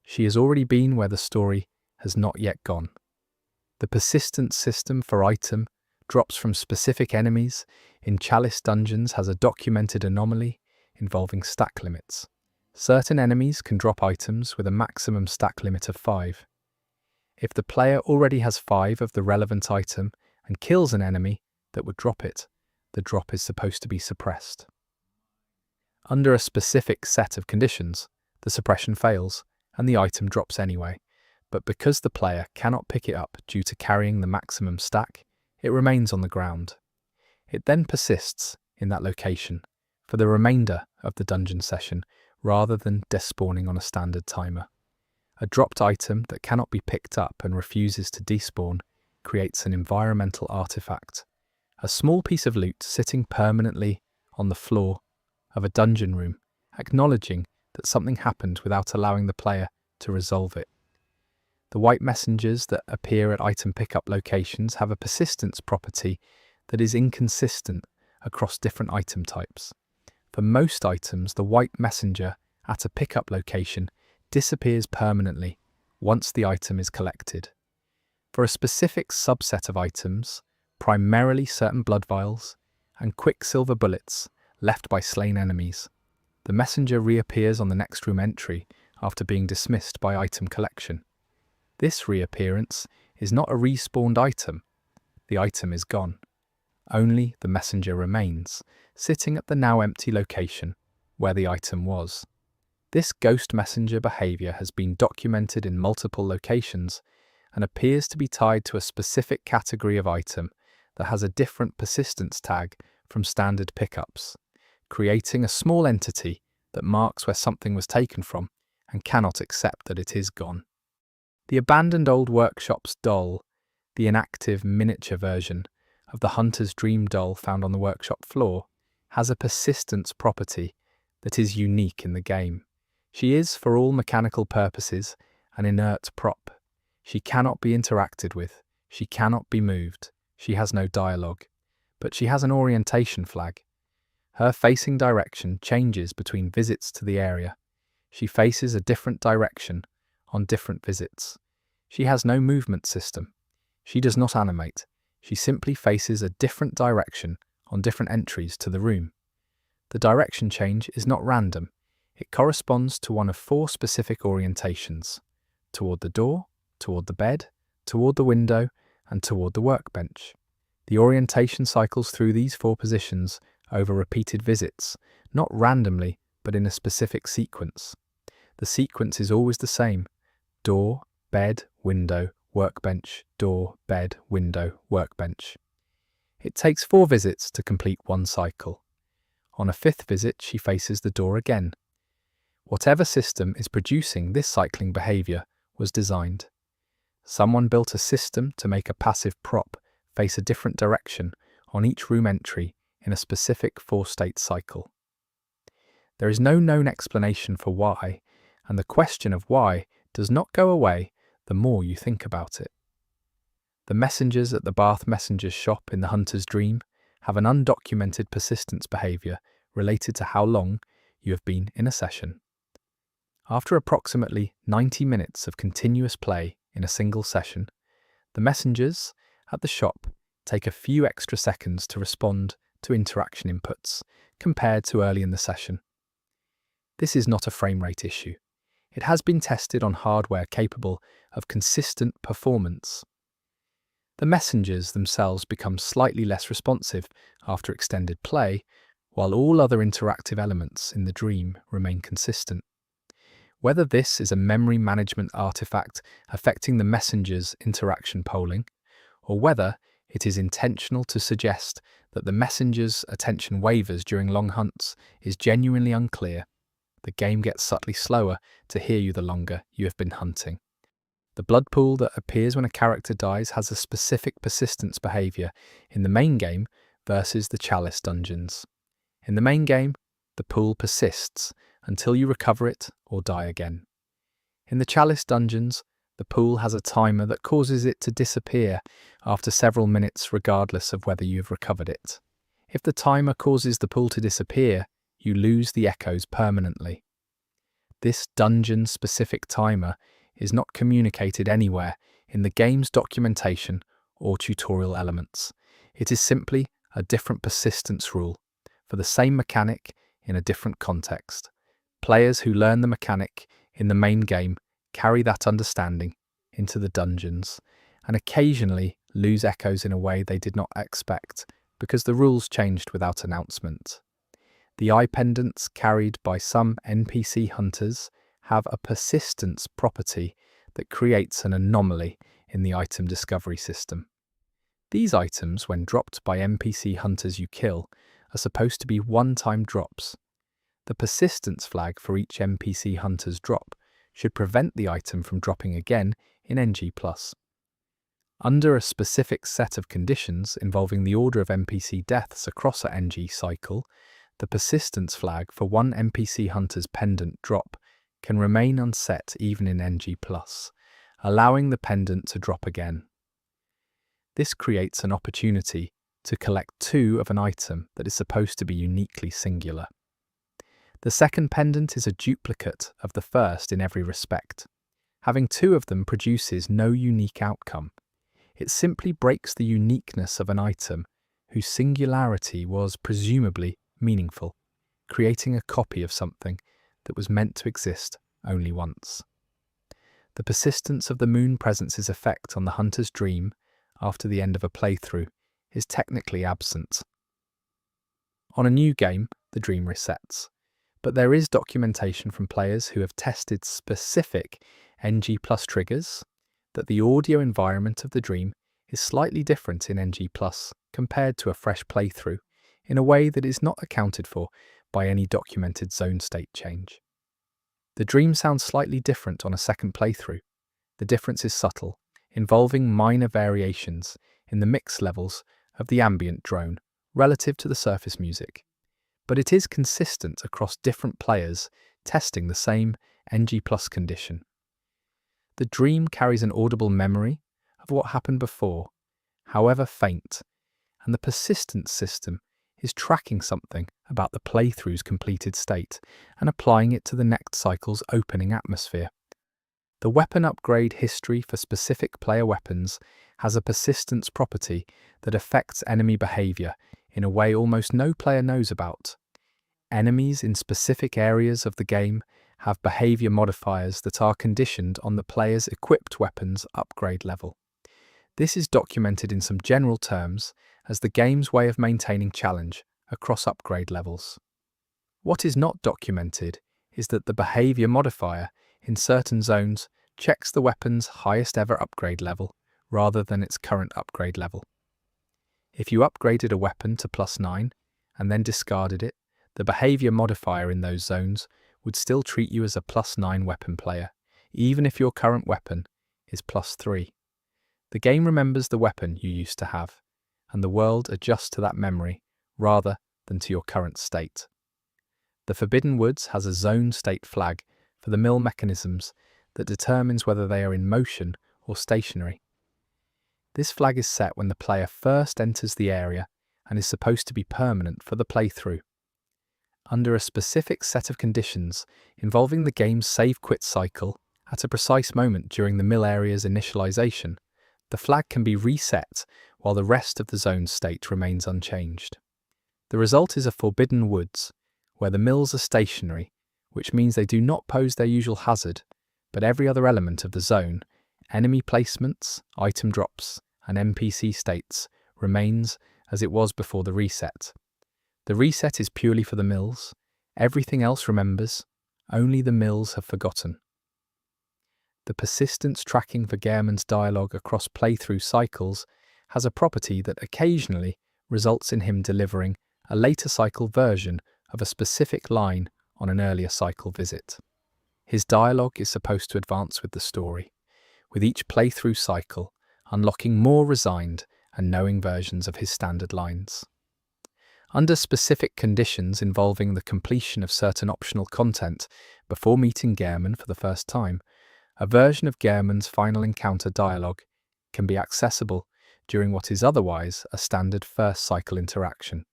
S1: She has already been where the story has not yet gone. The persistence system for item drops from specific enemies in Chalice dungeons has a documented anomaly involving stack limits. Certain enemies can drop items with a maximum stack limit of 5. If the player already has 5 of the relevant item and kills an enemy that would drop it, the drop is supposed to be suppressed. Under a specific set of conditions, the suppression fails and the item drops anyway, but because the player cannot pick it up due to carrying the maximum stack, it remains on the ground. It then persists in that location for the remainder of the dungeon session rather than despawning on a standard timer. A dropped item that cannot be picked up and refuses to despawn creates an environmental artifact, a small piece of loot sitting permanently on the floor of a dungeon room, acknowledging that something happened without allowing the player to resolve it. The white messengers that appear at item pickup locations have a persistence property that is inconsistent across different item types. For most items, the white messenger at a pickup location disappears permanently once the item is collected. For a specific subset of items, primarily certain blood vials and quicksilver bullets left by slain enemies, the messenger reappears on the next room entry after being dismissed by item collection. This reappearance is not a respawned item. The item is gone. Only the messenger remains, sitting at the now empty location where the item was. This ghost messenger behavior has been documented in multiple locations and appears to be tied to a specific category of item that has a different persistence tag from standard pickups, creating a small entity that marks where something was taken from and cannot accept that it is gone. The abandoned old workshop's doll, the inactive miniature version of the hunter's dream doll found on the workshop floor, has a persistence property that is unique in the game. She is, for all mechanical purposes, an inert prop. She cannot be interacted with, she cannot be moved, she has no dialogue, but she has an orientation flag. Her facing direction changes between visits to the area. She faces a different direction on different visits. She has no movement system. She does not animate. She simply faces a different direction on different entries to the room. The direction change is not random. It corresponds to one of 4 specific orientations: toward the door, toward the bed, toward the window, and toward the workbench. The orientation cycles through these 4 positions over repeated visits, not randomly, but in a specific sequence. The sequence is always the same: door, bed, window, workbench, door, bed, window, workbench. It takes 4 visits to complete one cycle. On a 5th visit, she faces the door again. Whatever system is producing this cycling behavior was designed. Someone built a system to make a passive prop face a different direction on each room entry in a specific 4-state cycle. There is no known explanation for why, and the question of why does not go away the more you think about it. The messengers at the Bath Messenger's shop in the Hunter's Dream have an undocumented persistence behavior related to how long you have been in a session. After approximately 90 minutes of continuous play in a single session, the messengers at the shop take a few extra seconds to respond to interaction inputs compared to early in the session. This is not a frame rate issue. It has been tested on hardware capable of consistent performance. The messengers themselves become slightly less responsive after extended play, while all other interactive elements in the dream remain consistent. Whether this is a memory management artifact affecting the messenger's interaction polling, or whether it is intentional to suggest that the messenger's attention wavers during long hunts is genuinely unclear. The game gets subtly slower to hear you the longer you have been hunting. The blood pool that appears when a character dies has a specific persistence behaviour in the main game versus the chalice dungeons. In the main game, the pool persists until you recover it or die again. In the chalice dungeons, the pool has a timer that causes it to disappear after several minutes regardless of whether you have recovered it. If the timer causes the pool to disappear, you lose the echoes permanently. This dungeon-specific timer is not communicated anywhere in the game's documentation or tutorial elements. It is simply a different persistence rule for the same mechanic in a different context. Players who learn the mechanic in the main game carry that understanding into the dungeons and occasionally lose echoes in a way they did not expect because the rules changed without announcement. The eye pendants carried by some NPC hunters have a persistence property that creates an anomaly in the item discovery system. These items, when dropped by NPC hunters you kill, are supposed to be one-time drops. The persistence flag for each NPC hunter's drop should prevent the item from dropping again in NG+. Under a specific set of conditions involving the order of NPC deaths across a NG cycle, the persistence flag for one NPC hunter's pendant drop can remain unset even in NG+, allowing the pendant to drop again. This creates an opportunity to collect two of an item that is supposed to be uniquely singular. The second pendant is a duplicate of the first in every respect. Having two of them produces no unique outcome. It simply breaks the uniqueness of an item whose singularity was presumably meaningful, creating a copy of something that was meant to exist only once. The persistence of the moon presence's effect on the hunter's dream after the end of a playthrough is technically absent. On a new game, the dream resets, but there is documentation from players who have tested specific NG+ triggers that the audio environment of the dream is slightly different in NG+ compared to a fresh playthrough in a way that is not accounted for by any documented zone state change. The dream sounds slightly different on a second playthrough. The difference is subtle, involving minor variations in the mix levels of the ambient drone relative to the surface music, but it is consistent across different players testing the same NG+ condition. The dream carries an audible memory of what happened before, however faint, and the persistence system is tracking something about the playthrough's completed state and applying it to the next cycle's opening atmosphere. The weapon upgrade history for specific player weapons has a persistence property that affects enemy behavior in a way almost no player knows about. Enemies in specific areas of the game have behavior modifiers that are conditioned on the player's equipped weapon's upgrade level. This is documented in some general terms as the game's way of maintaining challenge across upgrade levels. What is not documented is that the behavior modifier in certain zones checks the weapon's highest ever upgrade level rather than its current upgrade level. If you upgraded a weapon to +9 and then discarded it, the behavior modifier in those zones would still treat you as a +9 weapon player, even if your current weapon is +3. The game remembers the weapon you used to have, and the world adjusts to that memory rather than to your current state. The Forbidden Woods has a zone state flag for the mill mechanisms that determines whether they are in motion or stationary. This flag is set when the player first enters the area and is supposed to be permanent for the playthrough. Under a specific set of conditions involving the game's save-quit cycle at a precise moment during the mill area's initialization, the flag can be reset while the rest of the zone's state remains unchanged. The result is a forbidden woods, where the mills are stationary, which means they do not pose their usual hazard, but every other element of the zone, enemy placements, item drops, and NPC states, remains as it was before the reset. The reset is purely for the mills. Everything else remembers. Only the mills have forgotten. The persistence tracking for Gehrman's dialogue across playthrough cycles has a property that occasionally results in him delivering a later cycle version of a specific line on an earlier cycle visit. His dialogue is supposed to advance with the story, with each playthrough cycle unlocking more resigned and knowing versions of his standard lines. Under specific conditions involving the completion of certain optional content before meeting Gehrman for the first time, a version of Gehrman's final encounter dialogue can be accessible during what is otherwise a standard first cycle interaction.